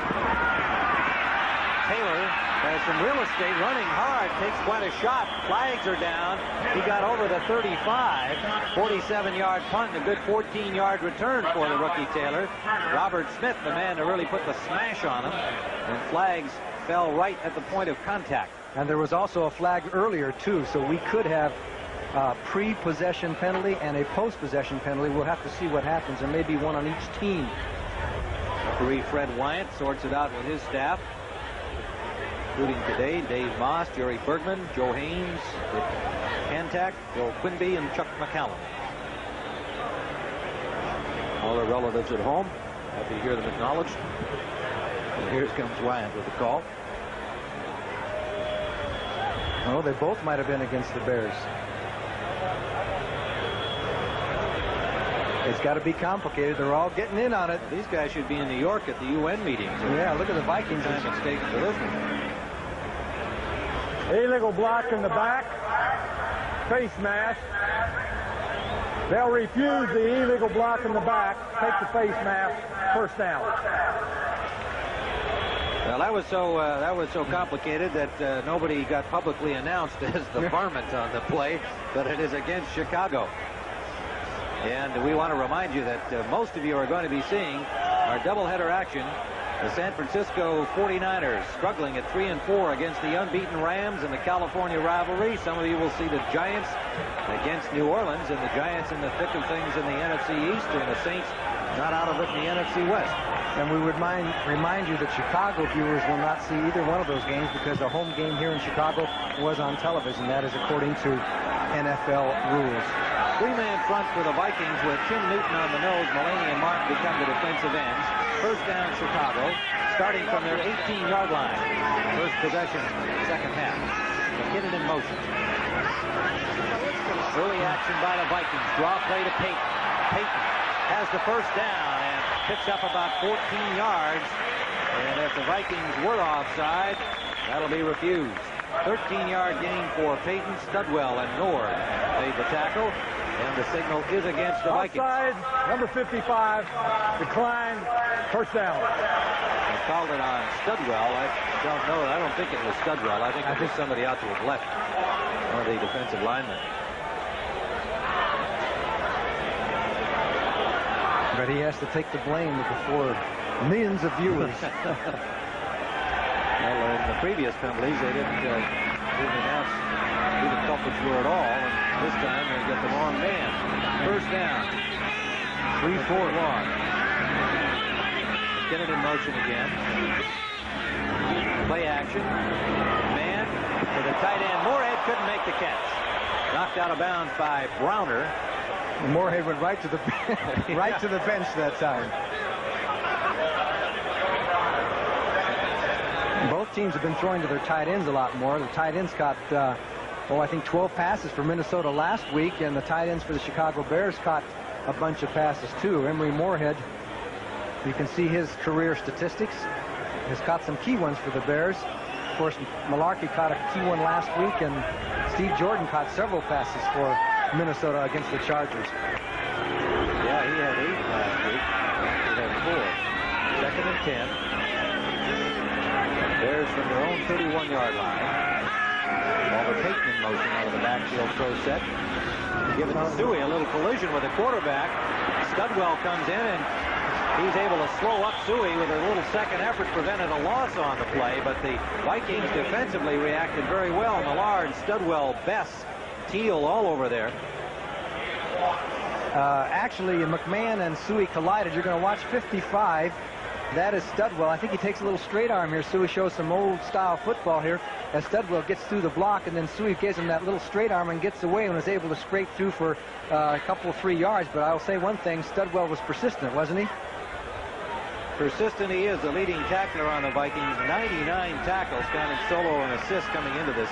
Taylor has some real estate, running hard, takes quite a shot. Flags are down. He got over the 35. 47-yard punt and a good 14-yard return for the rookie Taylor. Robert Smith, the man to really put the smash on him. And flags fell right at the point of contact. And there was also a flag earlier, too, so we could have a pre-possession penalty and a post-possession penalty. We'll have to see what happens. There may be one on each team. Referee Fred Wyant sorts it out with his staff, including today Dave Moss, Jerry Bergman, Joe Haynes, Rick Kantak, Bill Quinby, and Chuck McCallum. All their relatives at home. Happy to hear them acknowledged. And here comes Wyant with the call. Oh, they both might have been against the Bears. It's got to be complicated. They're all getting in on it. These guys should be in New York at the UN meetings. Yeah, look at the Vikings. Mistakes for this one. Illegal block in the back. Face mask. They'll refuse the illegal block in the back. Take the face mask. First down. Well, that was so complicated that nobody got publicly announced as the varmint on the play, but it is against Chicago. And we want to remind you that most of you are going to be seeing our doubleheader action. The San Francisco 49ers struggling at 3-4 against the unbeaten Rams in the California rivalry. Some of you will see the Giants against New Orleans, and the Giants in the thick of things in the NFC East, and the Saints not out of it in the NFC West. And we would remind you that Chicago viewers will not see either one of those games because the home game here in Chicago was on television. That is according to NFL rules. 3-man front for the Vikings with Tim Newton on the nose. Mulaney and Martin become the defensive ends. First down, Chicago, starting from their 18-yard line. First possession, second half. McKinnon in motion. Early action by the Vikings. Draw play to Payton. Payton has the first down and picks up about 14 yards. And if the Vikings were offside, that'll be refused. 13-yard gain for Peyton. Studwell and Nord made the tackle, and the signal is against the Vikings. Offside, number 55, declined, first down. They called it on Studwell. I don't know. I don't think it was Studwell. I think it was somebody out to his left, one of the defensive linemen. But he has to take the blame before millions of viewers. Well, in the previous penalties, they didn't announce who the culprits were at all, and this time they get the wrong man. First down. 3-4 long. Get it in motion again. Play action. Man to the tight end. Moorhead couldn't make the catch. Knocked out of bounds by Browner. Moorhead went right to the right to the bench that time. Both teams have been throwing to their tight ends a lot more. The tight ends caught, I think 12 passes for Minnesota last week, and the tight ends for the Chicago Bears caught a bunch of passes too. Emory Moorhead, you can see his career statistics, has caught some key ones for the Bears. Of course, Malarkey caught a key one last week, and Steve Jordan caught several passes for Minnesota against the Chargers. Yeah, he had 8 last week. He had 4. Second and 10. Bears from their own 31-yard line. Walter Payton in motion out of the backfield throw set. Giving Suey a little collision with the quarterback. Studwell comes in, and he's able to slow up Suey with a little second effort, prevented a loss on the play, but the Vikings defensively reacted very well. Millard, Studwell, Bess, Teal all over there. Actually, McMahon and Suey collided. You're going to watch 55. That is Studwell. I think he takes a little straight arm here. Suey shows some old-style football here as Studwell gets through the block, and then Suey gives him that little straight arm and gets away and was able to scrape through for a couple, 3 yards. But I'll say one thing, Studwell was persistent, wasn't he? Persistent he is, the leading tackler on the Vikings. 99 tackles, counting solo and assists coming into this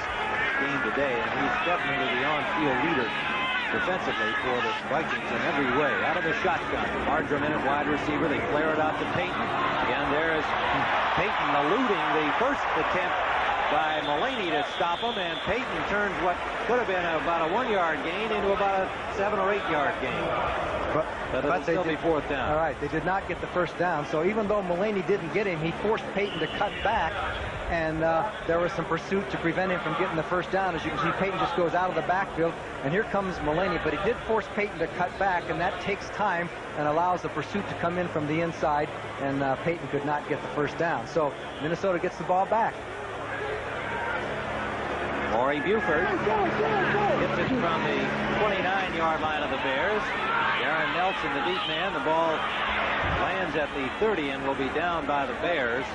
game today, and he's definitely the on-field leader defensively for the Vikings in every way. Out of the shotgun, Marjoram in at wide receiver. They flare it out to Payton. Again, there's Payton eluding the first attempt by Mullaney to stop him, and Payton turns what could have been about a 1-yard gain into about a 7 or 8 yard gain. But it'll still be 4th down. All right, they did not get the first down. So even though Mullaney didn't get him, he forced Payton to cut back, and there was some pursuit to prevent him from getting the first down. As you can see, Payton just goes out of the backfield, and here comes Mullaney, but he did force Payton to cut back, and that takes time and allows the pursuit to come in from the inside, and Payton could not get the first down. So Minnesota gets the ball back. Maury Buford gets it from the 29-yard line of the Bears. Darren Nelson, the deep man. The ball lands at the 30 and will be down by the Bears.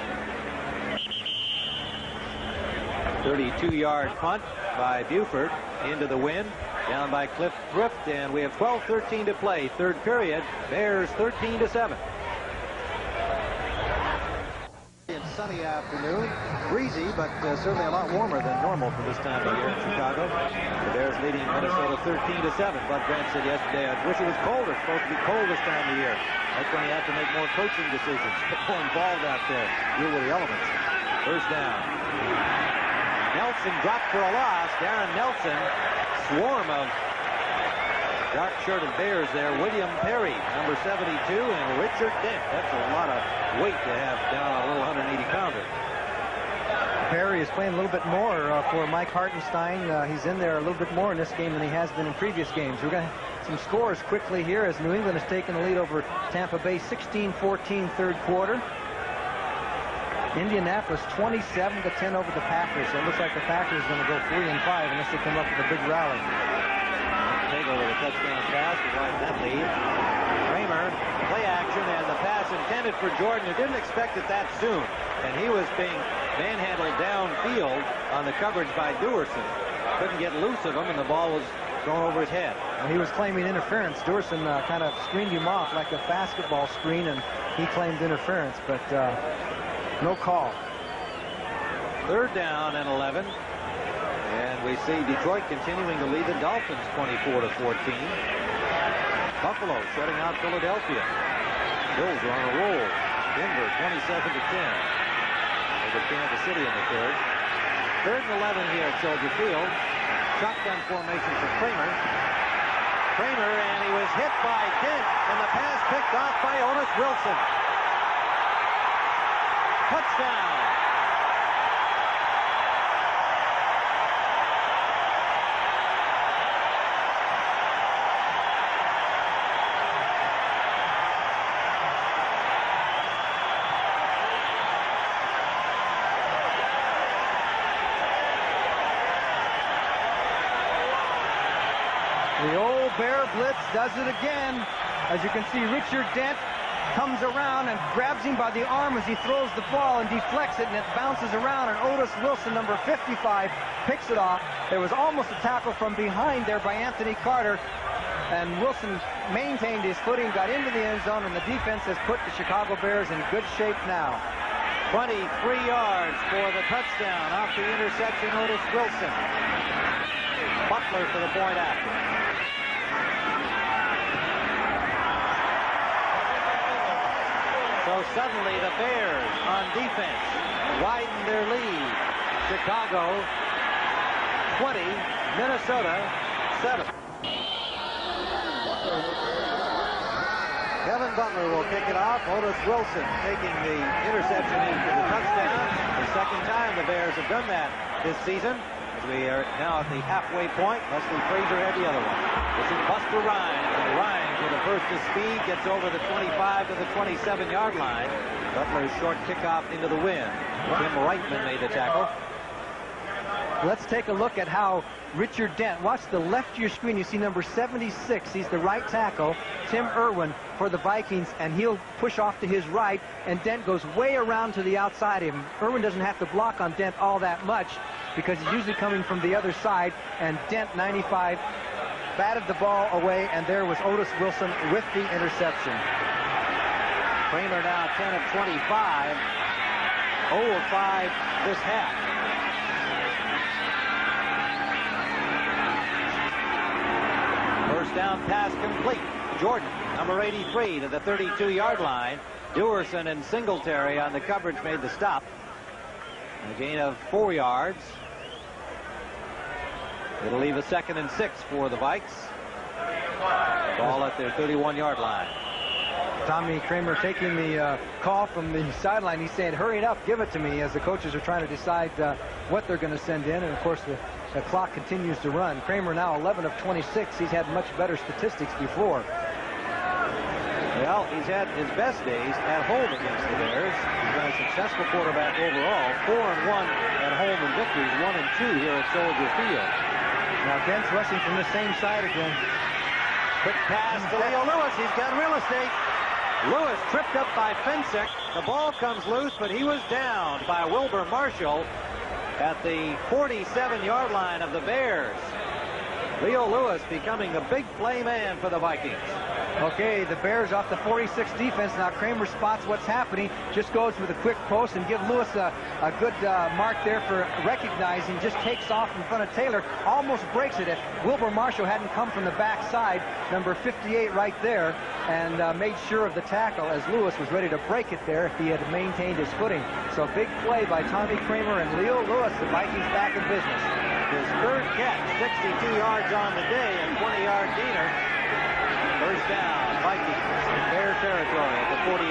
32-yard punt by Buford into the wind. Down by Cliff Thrift, and we have 12:13 to play. Third period. Bears 13-7. Sunny afternoon, breezy, but certainly a lot warmer than normal for this time of year in Chicago. The Bears leading Minnesota 13-7. Bud Grant said yesterday, I wish it was colder. It's supposed to be cold this time of year. That's when you have to make more coaching decisions. Get more involved out there. Deal with the elements. First down. Nelson dropped for a loss. Darren Nelson, swarm of dark-shirted Bears there. William Perry, number 72, and Richard Dent. That's a lot of weight to have down on a little 180-pounder. Perry is playing a little bit more for Mike Hartenstein. He's in there a little bit more in this game than he has been in previous games. We're going to have some scores quickly here as New England has taken the lead over Tampa Bay 16-14 third quarter. Indianapolis 27-10 over the Packers. So it looks like the Packers are going to go 3-5 unless they come up with a big rally. Taylor with a touchdown pass to widen that lead. Kramer, play action, and the pass intended for Jordan, who didn't expect it that soon. And he was being manhandled downfield on the coverage by Duerson. Couldn't get loose of him, and the ball was thrown over his head. Well, he was claiming interference. Duerson kind of screened him off like a basketball screen, and he claimed interference, but no call. Third down and 11. And we see Detroit continuing to lead the Dolphins 24-14. Buffalo shutting out Philadelphia. Bills are on a roll. Denver 27-10 over Kansas City in the third. 3rd and 11 here at Soldier Field. Shotgun formation for Kramer. And he was hit by Dent, and the pass picked off by Otis Wilson. Touchdown. The old Bear blitz does it again. As you can see, Richard Dent comes around and grabs him by the arm as he throws the ball and deflects it, and it bounces around, and Otis Wilson, number 55, picks it off. There was almost a tackle from behind there by Anthony Carter, and Wilson maintained his footing, got into the end zone, and the defense has put the Chicago Bears in good shape now. 23 yards for the touchdown off the interception, Otis Wilson. Butler for the point after. So suddenly the Bears on defense widen their lead. Chicago 20, Minnesota 7. Kevin Butler will kick it off. Otis Wilson taking the interception in for the touchdown. The second time the Bears have done that this season. We are now at the halfway point. Leslie Frazier had the other one. This is Buster Rhymes. And Rhymes with a burst of speed gets over the 25 to the 27-yard line. Butler's short kickoff into the wind. Tim Reitman made the tackle. Let's take a look at how Richard Dent, watch the left of your screen, you see number 76, he's the right tackle, Tim Irwin for the Vikings, and he'll push off to his right, and Dent goes way around to the outside of him. Irwin doesn't have to block on Dent all that much because he's usually coming from the other side, and Dent, 95, batted the ball away, and there was Otis Wilson with the interception. Kramer now 10 of 25, 0 of 5 this half. First down pass complete. Jordan, number 83, to the 32-yard line. Dewerson and Singletary on the coverage made the stop. A gain of 4 yards. It'll leave a 2nd and 6 for the Vikes. Ball at their 31-yard line. Tommy Kramer taking the call from the sideline. He's saying, hurry it up, give it to me, as the coaches are trying to decide what they're going to send in. And, of course, the clock continues to run. Kramer now 11 of 26. He's had much better statistics before. Well, he's had his best days at home against the Bears. He's been a successful quarterback overall. 4-1 at home in victories, 1-2 here at Soldier Field. Now Dent's rushing from the same side again. Quick pass to Leo Lewis. He's got real estate. Lewis tripped up by Fensick. The ball comes loose, but he was down by Wilbur Marshall at the 47-yard line of the Bears. Leo Lewis becoming a big play man for the Vikings. Okay, the Bears off the 46 defense. Now Kramer spots what's happening, just goes with a quick post and give Lewis a good mark there for recognizing, just takes off in front of Taylor, almost breaks it. If Wilbur Marshall hadn't come from the backside, number 58 right there, and made sure of the tackle as Lewis was ready to break it there if he had maintained his footing. So big play by Tommy Kramer and Leo Lewis, the Vikings back in business. His third catch, 62 yards on the day, and 20-yard gainer. First down, Vikings in their territory at the 48.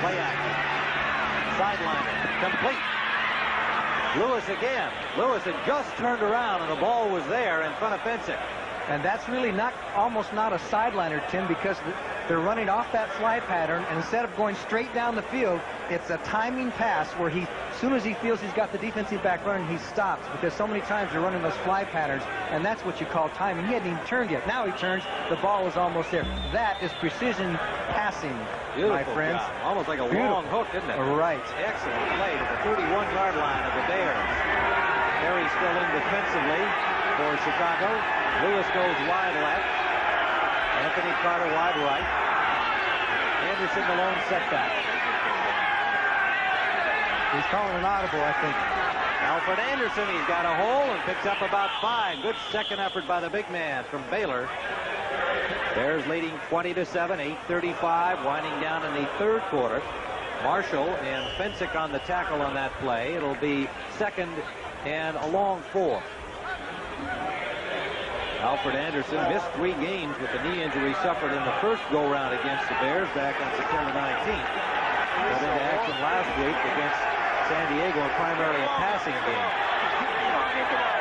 Play action. Sideline complete. Lewis again. Lewis had just turned around and the ball was there in front of Fensick. And that's really almost not a sideliner, Tim, because they're running off that slide pattern, and instead of going straight down the field, it's a timing pass where as soon as he feels he's got the defensive back running, he stops, because so many times they're running those fly patterns, and that's what you call timing. He hadn't even turned yet. Now he turns, the ball is almost there. That is precision passing, Beautiful my friends. Job. Almost like a long hook, isn't it? Right. Excellent play to the 31-yard line of the Bears. Perry still in defensively for Chicago. Lewis goes wide left. Anthony Carter wide right. Anderson the lone setback. He's calling an audible, I think. Alfred Anderson, he's got a hole and picks up about 5. Good second effort by the big man from Baylor. Bears leading 20-7, 8:35, winding down in the third quarter. Marshall and Fensick on the tackle on that play. It'll be 2nd and a long 4. Alfred Anderson missed 3 games with the knee injury suffered in the first go-round against the Bears back on September 19th. Got into action last week against San Diego, primarily a passing game.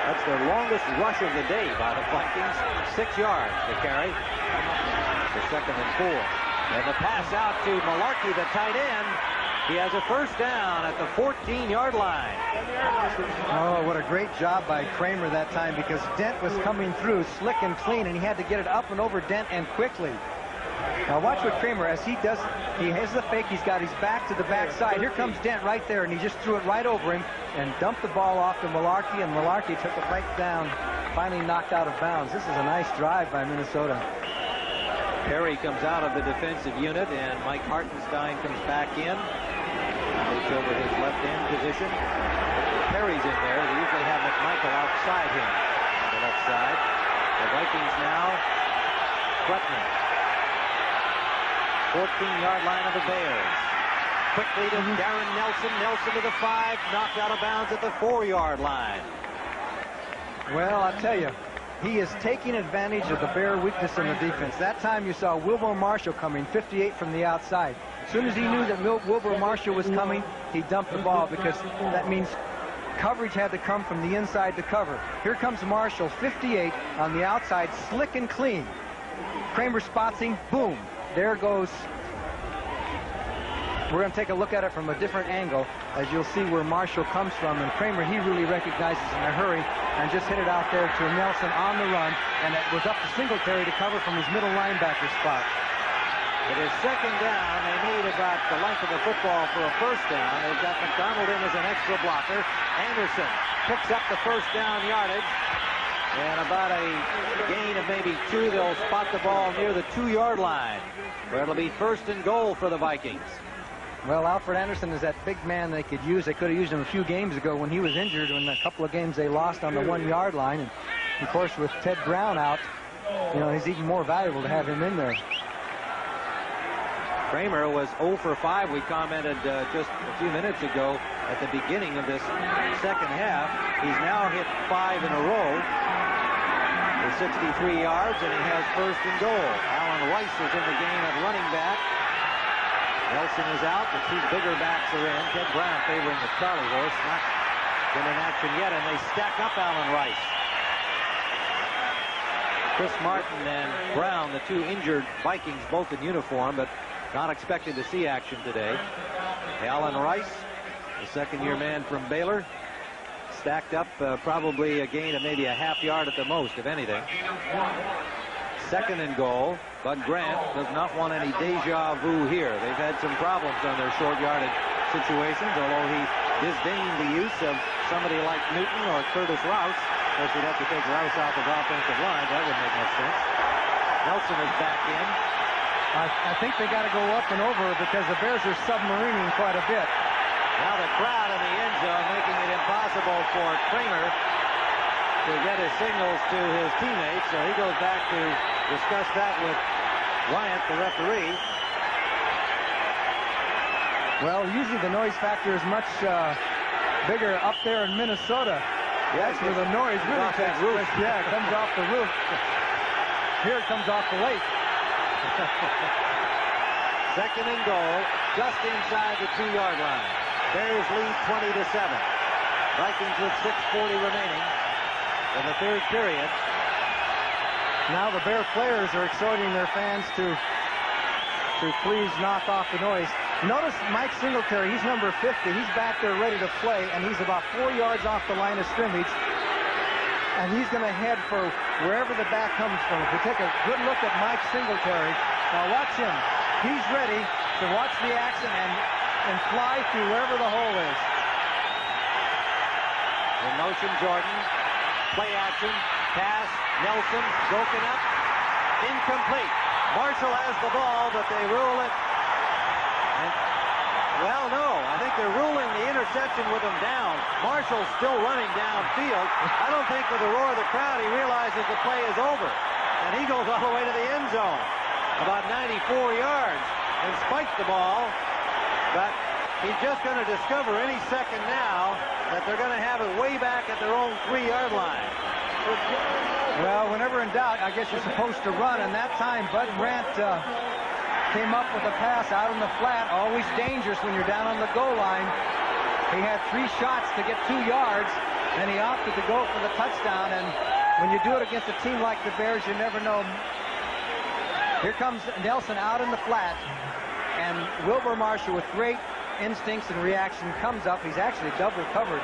That's their longest rush of the day by the Vikings. 6 yards to carry for 2nd and 4. And the pass out to Malarkey, the tight end. He has a first down at the 14-yard line. Oh, what a great job by Kramer that time, because Dent was coming through slick and clean, and he had to get it up and over Dent and quickly. Now watch what Kramer, as he does, he has the fake, he's got his back to the backside. Here comes Dent right there, and he just threw it right over him and dumped the ball off to Malarkey, and Malarkey took it right down, finally knocked out of bounds. This is a nice drive by Minnesota. Perry comes out of the defensive unit, and Mike Hartenstein comes back in. Takes over his left end position. Perry's in there. They usually have McMichael outside him on the left side. The Vikings now threatening. 14-yard line of the Bears. Quickly to Darren Nelson. Nelson to the 5. Knocked out of bounds at the 4-yard line. Well, I'll tell you, he is taking advantage of the Bear weakness in the defense. That time you saw Wilbur Marshall coming, 58 from the outside. As soon as he knew that Wilbur Marshall was coming, he dumped the ball, because that means coverage had to come from the inside to cover. Here comes Marshall, 58 on the outside, slick and clean. Kramer spots him, boom. There goes. We're going to take a look at it from a different angle, as you'll see where Marshall comes from. And Kramer, he really recognizes in a hurry and just hit it out there to Nelson on the run. And it was up to Singletary to cover from his middle linebacker spot. It is 2nd down. They need about the length of the football for a first down. They've got McDonald in as an extra blocker. Anderson picks up the first down yardage. And about a gain of maybe 2, they'll spot the ball near the 2-yard line, where it'll be 1st and goal for the Vikings. Well, Alfred Anderson is that big man they could use. They could have used him a few games ago when he was injured, in a couple of games they lost on the 1-yard line. And, of course, with Ted Brown out, you know, he's even more valuable to have him in there. Kramer was 0 for 5. We commented just a few minutes ago at the beginning of this second half. He's now hit 5 in a row for 63 yards, and he has 1st and goal. Alan Rice is in the game at running back. Nelson is out. The 2 bigger backs are in. Ted Brown favoring the Charlie horse. Not been in action yet, and they stack up Alan Rice. Chris Martin and Brown, the 2 injured Vikings, both in uniform, but not expected to see action today. Alan Rice, the 2nd-year man from Baylor, stacked up probably a gain of maybe a half yard at the most, if anything. 2nd and goal. Bud Grant does not want any deja vu here. They've had some problems on their short yardage situations, although he disdained the use of somebody like Newton or Curtis Rouse. Of course, you'd have to take Rouse off of offensive lines. That wouldn't make much sense. Nelson is back in. I think they got to go up and over, because the Bears are submarining quite a bit. Now the crowd in the end zone making it impossible for Kramer to get his signals to his teammates, so he goes back to discuss that with Wyant, the referee. Well, usually the noise factor is much bigger up there in Minnesota. Yes, where the noise really off that takes roof. place. Yeah, it comes off the roof. Here it comes off the lake. 2nd and goal, just inside the 2-yard line. Bears lead 20-7. Vikings with 6:40 remaining in the 3rd period. Now the Bear players are exhorting their fans to please knock off the noise. Notice Mike Singletary, he's number 50. He's back there ready to play, and he's about 4 yards off the line of scrimmage. And he's going to head for wherever the back comes from. If we take a good look at Mike Singletary, now watch him. He's ready to watch the action and fly through wherever the hole is. In motion, Jordan. Play action. Pass. Nelson. Broken up. Incomplete. Marshall has the ball, but they rule it. Well, no. I think they're ruling the interception with him down. Marshall's still running downfield. I don't think with the roar of the crowd he realizes the play is over. and he goes all the way to the end zone, about 94 yards, and spiked the ball. But he's just going to discover any second now that they're going to have it way back at their own 3-yard line. Well, whenever in doubt, I guess you're supposed to run, and that time Bud Grant came up with a pass out in the flat. Always dangerous when you're down on the goal line. He had 3 shots to get 2 yards, and he opted to go for the touchdown. And when you do it against a team like the Bears, you never know. Here comes Nelson out in the flat, and Wilbur Marshall, with great instincts and reaction, comes up. He's actually double covered.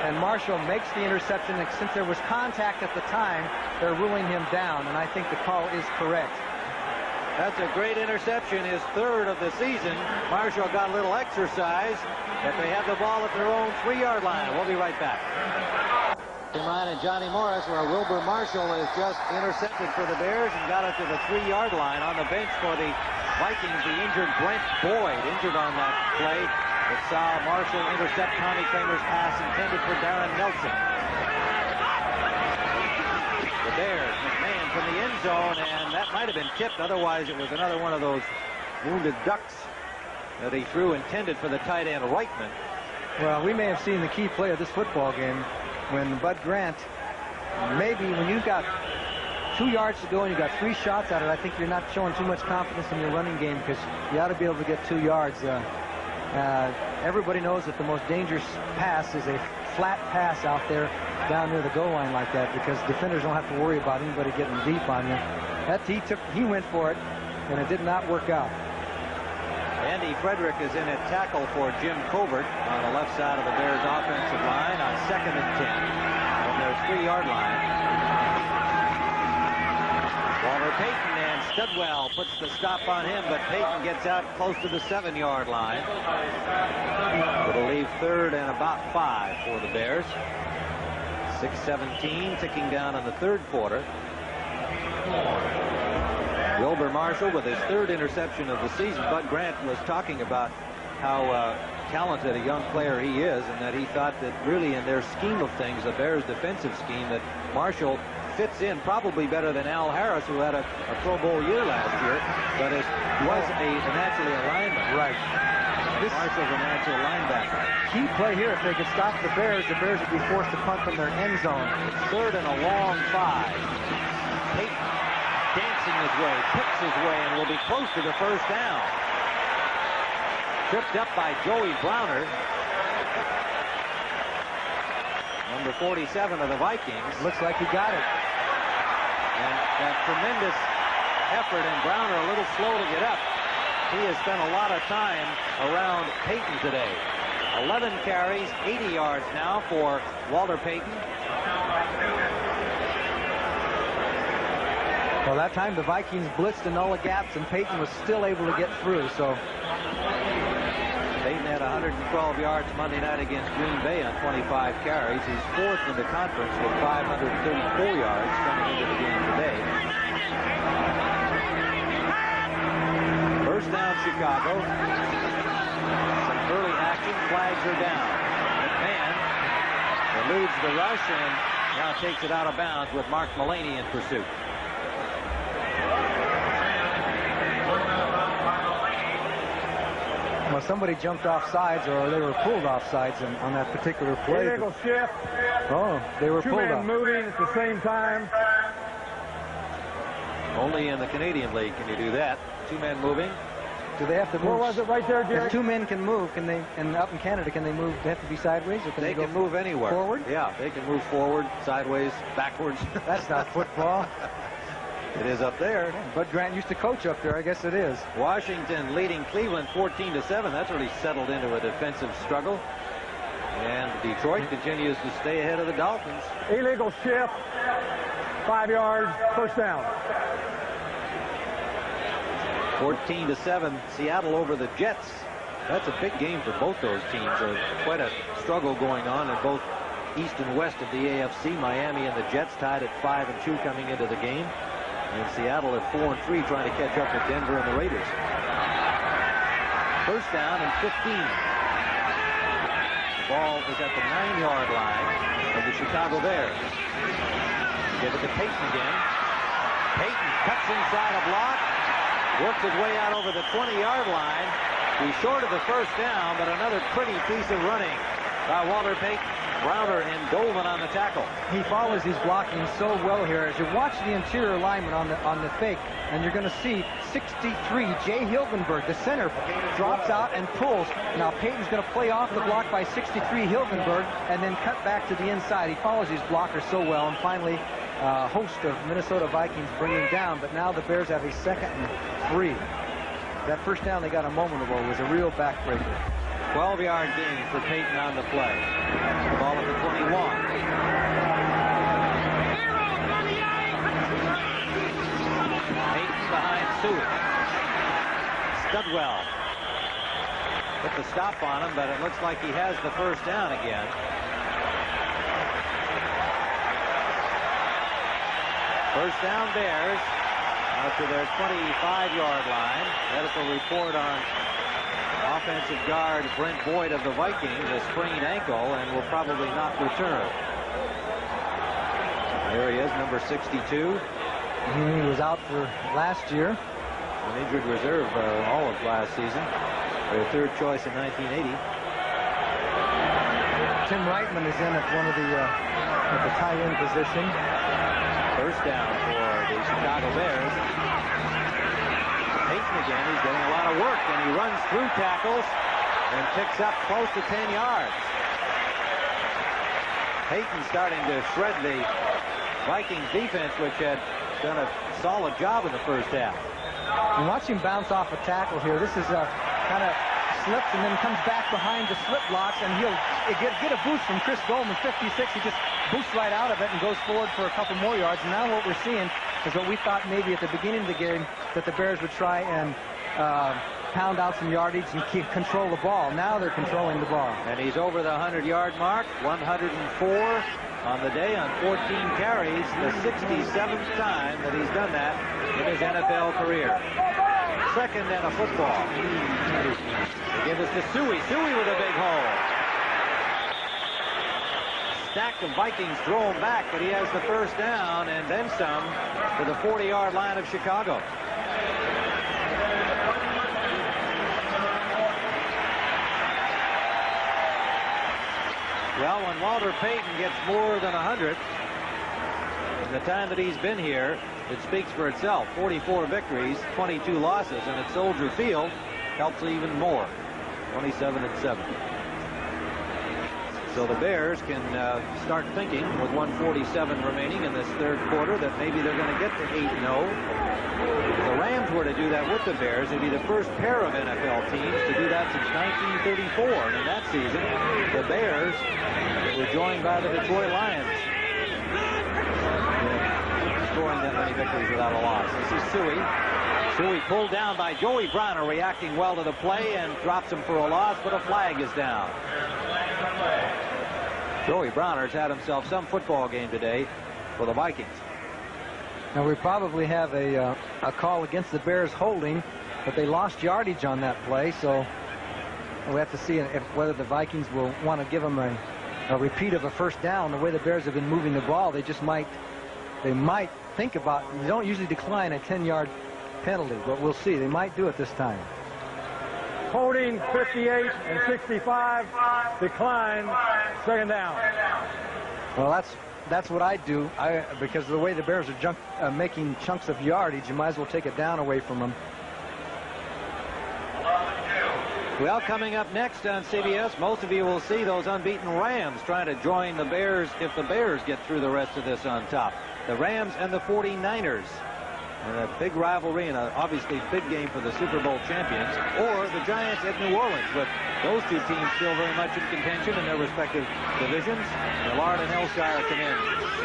And Marshall makes the interception. And since there was contact at the time, they're ruling him down, and I think the call is correct. That's a great interception, his 3rd of the season. Marshall got a little exercise, but they have the ball at their own 3-yard line. We'll be right back. Tim Ryan and Johnny Morris, where Wilbur Marshall is just intercepted for the Bears and got it to the 3-yard line. On the bench for the Vikings, the injured Brent Boyd, injured on that play. It saw Marshall intercept Tommy Kramer's pass intended for Darren Nelson. The Bears, McMahon from the end zone, and that might have been tipped. Otherwise, it was another one of those wounded ducks that he threw intended for the tight end Reitman. Well, we may have seen the key play of this football game when Bud Grant, maybe when you've got 2 yards to go and you've got 3 shots at it, I think you're not showing too much confidence in your running game, because you ought to be able to get 2 yards. Everybody knows that the most dangerous pass is a flat pass out there down near the goal line like that, because defenders don't have to worry about anybody getting deep on you. He went for it, and it did not work out. Andy Frederick is in at tackle for Jim Covert on the left side of the Bears offensive line on 2nd and 10 from their 3-yard line. Walter Payton, and Studwell puts the stop on him, but Payton gets out close to the 7-yard line. It'll leave 3rd and about 5 for the Bears. 6:17 ticking down in the 3rd quarter. Wilbur Marshall with his 3rd interception of the season. Bud Grant was talking about how talented a young player he is, and that he thought that really in their scheme of things, the Bears defensive scheme, that Marshall fits in probably better than Al Harris, who had a Pro Bowl year last year, but was naturally a lineman. Right. Marshall's a natural linebacker. Key play here, if they could stop the Bears would be forced to punt from their end zone. 3rd and a long 5. Payton dancing his way, picks his way, and will be close to the 1st down. Tripped up by Joey Browner, number 47 of the Vikings. Looks like he got it. And that tremendous effort, and Browner a little slow to get up. He has spent a lot of time around Payton today. 11 carries, 80 yards now for Walter Payton. Well, that time the Vikings blitzed in all the gaps, and Payton was still able to get through. So Payton had 112 yards Monday night against Green Bay on 25 carries. He's 4th in the conference with 534 yards coming into the game today. 1st down, Chicago. Some early action. Flags are down. McMahon eludes the rush and now takes it out of bounds with Mark Mullaney in pursuit. Well, somebody jumped off sides, or they were pulled off sides on that particular play. Illegal shift. Oh, they were pulled off. 2 men moving at the same time. Only in the Canadian League can you do that. 2 men moving. Do they have to move? Where was it? Right there, Jerry? If 2 men can move, can they? And up in Canada, can they move? They have to be sideways, or can They go can move anywhere. Forward? Yeah, they can move forward, sideways, backwards. That's not football. It is up there. Bud Grant used to coach up there. I guess it is. Washington leading Cleveland 14-7. That's really settled into a defensive struggle. And Detroit continues to stay ahead of the Dolphins. Illegal shift. 5 yards. 1st down. 14-7. Seattle over the Jets. That's a big game for both those teams. Quite a struggle going on in both east and west of the AFC. Miami and the Jets tied at 5-2 coming into the game. And Seattle at 4-3 trying to catch up with Denver and the Raiders. 1st down and 15. The ball is at the 9-yard line of the Chicago Bears. Give it to Payton again. Payton cuts inside a block, works his way out over the 20-yard line. He's short of the first down, but another pretty piece of running by Walter Payton. Browner and Dolman on the tackle. He follows his blocking so well here. As you watch the interior alignment on the fake, and you're going to see 63, Jay Hilgenberg, the center, drops out and pulls. Now Payton's going to play off the block by 63 Hilgenberg and then cut back to the inside. He follows his blocker so well, and finally a host of Minnesota Vikings bring him down, but now the Bears have a 2nd and 3. That first down they got a moment ago was a real backbreaker. 12-yard gain for Payton on the play. The ball at the 21. Payton behind Suey. Studwell put the stop on him, but it looks like he has the first down again. First down Bears out to their 25-yard line. Medical report on offensive guard Brent Boyd of the Vikings, a sprained ankle, and will probably not return. There he is, number 62. He was out for last year. An injured reserve all of last season. Their 3rd choice in 1980. Tim Reitman is in at one of the at the tight end position. First down for the Chicago Bears. Payton again, he's getting a lot of work, and he runs through tackles and picks up close to 10 yards. Payton starting to shred the Vikings defense, which had done a solid job in the first half. And watch him bounce off a tackle here. This is kind of slips and then comes back behind the slip blocks, and he'll get a boost from Chris Goldman, 56. He just boosts right out of it and goes forward for a couple more yards. And now what we're seeing is what we thought maybe at the beginning of the game, that the Bears would try and pound out some yardage and control the ball. Now they're controlling the ball. And he's over the 100-yard mark, 104 on the day on 14 carries, the 67th time that he's done that in his NFL career. 2nd and a football. They give us to Suey. Suey with a big hole. Stack of Vikings throw him back, but he has the first down and then some to the 40-yard line of Chicago. Well, when Walter Payton gets more than 100 in the time that he's been here, it speaks for itself. 44 victories, 22 losses, and at Soldier Field helps even more. 27-7. So the Bears can start thinking with 147 remaining in this 3rd quarter that maybe they're going to get to 8-0. If the Rams were to do that with the Bears, it'd be the first pair of NFL teams to do that since 1934. And in that season, the Bears were joined by the Detroit Lions, scoring that many victories without a loss. This is Suey. Suey pulled down by Joey Browner, reacting well to the play, and drops him for a loss, but a flag is down. Joey Browner's had himself some football game today for the Vikings. Now we probably have a call against the Bears holding, but they lost yardage on that play, so we have to see whether the Vikings will want to give them a repeat of a first down. The way the Bears have been moving the ball, they might think about, you don't usually decline a 10-yard penalty, but we'll see. They might do it this time. Holding 58 and 65, decline, 2nd down. Well, that's what I do. Because of the way the Bears are making chunks of yardage, you might as well take it down away from them. Well, coming up next on CBS, most of you will see those unbeaten Rams trying to join the Bears if the Bears get through the rest of this on top. The Rams and the 49ers. And a big rivalry and obviously big game for the Super Bowl champions, or the Giants at New Orleans, with those two teams still very much in contention in their respective divisions. Millard and Elshire come in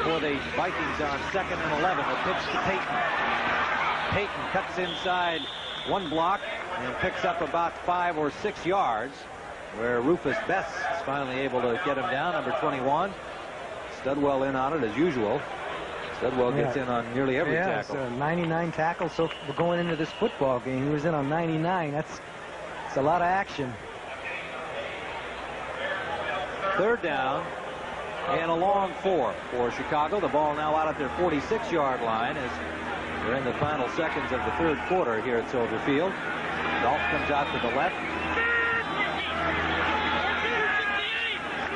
for the Vikings on 2nd and 11. A pitch to Payton. Payton cuts inside one block and picks up about 5 or 6 yards, where Rufus Best is finally able to get him down, number 21. Studwell in on it as usual. Studwell gets in on nearly every tackle. 99 tackles, so we're going into this football game. He was in on 99. That's a lot of action. 3rd down and a long 4 for Chicago. The ball now out at their 46-yard line as We're in the final seconds of the third quarter here at Soldier Field. Dolph comes out to the left.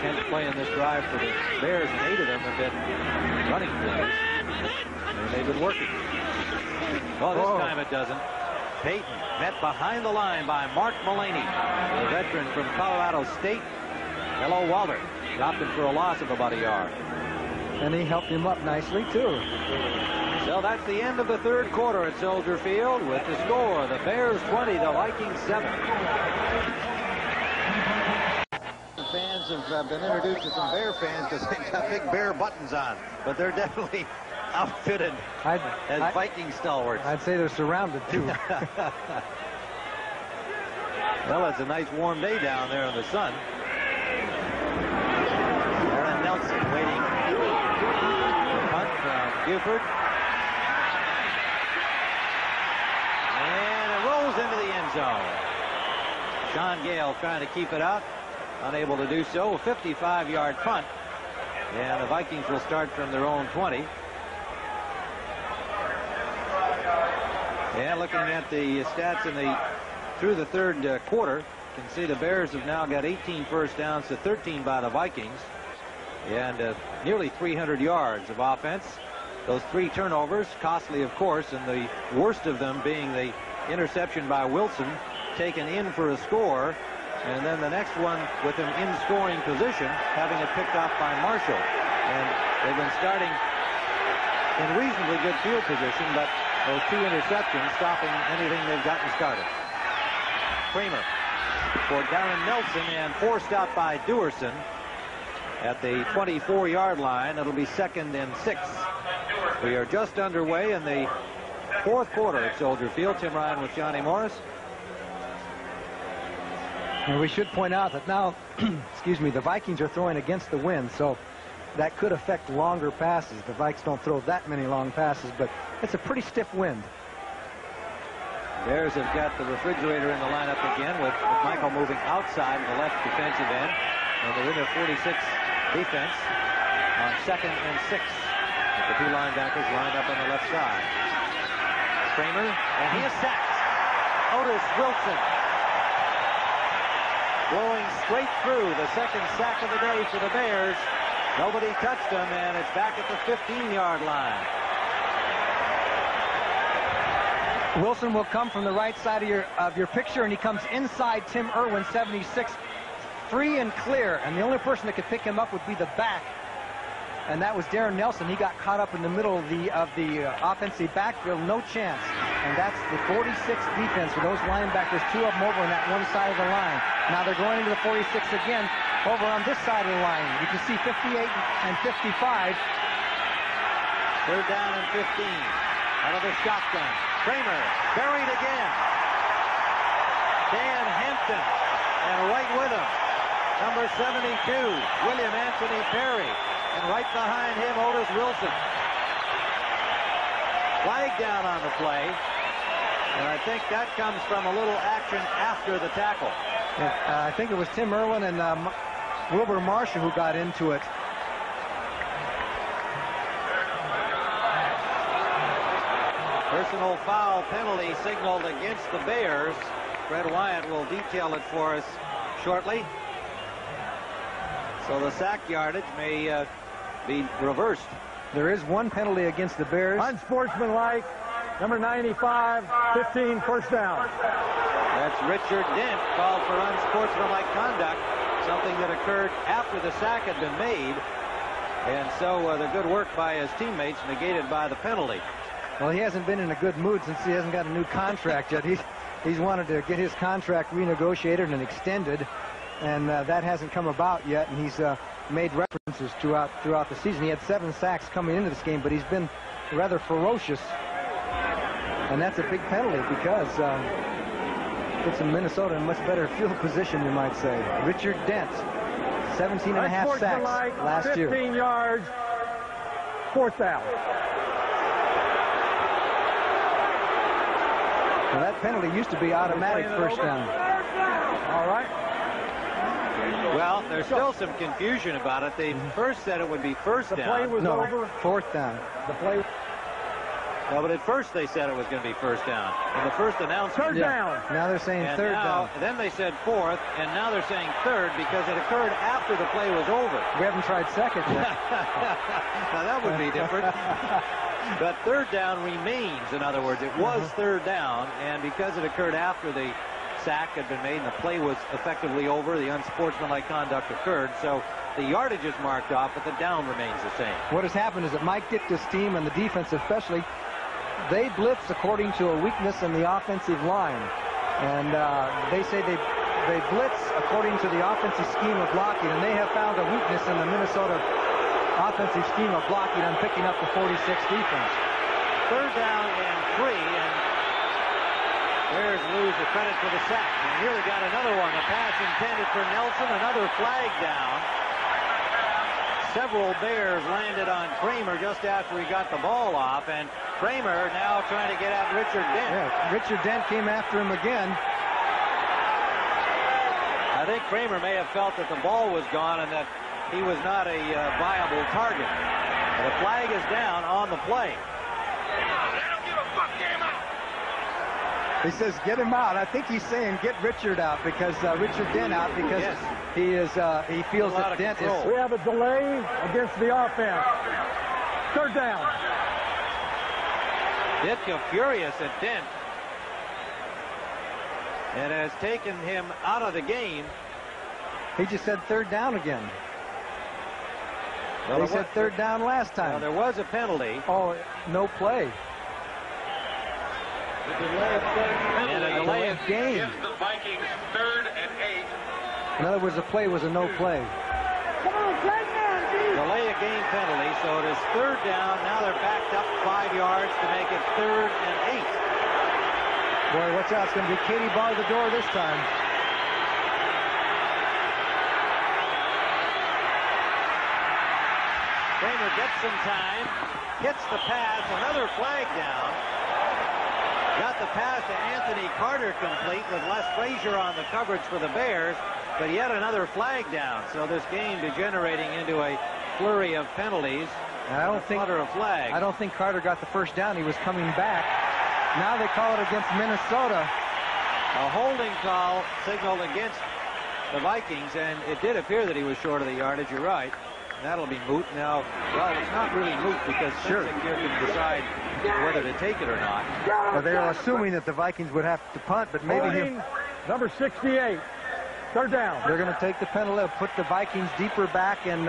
10th play in this drive for the Bears, and 8 of them have been running plays. And they've been working. Oh, this time it doesn't. Peyton met behind the line by Mark Mullaney, the veteran from Colorado State. Hello, Walter. Dropped him for a loss of about a yard. And he helped him up nicely, too. So that's the end of the third quarter at Soldier Field with the score, the Bears 20, the Vikings 7. Fans have been introduced to some Bear fans because they've got big Bear buttons on, but they're definitely outfitted as Viking stalwarts. I'd say they're surrounded, too. Well, it's a nice warm day down there in the sun. Aaron Nelson waiting. Punt from Buford. And it rolls into the end zone. Sean Gale trying to keep it out. Unable to do so. A 55-yard punt. And the Vikings will start from their own 20. And looking at the stats through the third quarter, you can see the Bears have now got 18 first downs to 13 by the Vikings. And nearly 300 yards of offense. Those 3 turnovers, costly of course, and the worst of them being the interception by Wilson, taken in for a score, and then the next one with him in scoring position, having it picked off by Marshall. And they've been starting in reasonably good field position, but those 2 interceptions stopping anything they've gotten started. Kramer for Darren Nelson, and forced out by Dewerson at the 24-yard line. It'll be 2nd and 6. We are just underway in the fourth quarter at Soldier Field. Tim Ryan with Johnny Morris. And we should point out that now, excuse me, the Vikings are throwing against the wind, so that could affect longer passes. The Vikes don't throw that many long passes, but it's a pretty stiff wind. Bears have got the refrigerator in the lineup again with Michael moving outside in the left defensive end. And they're in their 46 defense on 2nd and 6. With the 2 linebackers lined up on the left side. Kramer, and he is sacked. Otis Wilson blowing straight through, the 2nd sack of the day for the Bears. Nobody touched him, and it's back at the 15-yard line. Wilson will come from the right side of your picture, and he comes inside Tim Irwin, 76, free and clear. And the only person that could pick him up would be the back, and that was Darren Nelson. He got caught up in the middle of the offensive backfield, no chance. And that's the 46th defense with those linebackers, 2 of them over on that one side of the line. Now they're going into the 46 again over on this side of the line. You can see 58 and 55. 3rd down and 15. Out of the shotgun. Kramer buried again. Dan Hampton, and right with him, number 72, William Anthony Perry, and right behind him, Otis Wilson. Flag down on the play, and I think that comes from a little action after the tackle. I think it was Tim Irwin and Wilbur Marshall who got into it. Personal foul penalty signaled against the Bears. Fred Wyatt will detail it for us shortly. So the sack yardage may be reversed. There is one penalty against the Bears. Unsportsmanlike, number 95, 15, first down. That's Richard Dent, called for unsportsmanlike conduct, something that occurred after the sack had been made. And so the good work by his teammates negated by the penalty. Well, he hasn't been in a good mood since he hasn't got a new contract yet. He's wanted to get his contract renegotiated and extended, and that hasn't come about yet. And he's made references throughout the season. He had 7 sacks coming into this game, but he's been rather ferocious, and that's a big penalty because puts in Minnesota in much better field position, you might say. Richard Dent, 17 and a half sacks last year. 15 yards, 4th down. Well, that penalty used to be automatic first down. All right. Well, there's still some confusion about it. They first said it would be first down. The play was over. 4th down. The play. No, but at first they said it was going to be first down. In the first announcement. Third down. Now they're saying And third now, down. then they said fourth, and now they're saying third because it occurred after the play was over. We haven't tried second yet. Now that would be different. But third down remains. In other words, it was third down, and because it occurred after the sack had been made and the play was effectively over, the unsportsmanlike conduct occurred. So the yardage is marked off, but the down remains the same. What has happened is that Mike Ditka's team and the defense especially, they blitz according to a weakness in the offensive line. And they say they blitz according to the offensive scheme of blocking, and they have found a weakness in the Minnesota offensive scheme of blocking and picking up the 46 defense. Third down and 3, and there's lose the credit for the sack. And here we got another one. A pass intended for Nelson, another flag down. Several Bears landed on Kramer just after he got the ball off, and Kramer now trying to get at Richard Dent. Yeah, Richard Dent came after him again. I think Kramer may have felt that the ball was gone and that he was not a viable target. The flag is down on the play. He says, get him out. I think he's saying get Richard out because Richard Dent out because he feels that Dent is. We have a delay against the offense. Third down. Ditka furious at Dent. It has taken him out of the game. He just said third down again. Well, they said third down last time. Well, there was a penalty. Oh, no play. And a delay of game. Gives the Vikings 3rd and 8. In other words, the play was a no play. Delay of game penalty, so it is third down. Now they're backed up 5 yards to make it 3rd and 8. Boy, watch out. It's going to be Katie bar the door this time. Kramer gets some time, hits the pass, another flag down. Got the pass to Anthony Carter complete with Les Frazier on the coverage for the Bears, but yet another flag down. So this game degenerating into a flurry of penalties. I don't think a flag. I don't think Carter got the first down. He was coming back. Now they call it against Minnesota. A holding call signaled against the Vikings, and it did appear that he was short of the yardage. You're right. That'll be moot now. Well, it's not really moot because Sensing here can decide whether to take it or not. Well, they're assuming that the Vikings would have to punt, but maybe Holding, number 68. Third down. they're going to take the penalty, put the Vikings deeper back, and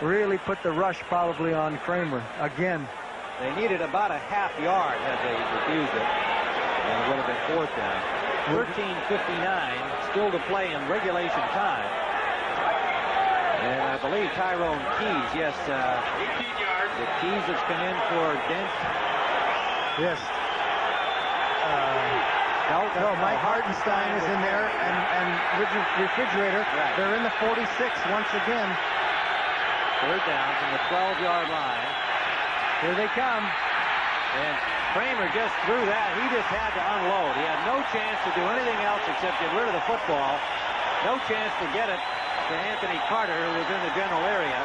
really put the rush probably on Kramer again. They needed about a half yard had they refused it, and it would have been fourth down. 13:59 still to play in regulation time. And I believe Tyrone Keys, yes, 18 yards. the Keys that's come in for Dent. Yes. No, Mike Hartenstein is in there, and Refrigerator. Right. They're in the 46 once again. Third down from the 12-yard line. Here they come. And Kramer just threw that. He just had to unload. He had no chance to do anything else except get rid of the football. No chance to get it to Anthony Carter, who was in the general area.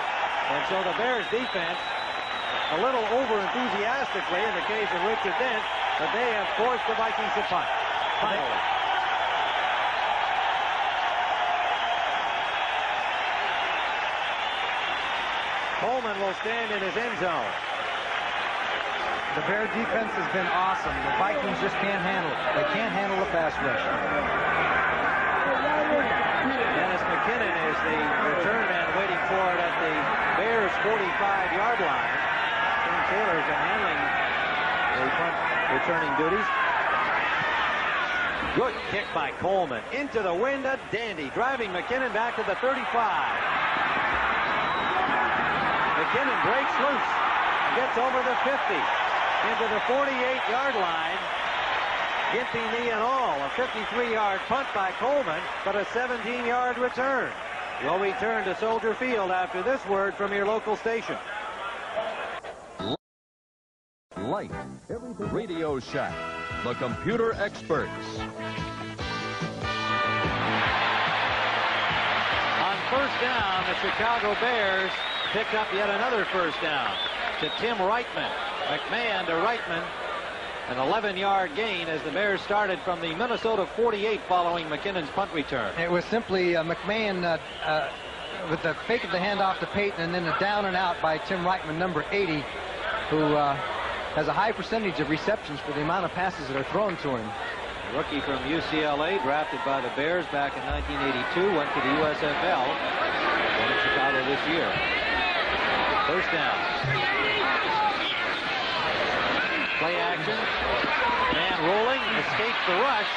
And so the Bears defense, a little over-enthusiastically in the case of Richard Dent, but they have forced the Vikings to punt. Finally. Coleman will stand in his end zone. The Bear defense has been awesome. The Vikings just can't handle it. They can't handle the pass rush. Dennis McKinnon is the return man waiting for it at the Bears' 45-yard line. Tim Taylor has been handling the punt returning duties. Good kick by Coleman. Into the wind, a dandy. Driving McKinnon back to the 35. McKinnon breaks loose. Gets over the 50. Into the 48-yard line. Gimpy knee and all. A 53-yard punt by Coleman, but a 17-yard return. We'll return to Soldier Field after this word from your local station. Light. Radio Shack. The computer experts. On first down, the Chicago Bears picked up yet another first down to Tim Reitman. McMahon to Reitman. An 11-yard gain as the Bears started from the Minnesota 48 following McKinnon's punt return. It was simply McMahon with the fake of the handoff to Payton and then a down and out by Tim Reitman, number 80, who has a high percentage of receptions for the amount of passes that are thrown to him. A rookie from UCLA, drafted by the Bears back in 1982, went to the USFL, and in Chicago this year. First down. Play action. Man rolling, escapes the rush,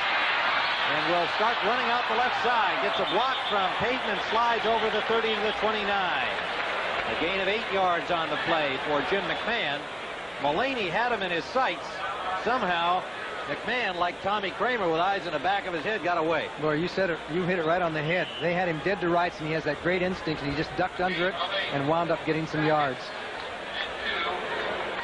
and will start running out the left side. Gets a block from Payton and slides over the 30 to the 29. A gain of 8 yards on the play for Jim McMahon. Mullaney had him in his sights. Somehow, McMahon, like Tommy Kramer with eyes in the back of his head, got away. Well, you said it. You hit it right on the head. They had him dead to rights, and he has that great instinct, and he just ducked under it and wound up getting some yards.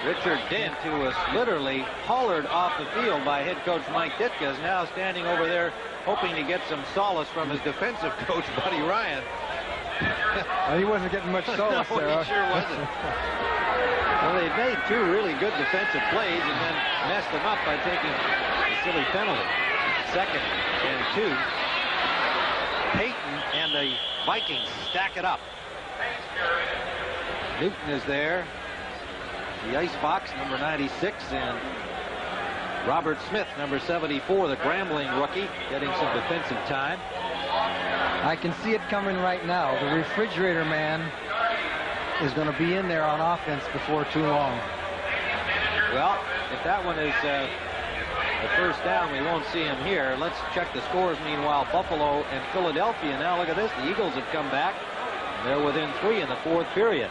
Richard Dent, who was literally hollered off the field by head coach Mike Ditka, is now standing over there hoping to get some solace from his defensive coach, Buddy Ryan. Well, he wasn't getting much solace no, there. He sure wasn't. Well, they made 2 really good defensive plays and then messed them up by taking a silly penalty. 2nd and 2. Payton and the Vikings stack it up. Newton is there. The icebox, number 96, and Robert Smith, number 74, the Grambling rookie, getting some defensive time. I can see it coming right now. The refrigerator man is going to be in there on offense before too long. Well, if that one is the first down, we won't see him here. Let's check the scores. Meanwhile, Buffalo and Philadelphia. Now look at this. The Eagles have come back. They're within 3 in the 4th period.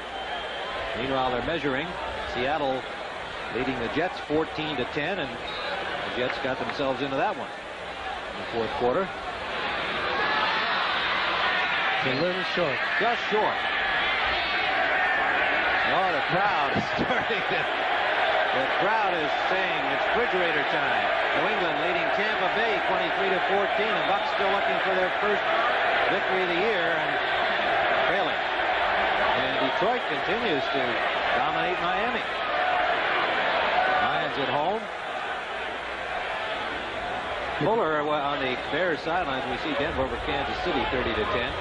Meanwhile, they're measuring. Seattle leading the Jets 14 to 10, and the Jets got themselves into that one in the 4th quarter. A little short. Just short. Oh, the crowd is starting to... The crowd is saying it's refrigerator time. New England leading Tampa Bay 23 to 14. The Bucs still looking for their first victory of the year and failing. And Detroit continues to dominate Miami. Lions at home. Fuller on the Bears sidelines. We see Denver over Kansas City 30 to 10.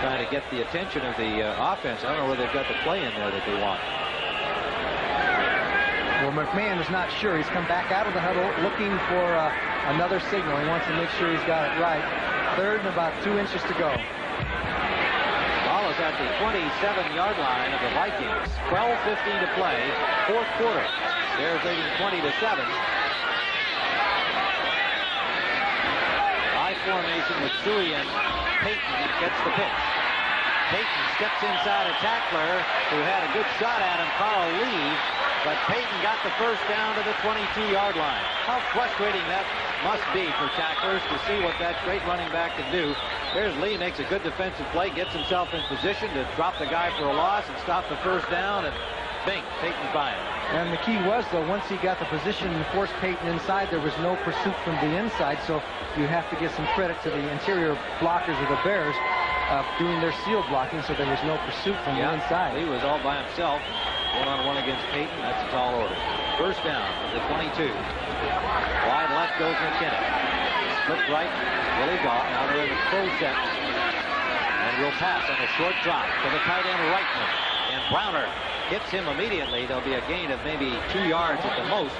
Trying to get the attention of the offense. I don't know whether they've got the play in there that they want. Well, McMahon is not sure. He's come back out of the huddle looking for another signal. He wants to make sure he's got it right. 3rd and about 2 inches to go. Ball is at the 27-yard line of the Vikings. 12:15 to play. 4th quarter. Bears leading 20 to 7. High formation with Suey and Payton gets the pitch. Payton steps inside a tackler who had a good shot at him, Carl Lee, but Payton got the first down to the 22-yard line. How frustrating that must be for tacklers to see what that great running back can do. There's Lee, makes a good defensive play, gets himself in position to drop the guy for a loss and stop the first down, and bing, Payton's by him. And the key was, though, once he got the position and forced Payton inside, there was no pursuit from the inside, so you have to give some credit to the interior blockers of the Bears doing their seal blocking, so there was no pursuit from the inside. He was all by himself, one-on-one against Payton. That's a tall order. First down at the 22. Wide left goes McKinnon. Split right, Willie Goff. Now they're in the full set. And will pass on a short drop to the tight end Reitman. And Browner hits him immediately. There'll be a gain of maybe 2 yards at the most.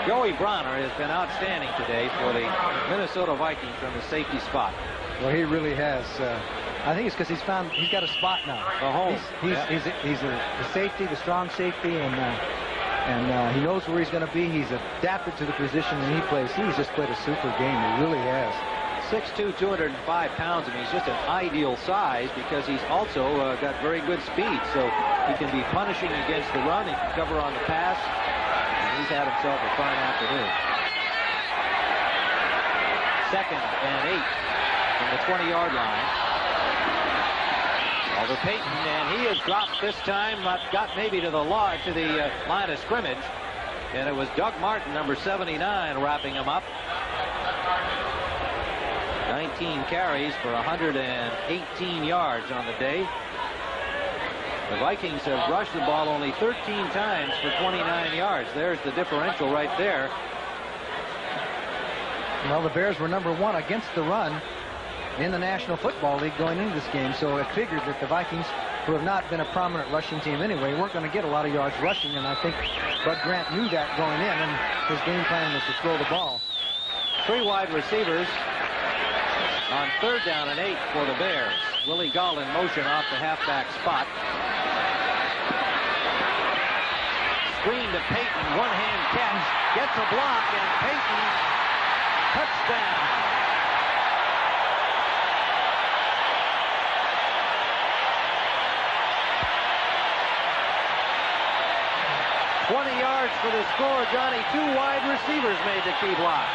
Joey Browner has been outstanding today for the Minnesota Vikings from the safety spot. Well, he really has. I think it's because he's got a spot now. A home. He's the safety, the strong safety, and he knows where he's going to be. He's adapted to the position that he plays. He's just played a super game. He really has. 6'2", 205 pounds, and he's just an ideal size because he's also got very good speed. So he can be punishing against the run. He can cover on the pass. And he's had himself a fine afternoon. 2nd and 8 from the 20-yard line. Over Payton, and he has dropped this time, got maybe to the line of scrimmage, and it was Doug Martin, number 79, wrapping him up. 19 carries for 118 yards on the day. The Vikings have rushed the ball only 13 times for 29 yards. There's the differential right there. Well, the Bears were #1 against the run in the National Football League going into this game, so it figured that the Vikings, who have not been a prominent rushing team anyway, weren't going to get a lot of yards rushing, and I think Bud Grant knew that going in, and his game plan was to throw the ball. 3 wide receivers on 3rd down and 8 for the Bears. Willie Gall in motion off the halfback spot. Screen to Payton, one-hand catch, gets a block, and Payton, touchdown. $20 for the score, Johnny. 2 wide receivers made the key blocks.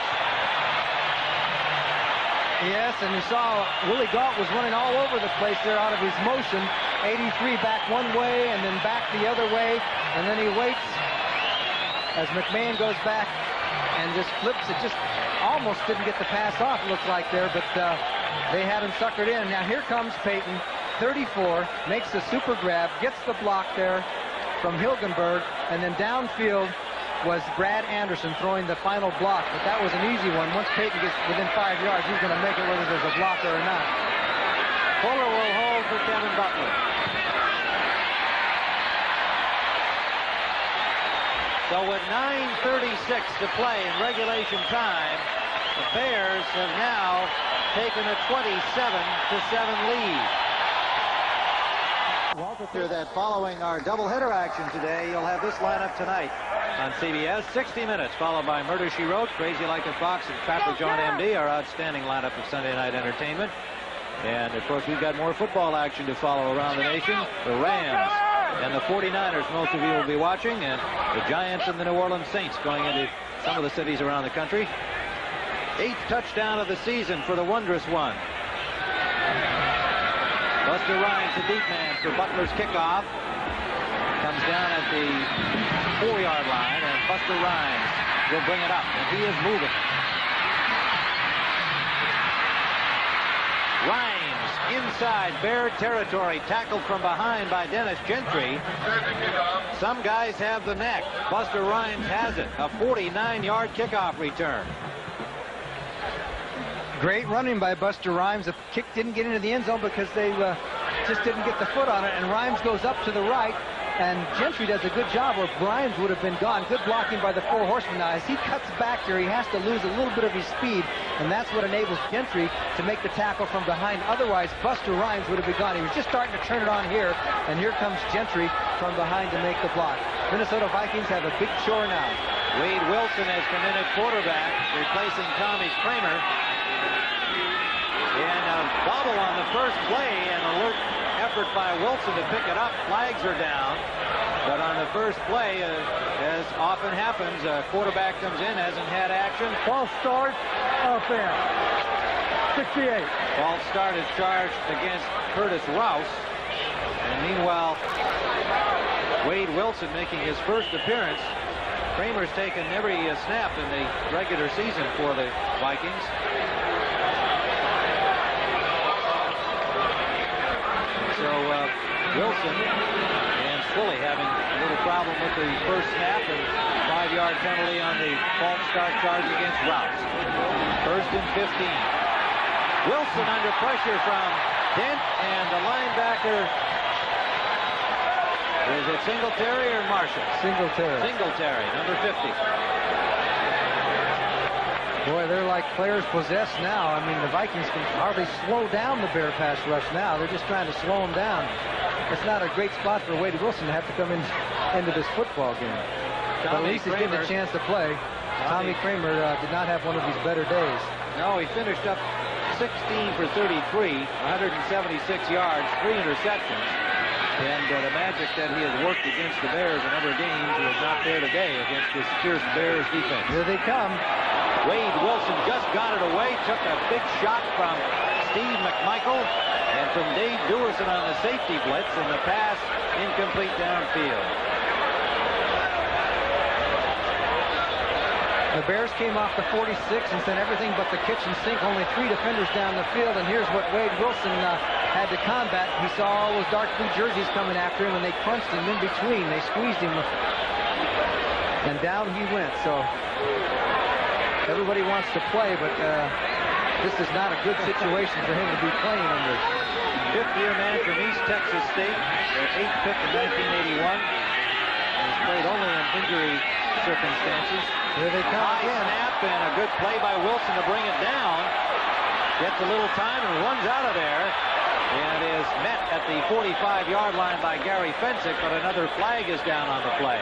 Yes, and you saw Willie Galt was running all over the place there out of his motion. 83 back one way and then back the other way, and then he waits as McMahon goes back and just flips it. Just almost didn't get the pass off, it looks like there, but they had him suckered in. Now here comes Payton, 34, makes the super grab, gets the block there from Hilgenberg, and then downfield was Brad Anderson throwing the final block, but that was an easy one. Once Payton gets within 5 yards, he's going to make it whether there's a blocker or not. Fuller will hold for Kevin Butler. So with 9:36 to play in regulation time, the Bears have now taken a 27-7 lead. Walter, that following our doubleheader action today, you'll have this lineup tonight on CBS. 60 Minutes, followed by Murder, She Wrote, Crazy Like a Fox, and Trapper John M.D., our outstanding lineup of Sunday night entertainment. And, of course, we've got more football action to follow around the nation. The Rams and the 49ers, most of you will be watching, and the Giants and the New Orleans Saints going into some of the cities around the country. 8th touchdown of the season for the wondrous one. Buster Rhymes, the deep man for Butler's kickoff. Comes down at the 4-yard line, and Buster Rhymes will bring it up, and he is moving. Rhymes inside Bear territory, tackled from behind by Dennis Gentry. Some guys have the knack. Buster Rhymes has it. A 49-yard kickoff return. Great running by Buster Rhymes. The kick didn't get into the end zone because they just didn't get the foot on it, and Rhymes goes up to the right, and Gentry does a good job where Rhymes would have been gone. Good blocking by the 4 horsemen. Now, as he cuts back here, he has to lose a little bit of his speed, and that's what enables Gentry to make the tackle from behind. Otherwise, Buster Rhymes would have been gone. He was just starting to turn it on here, and here comes Gentry from behind to make the block. Minnesota Vikings have a big chore now. Wade Wilson has come in at quarterback, replacing Tommy Kramer. And a bobble on the first play, an alert effort by Wilson to pick it up. Flags are down. But on the first play, as often happens, a quarterback comes in, hasn't had action. False start, offense. 68. False start is charged against Curtis Rouse. And meanwhile, Wade Wilson making his first appearance. Kramer's taken every snap in the regular season for the Vikings. So Wilson and Swilly having a little problem with the first snap, and 5-yard penalty on the false start charge against Rouse. 1st and 15. Wilson under pressure from Dent, and the linebacker, is it Singletary or Marshall? Singletary. Singletary, number 50. Boy, they're like players possessed now. I mean, the Vikings can hardly slow down the Bear pass rush now. They're just trying to slow them down. It's not a great spot for Wade Wilson to have to come into this football game. But at least he's getting a chance to play. Tommy Kramer did not have one of his better days. No, he finished up 16 for 33, 176 yards, 3 interceptions. And the magic that he has worked against the Bears a number of games was not there today against this fierce Bears defense. Here they come. Wade Wilson just got it away, took a big shot from Steve McMichael and from Dave Dewison on the safety blitz, and the pass incomplete downfield. The Bears came off the 46 and sent everything but the kitchen sink. Only 3 defenders down the field, and here's what Wade Wilson had to combat. He saw all those dark blue jerseys coming after him, and they crunched him in between. They squeezed him, and down he went. So everybody wants to play, but this is not a good situation for him to be playing under. Fifth-year man from East Texas State, their 8th pick in 1981. He's played only in injury circumstances. Here they come High again. snap and a good play by Wilson to bring it down. Gets a little time and runs out of there. And is met at the 45-yard line by Gary Fensick, but another flag is down on the play.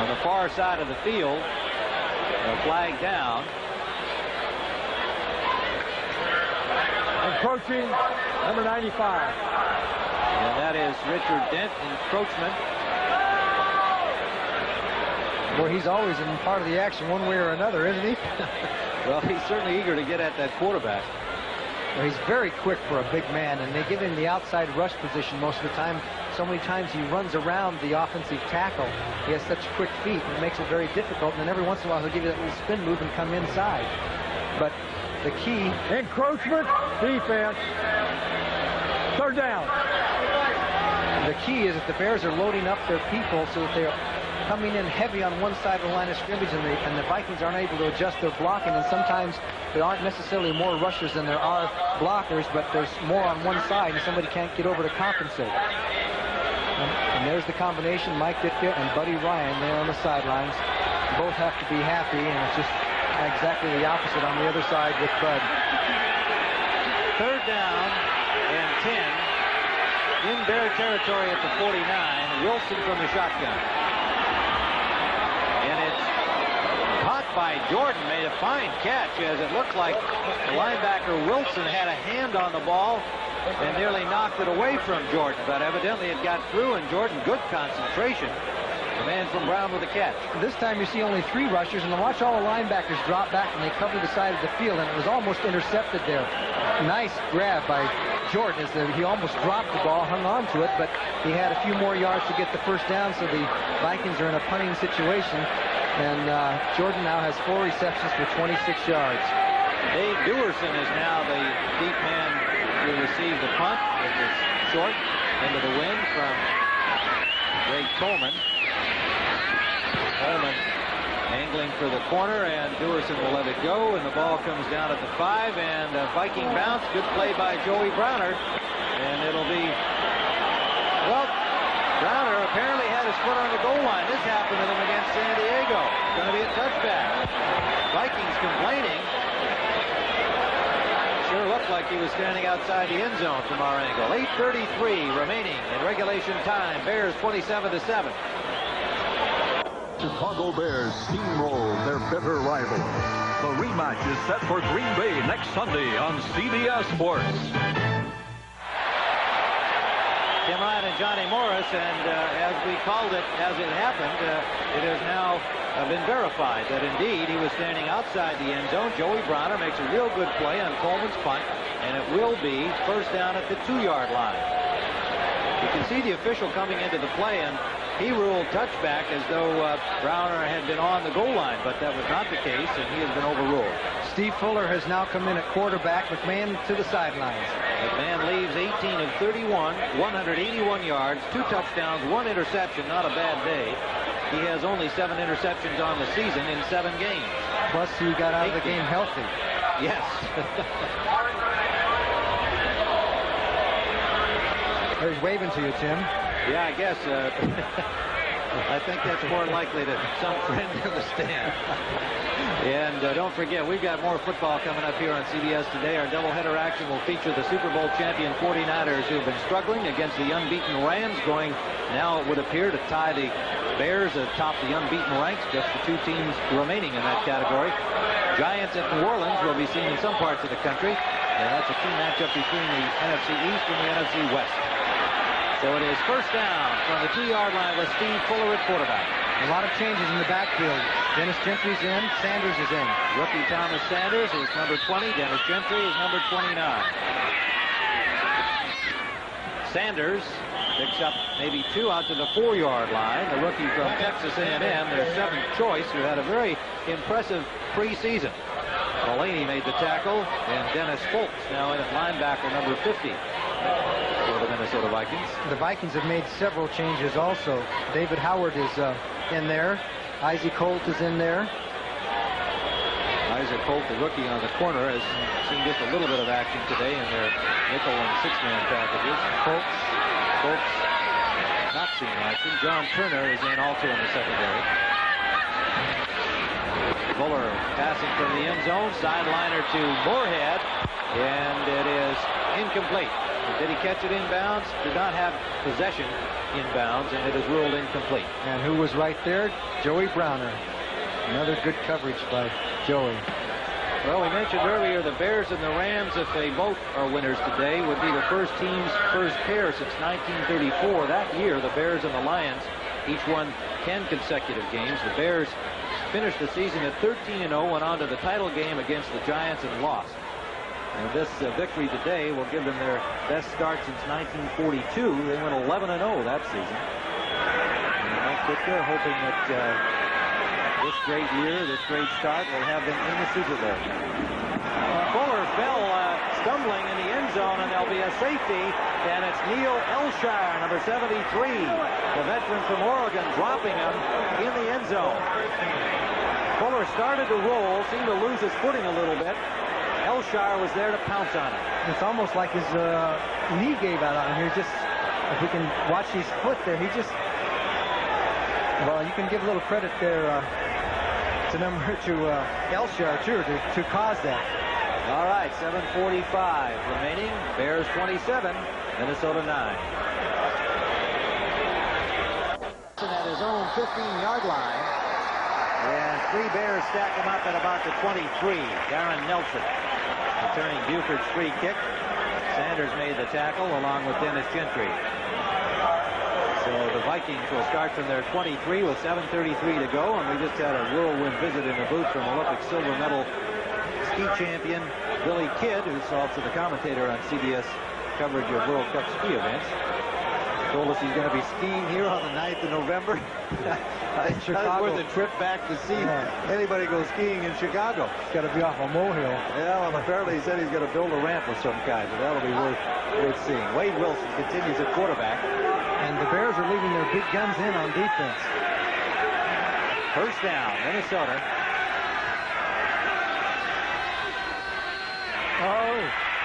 On the far side of the field, a flag down. Encroaching, number 95. And that is Richard Dent, encroachment. Boy, he's always in part of the action one way or another, isn't he? Well, he's certainly eager to get at that quarterback. Well, he's very quick for a big man, and they give him the outside rush position most of the time. So many times he runs around the offensive tackle. He has such quick feet, and it makes it very difficult. And then every once in a while, he'll give you that little spin move and come inside. But the key... Encroachment, defense. Third down. The key is that the Bears are loading up their people so that they're coming in heavy on one side of the line of scrimmage, and the Vikings aren't able to adjust their blocking, and sometimes there aren't necessarily more rushers than there are blockers, but there's more on one side, and somebody can't get over to compensate. And there's the combination, Mike Ditka and Buddy Ryan there on the sidelines. Both have to be happy, and it's just exactly the opposite on the other side with Bud. Third down and 10 in Bear territory at the 49. Wilson from the shotgun. And it's caught by Jordan, made a fine catch, as it looked like the linebacker Wilson had a hand on the ball and nearly knocked it away from Jordan, but evidently it got through, and Jordan, good concentration. The man from Brown with the catch. This time you see only 3 rushers, and watch all the linebackers drop back, and they cover the side of the field, and it was almost intercepted there. Nice grab by Jordan, as he almost dropped the ball, hung on to it, but he had a few more yards to get the first down, so the Vikings are in a punting situation, and Jordan now has 4 receptions for 26 yards. Dave Dewerson is now the deep man to receive the punt. It was short into the wind from Greg Coleman. Coleman angling for the corner, and Dewerson will let it go, and the ball comes down at the 5, and a Viking bounce. Good play by Joey Browner, and it'll be, well, Browner apparently had his foot on the goal line. This happened to them against San Diego. It's going to be a touchback. Vikings complaining. Sure looked like he was standing outside the end zone from our angle. 8:33 remaining in regulation time. Bears 27-7. Chicago Bears steamrolled their bitter rival. The rematch is set for Green Bay next Sunday on CBS Sports. Tim Ryan and Johnny Morris, and as we called it as it happened, it has now been verified that indeed he was standing outside the end zone. Joey Browner makes a real good play on Coleman's punt, and it will be first down at the 2-yard line. You can see the official coming into the play, and he ruled touchback as though Browner had been on the goal line, but that was not the case, and he has been overruled. Steve Fuller has now come in at quarterback. McMahon to the sidelines. McMahon leaves 18 of 31, 181 yards, 2 touchdowns, 1 interception. Not a bad day. He has only 7 interceptions on the season in 7 games. Plus, he got out of the game healthy. Yes. He's waving to you, Tim. Yeah, I guess. I think that's more likely to some friend in the stand. And don't forget, we've got more football coming up here on CBS today. Our doubleheader action will feature the Super Bowl champion 49ers, who have been struggling against the unbeaten Rams, going now, it would appear, to tie the Bears atop the unbeaten ranks, just the 2 teams remaining in that category. Giants at New Orleans will be seen in some parts of the country, and that's a key matchup between the NFC East and the NFC West. So it is first down from the 2-yard line with Steve Fuller at quarterback. A lot of changes in the backfield. Dennis Gentry's in. Sanders is in. Rookie Thomas Sanders is number 20. Dennis Gentry is number 29. Sanders picks up maybe 2 out to the 4-yard line. The rookie from Texas A&M, their 7th choice, who had a very impressive preseason. Mullaney made the tackle, and Dennis Folks now in at linebacker number 50 for the Minnesota Vikings. The Vikings have made several changes also. David Howard is in there. Isaac Holt is in there. Isaac Holt, the rookie on the corner, has seen just a little bit of action today in their nickel and six-man packages. Folks not seen action. John Turner is in also in the secondary. Fuller passing from the end zone, sideliner to Moorhead, and it is incomplete. Did he catch it inbounds? Did not have possession inbounds, and it is ruled incomplete. And who was right there? Joey Browner. Another good coverage by Joey. Well, we mentioned earlier the Bears and the Rams, if they both are winners today, would be the first team's first pair since 1934. That year, the Bears and the Lions each won 10 consecutive games. The Bears finished the season at 13-0, went on to the title game against the Giants and lost. And this victory today will give them their best start since 1942. They went 11-0 that season. And Mike Ditka hoping that this great year, this great start will have them in the Super Bowl. Fuller fell stumbling in the end zone, and there'll be a safety, and it's Neil Elshire, number 73, the veteran from Oregon, dropping him in the end zone. Fuller started to roll, seemed to lose his footing a little bit. Elshire was there to pounce on him. It's almost like his knee gave out on him. He just, if we can watch his foot there, he just, well, you can give a little credit there to Elshire, too, to cause that. All right, 7:45 remaining. Bears 27, Minnesota 9. At his own 15-yard line. And three Bears stack him up at about the 23. Darren Nelson returning Buford's free kick. Sanders made the tackle along with Dennis Gentry. So the Vikings will start from their 23 with 7:33 to go. And we just had a whirlwind visit in the booth from Olympic silver medal ski champion Billy Kidd, who's also the commentator on CBS coverage of World Cup ski events. Told us he's going to be skiing here on the 9th of November. It's worth a trip back to see anybody go skiing in Chicago. It's got to be off a molehill. Yeah, well, apparently he said he's going to build a ramp of some kind, so that'll be worth seeing. Wade Wilson continues at quarterback. And the Bears are leaving their big guns in on defense. First down, Minnesota. Oh.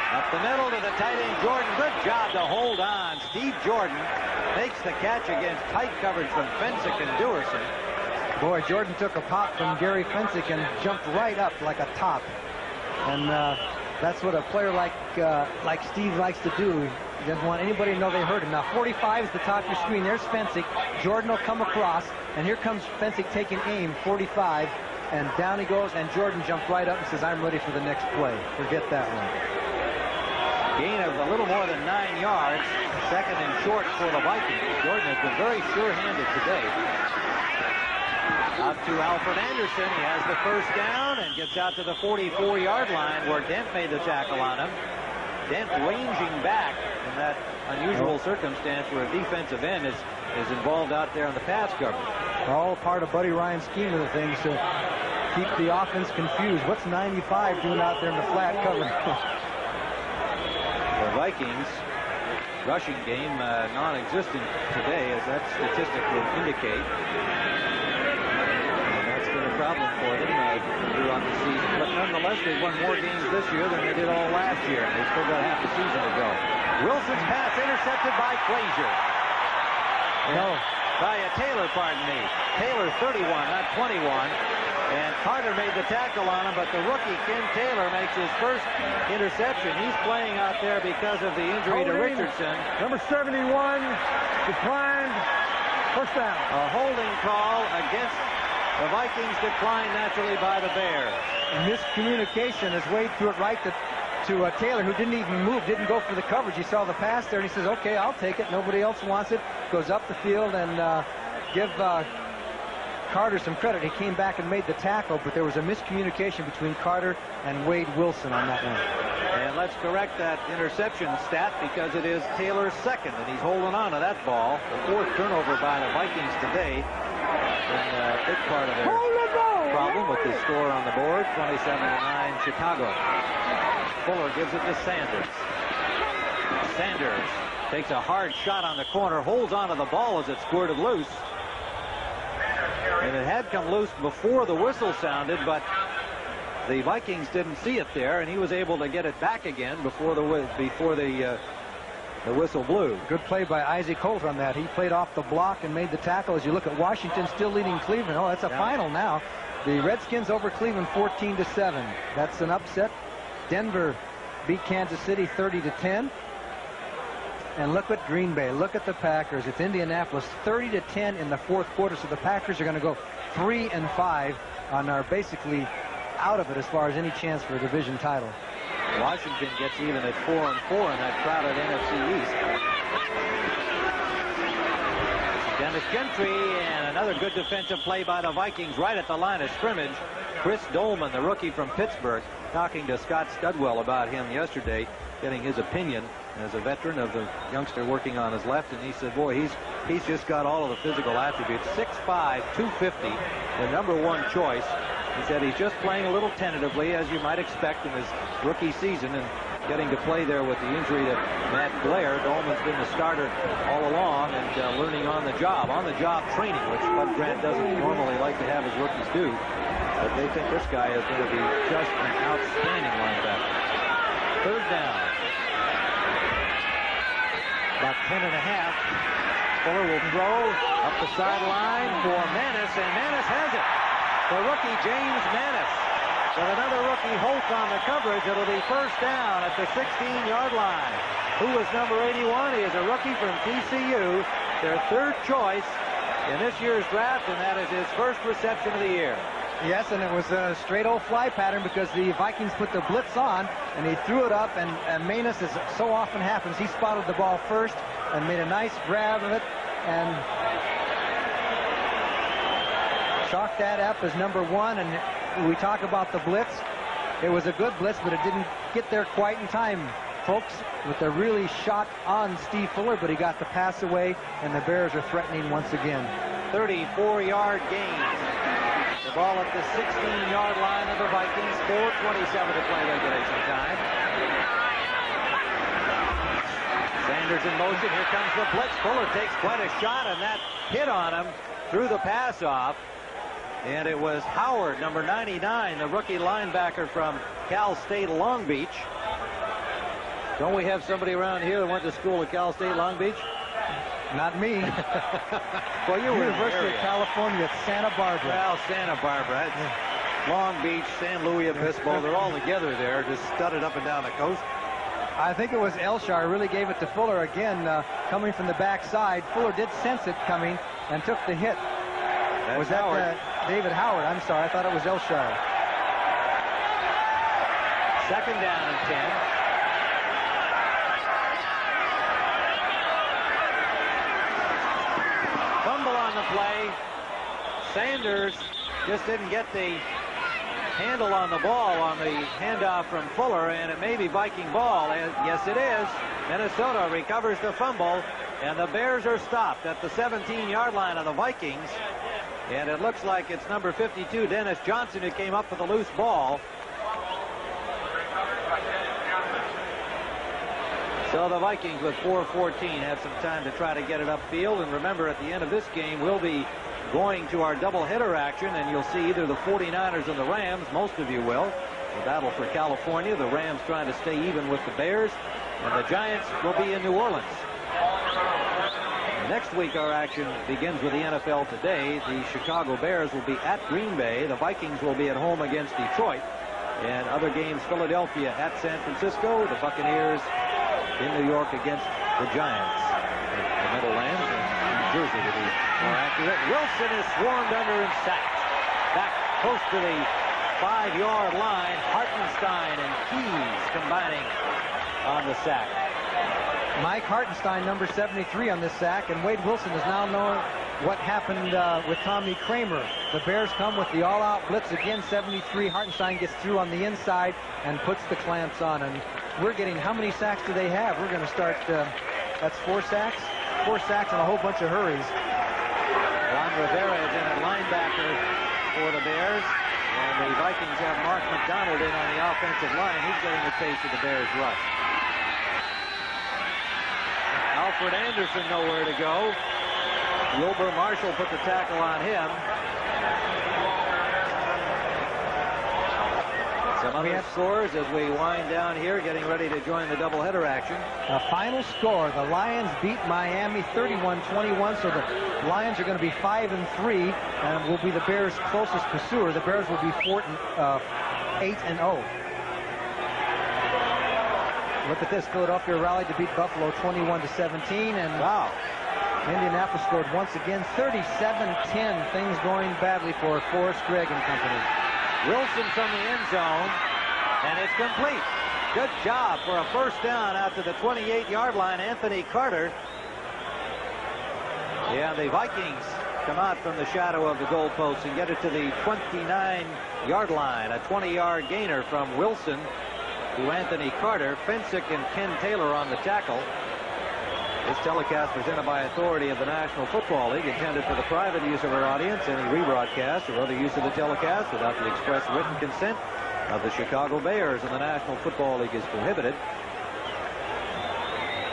Up the middle to the tight end, Jordan. Good job to hold on. Steve Jordan makes the catch against tight coverage from Fensick and Dewerson. Boy, Jordan took a pop from Gary Fensick and jumped right up like a top. And that's what a player like Steve likes to do. He doesn't want anybody to know they hurt him. Now, 45 is the top of your screen. There's Fensick. Jordan will come across, and here comes Fensick taking aim, 45. And down he goes, and Jordan jumped right up and says, I'm ready for the next play. Forget that one. Gain of a little more than 9 yards. Second and short for the Vikings. Jordan has been very sure-handed today. Out to Alfred Anderson. He has the first down and gets out to the 44-yard line where Dent made the tackle on him. Dent ranging back in that unusual circumstance where a defensive end is involved out there on the pass coverage. All part of Buddy Ryan's scheme of the things to keep the offense confused. What's 95 doing out there in the flat cover? The Vikings rushing game non-existent today, as that statistic would indicate. And that's been a problem for them throughout the season. But nonetheless, they've won more games this year than they did all last year. They've still got half the season to go. Wilson's pass intercepted by Frazier. No. By Taylor, pardon me. Taylor 31, not 21. And Carter made the tackle on him, but the rookie, Ken Taylor, makes his first interception. He's playing out there because of the injury to Richardson. Number 71 declined. First down. A holding call against the Vikings, declined naturally by the Bears. Miscommunication as Wade threw it right to Taylor, who didn't even move, didn't go for the coverage. He saw the pass there, and he says, okay, I'll take it. Nobody else wants it. Goes up the field and give Carter some credit. He came back and made the tackle, but there was a miscommunication between Carter and Wade Wilson on that one. And let's correct that interception stat because it is Taylor's second, and he's holding on to that ball. The fourth turnover by the Vikings today in a big part of their problem with the score on the board, 27-9 Chicago. Fuller gives it to Sanders. Sanders takes a hard shot on the corner, holds onto the ball as it squirted loose. And it had come loose before the whistle sounded, but the Vikings didn't see it there, and he was able to get it back again before the whistle blew. Good play by Isaac Holt on that. He played off the block and made the tackle. As you look at Washington still leading Cleveland. Oh, that's a final now. The Redskins over Cleveland 14-7. That's an upset. Denver beat Kansas City 30-10. And look at Green Bay. Look at the Packers. It's Indianapolis 30-10 in the fourth quarter. So the Packers are going to go 3-5 and are basically out of it as far as any chance for a division title. Washington gets even at 4-4 in that crowded NFC East. Dennis Gentry, and another good defensive play by the Vikings right at the line of scrimmage. Chris Dolman, the rookie from Pittsburgh, talking to Scott Studwell about him yesterday, getting his opinion as a veteran of the youngster working on his left, and he said, boy, he's just got all of the physical attributes. 6'5", 250, the #1 choice. He said he's just playing a little tentatively, as you might expect in his rookie season, and getting to play there with the injury to Matt Blair. Dolman's been the starter all along and learning on the job training, which Bud Grant doesn't normally like to have his rookies do. But they think this guy is going to be just an outstanding linebacker. Third down. About 10 and a half. Fuller will throw up the sideline for Manis, and Manis has it. The rookie James Manis with another rookie Holt on the coverage. It'll be first down at the 16-yard line. Who was number 81? He is a rookie from TCU, their third choice in this year's draft, and that is his first reception of the year. Yes, and it was a straight old fly pattern because the Vikings put the blitz on, and he threw it up, and Manis, as so often happens, he spotted the ball first and made a nice grab of it and chalked that up as number 1. And we talk about the blitz. It was a good blitz, but it didn't get there quite in time, folks, with a really shot on Steve Fuller, but he got the pass away, and the Bears are threatening once again. 34-yard gain. The ball at the 16-yard line of the Vikings. 4:27 to play regulation time. Sanders in motion. Here comes the blitz. Fuller takes quite a shot, and that hit on him. Threw the pass off. And it was Howard, number 99, the rookie linebacker from Cal State Long Beach. Don't we have somebody around here that went to school at Cal State Long Beach? Not me. Well, you were University of California at Santa Barbara. Well, Santa Barbara. Long Beach, San Luis Obispo, they're all together there, just studded up and down the coast. I think it was Elshire really gave it to Fuller again, coming from the backside. Fuller did sense it coming and took the hit. That's was that Howard. David Howard? I'm sorry, I thought it was Elshire. Second down and 10. Fumble on the play. Sanders just didn't get the handle on the ball on the handoff from Fuller, and it may be Viking ball. And yes, it is. Minnesota recovers the fumble, and the Bears are stopped at the 17-yard line of the Vikings. And it looks like it's number 52, Dennis Johnson, who came up with a loose ball. So the Vikings with 4:14 have some time to try to get it upfield. And remember, at the end of this game, we'll be going to our doubleheader action, and you'll see either the 49ers and the Rams. Most of you will. The battle for California. The Rams trying to stay even with the Bears. And the Giants will be in New Orleans. Next week, our action begins with the NFL Today. The Chicago Bears will be at Green Bay. The Vikings will be at home against Detroit. And other games, Philadelphia at San Francisco. The Buccaneers in New York against the Giants. The Meadowlands in New Jersey, to be more accurate. Wilson is swarmed under and sacked. Back close to the 5-yard line. Hartenstein and Keys combining on the sack. Mike Hartenstein, number 73 on this sack, and Wade Wilson is now knowing what happened with Tommy Kramer. The Bears come with the all-out blitz again. 73. Hartenstein gets through on the inside and puts the clamps on. And we're getting, how many sacks do they have? We're going to start, that's 4 sacks? 4 sacks and a whole bunch of hurries. Juan Rivera is in at linebacker for the Bears. And the Vikings have Mark McDonald in on the offensive line. He's getting a taste of the Bears' rush. Alfred Anderson nowhere to go. Wilbur Marshall put the tackle on him. Some other scores as we wind down here, getting ready to join the doubleheader action. Final score, the Lions beat Miami 31-21, so the Lions are going to be 5-3 and will be the Bears' closest pursuer. The Bears will be 8-0. Look at this, Philadelphia rallied to beat Buffalo 21-17, and wow, Indianapolis scored once again 37-10. Things going badly for Forrest Gregg and company. Wilson from the end zone, and it's complete. Good job for a first down out to the 28-yard line, Anthony Carter. Yeah, the Vikings come out from the shadow of the goalpost and get it to the 29-yard line. A 20-yard gainer from Wilson to Anthony Carter. Fensick and Ken Taylor on the tackle. This telecast presented by authority of the National Football League, intended for the private use of our audience. Any rebroadcast or other use of the telecast without the express written consent of the Chicago Bears and the National Football League is prohibited.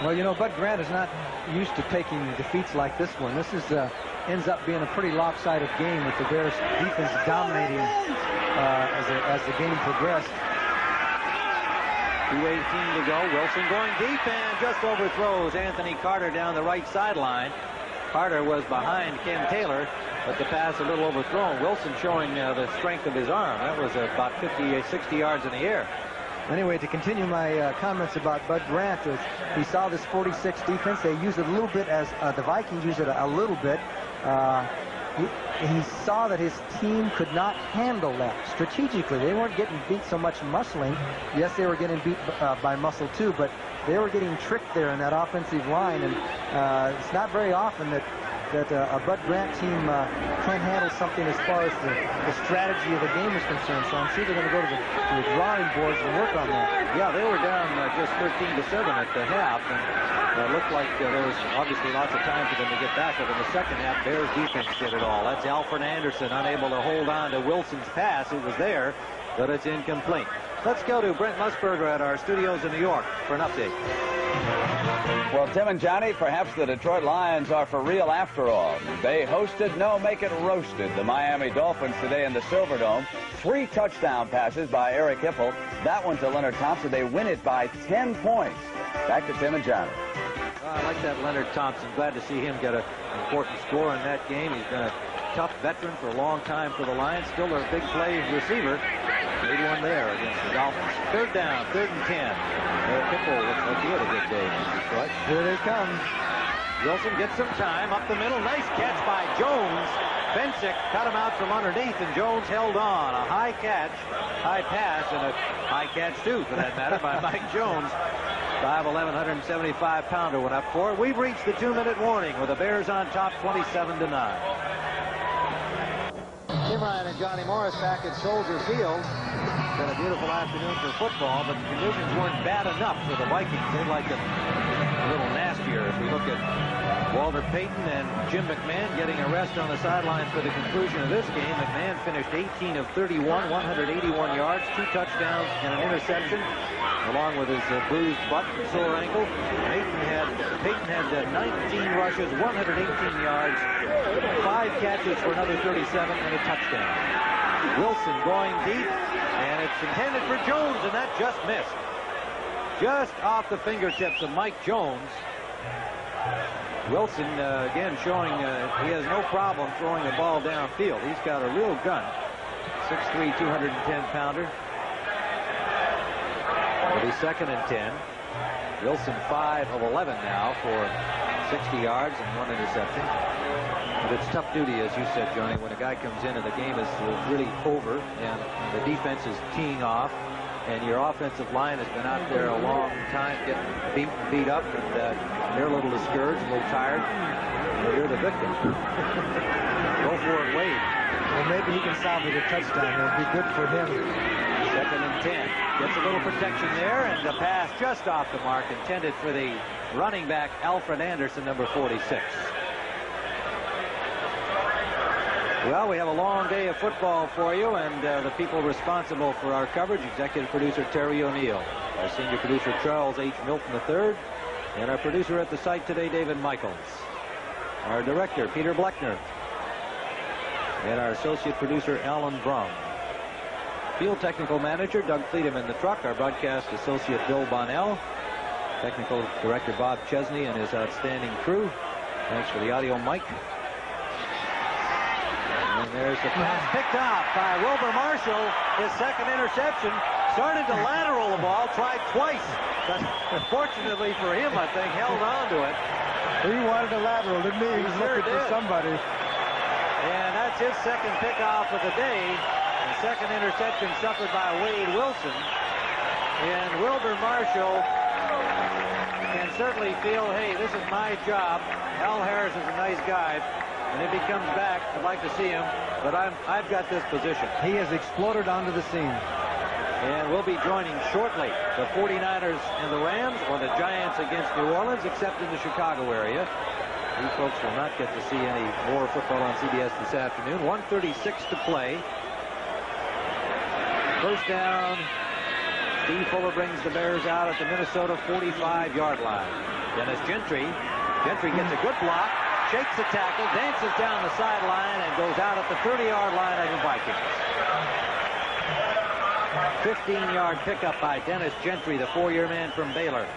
Well, you know, Bud Grant is not used to taking defeats like this one. This is ends up being a pretty lopsided game with the Bears defense dominating as the game progressed. 2:18 to go. Wilson going deep and just overthrows Anthony Carter down the right sideline. Carter was behind Ken Taylor, but the pass a little overthrown. Wilson showing the strength of his arm. That was about 50, 60 yards in the air. Anyway, to continue my comments about Bud Grant, is he saw this 46 defense. They use it a little bit as the Vikings use it a little bit. He saw that his team could not handle that strategically. They weren't getting beat so much muscling. Yes, they were getting beat by muscle too, but they were getting tricked there in that offensive line. And it's not very often that a Bud Grant team can handle something as far as the strategy of the game is concerned. So I'm sure they're going to go to the drawing boards and work on that. Yeah, they were down just 13-7 at the half, and it looked like there was obviously lots of time for them to get back. But in the second half, Bears defense did it all. That's Alfred Anderson unable to hold on to Wilson's pass. It was there, but it's incomplete. Let's go to Brent Musburger at our studios in New York for an update. Well, Tim and Johnny, perhaps the Detroit Lions are for real after all. They hosted, no, make it roasted, the Miami Dolphins today in the Silverdome. 3 touchdown passes by Eric Hipple. That one to Leonard Thompson. They win it by 10 points. Back to Tim and Johnny. I like that Leonard Thompson. Glad to see him get an important score in that game. He's been a tough veteran for a long time for the Lions. Still a big play receiver. Made one there against the Dolphins. Third down, 3rd and 10. Eric Hipple looks like he had a good day in Detroit. Here they come. Wilson gets some time up the middle. Nice catch by Jones. Fensick cut him out from underneath, and Jones held on. A high catch, high pass, and a high catch, too, for that matter, by Mike Jones. 5'11", 175-pounder went up for it. We've reached the 2-minute warning with the Bears on top, 27-9. Tim Ryan and Johnny Morris back at Soldier Field. It's been a beautiful afternoon for football, but the conditions weren't bad enough for the Vikings. They'd like it a little nastier as we look at Walter Payton and Jim McMahon getting a rest on the sidelines for the conclusion of this game. McMahon finished 18 of 31, 181 yards, 2 touchdowns and an interception, along with his bruised butt and sore ankle. Payton had 19 rushes, 118 yards, 5 catches for another 37 and a touchdown. Wilson going deep, and it's intended for Jones, and that just missed. Just off the fingertips of Mike Jones. Wilson, again, showing he has no problem throwing the ball downfield. He's got a real gun. 6'3", 210-pounder. It'll be 2nd and 10. Wilson 5 of 11 now for 60 yards and 1 interception. But it's tough duty, as you said, Johnny, when a guy comes in and the game is really over and the defense is teeing off, and your offensive line has been out there a long time getting beat up, and they're a little discouraged, a little tired. Well, you're the victim. Go for it, Wade. Well, maybe he can salvage a touchdown. It'll be good for him. 2nd and 10. Gets a little protection there, and the pass just off the mark, intended for the running back, Alfred Anderson, number 46. Well, we have a long day of football for you, and the people responsible for our coverage, executive producer Terry O'Neill, our senior producer Charles H. Milton III, and our producer at the site today, David Michaels, our director, Peter Bleckner, and our associate producer, Alan Brum. Field technical manager, Doug Fleetum in the truck, our broadcast associate, Bill Bonnell, technical director, Bob Chesney, and his outstanding crew. Thanks for the audio, Mike. And there's the pass picked off by Wilbur Marshall. His second interception. Started to lateral the ball, tried twice. But fortunately for him, I think, held on to it. He wanted a lateral, didn't he? He was looking for somebody. And that's his second pickoff of the day. The second interception suffered by Wade Wilson. And Wilbur Marshall can certainly feel, hey, this is my job. Al Harris is a nice guy. And if he comes back, I'd like to see him, but I've got this position. He has exploded onto the scene. And we'll be joining shortly the 49ers and the Rams, or the Giants against New Orleans, except in the Chicago area. You folks will not get to see any more football on CBS this afternoon. 1:36 to play. First down. Steve Fuller brings the Bears out at the Minnesota 45-yard line. Dennis Gentry. Gentry gets a good block. Shakes the tackle, dances down the sideline, and goes out at the 30-yard line of the Vikings. 15-yard pickup by Dennis Gentry, the 4-year man from Baylor.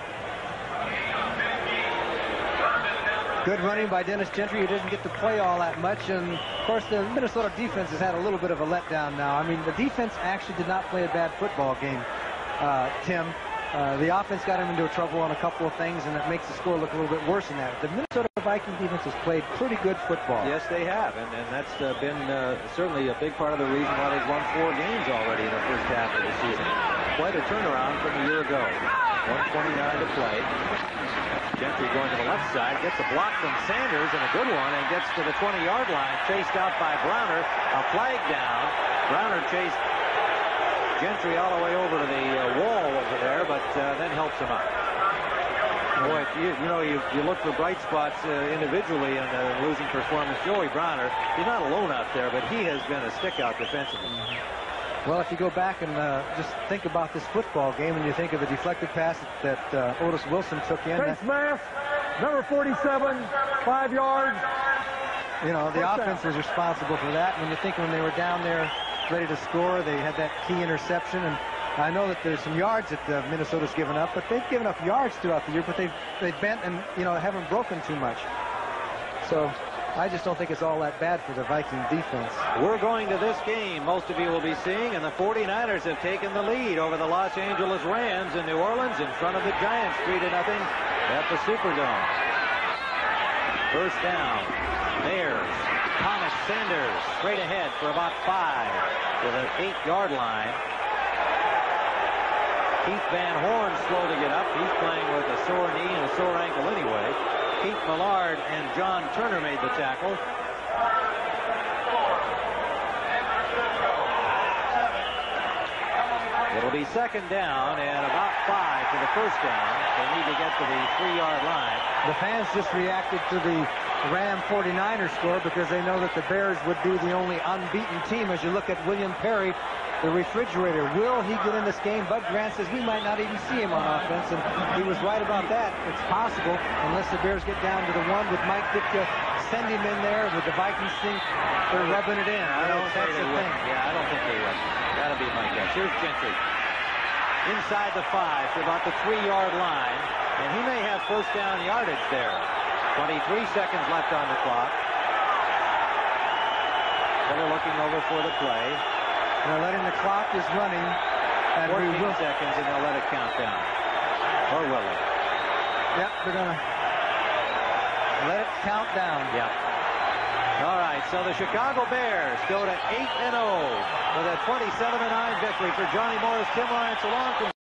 Good running by Dennis Gentry, who didn't get to play all that much. And, of course, the Minnesota defense has had a little bit of a letdown now. I mean, the defense actually did not play a bad football game, Tim. The offense got him into trouble on a couple of things, and it makes the score look a little bit worse than that. The Minnesota Viking defense has played pretty good football. Yes, they have, and that's been certainly a big part of the reason why they've won 4 games already in the first half of the season. Quite a turnaround from a year ago. 1:29 to play. Gentry going to the left side, gets a block from Sanders, and a good one, and gets to the 20-yard line, chased out by Browner. A flag down. Browner chased Gentry all the way over to the wall over there, but then helps him out. Boy, you look for bright spots individually in the losing performance. Joey Browner, he's not alone out there, but he has been a stick-out defensively. Well, if you go back and just think about this football game, and you think of the deflected pass that Otis Wilson took in. Face mask, number 47, 5 yards. You know, the offense was responsible for that. When you think when they were down there ready to score, they had that key interception. And I know that there's some yards that Minnesota's given up, but they've given up yards throughout the year, but they've bent and, haven't broken too much. So I just don't think it's all that bad for the Viking defense. We're going to this game most of you will be seeing, and the 49ers have taken the lead over the Los Angeles Rams in New Orleans in front of the Giants 3-0 at the Superdome. First down. Bears. Thomas Sanders straight ahead for about 5 with an 8-yard line. Keith Van Horn slow to get up. He's playing with a sore knee and a sore ankle anyway. Keith Millard and John Turner made the tackle. It'll be second down and about 5 for the first down. They need to get to the 3-yard line. The fans just reacted to the Ram 49er score because they know that the Bears would be the only unbeaten team. As you look at William Perry, the refrigerator, will he get in this game? Bud Grant says we might not even see him on offense, and he was right about that. It's possible, unless the Bears get down to the 1 with Mike Ditka, send him in there with the Vikings think they're rubbing it in. I don't think they will. Yeah, I don't think they will. That'll be my guess. Here's Gentry. Inside the 5 to about the 3-yard line, and he may have first down yardage there. 23 seconds left on the clock. They're looking over for the play. They're letting the clock is running. And 14 seconds, and they'll let it count down. Or will they? Yep, they're going to let it count down. Yep. All right, so the Chicago Bears go to 8-0 with a 27-9 victory. For Johnny Morris, Tim Ryan, so long from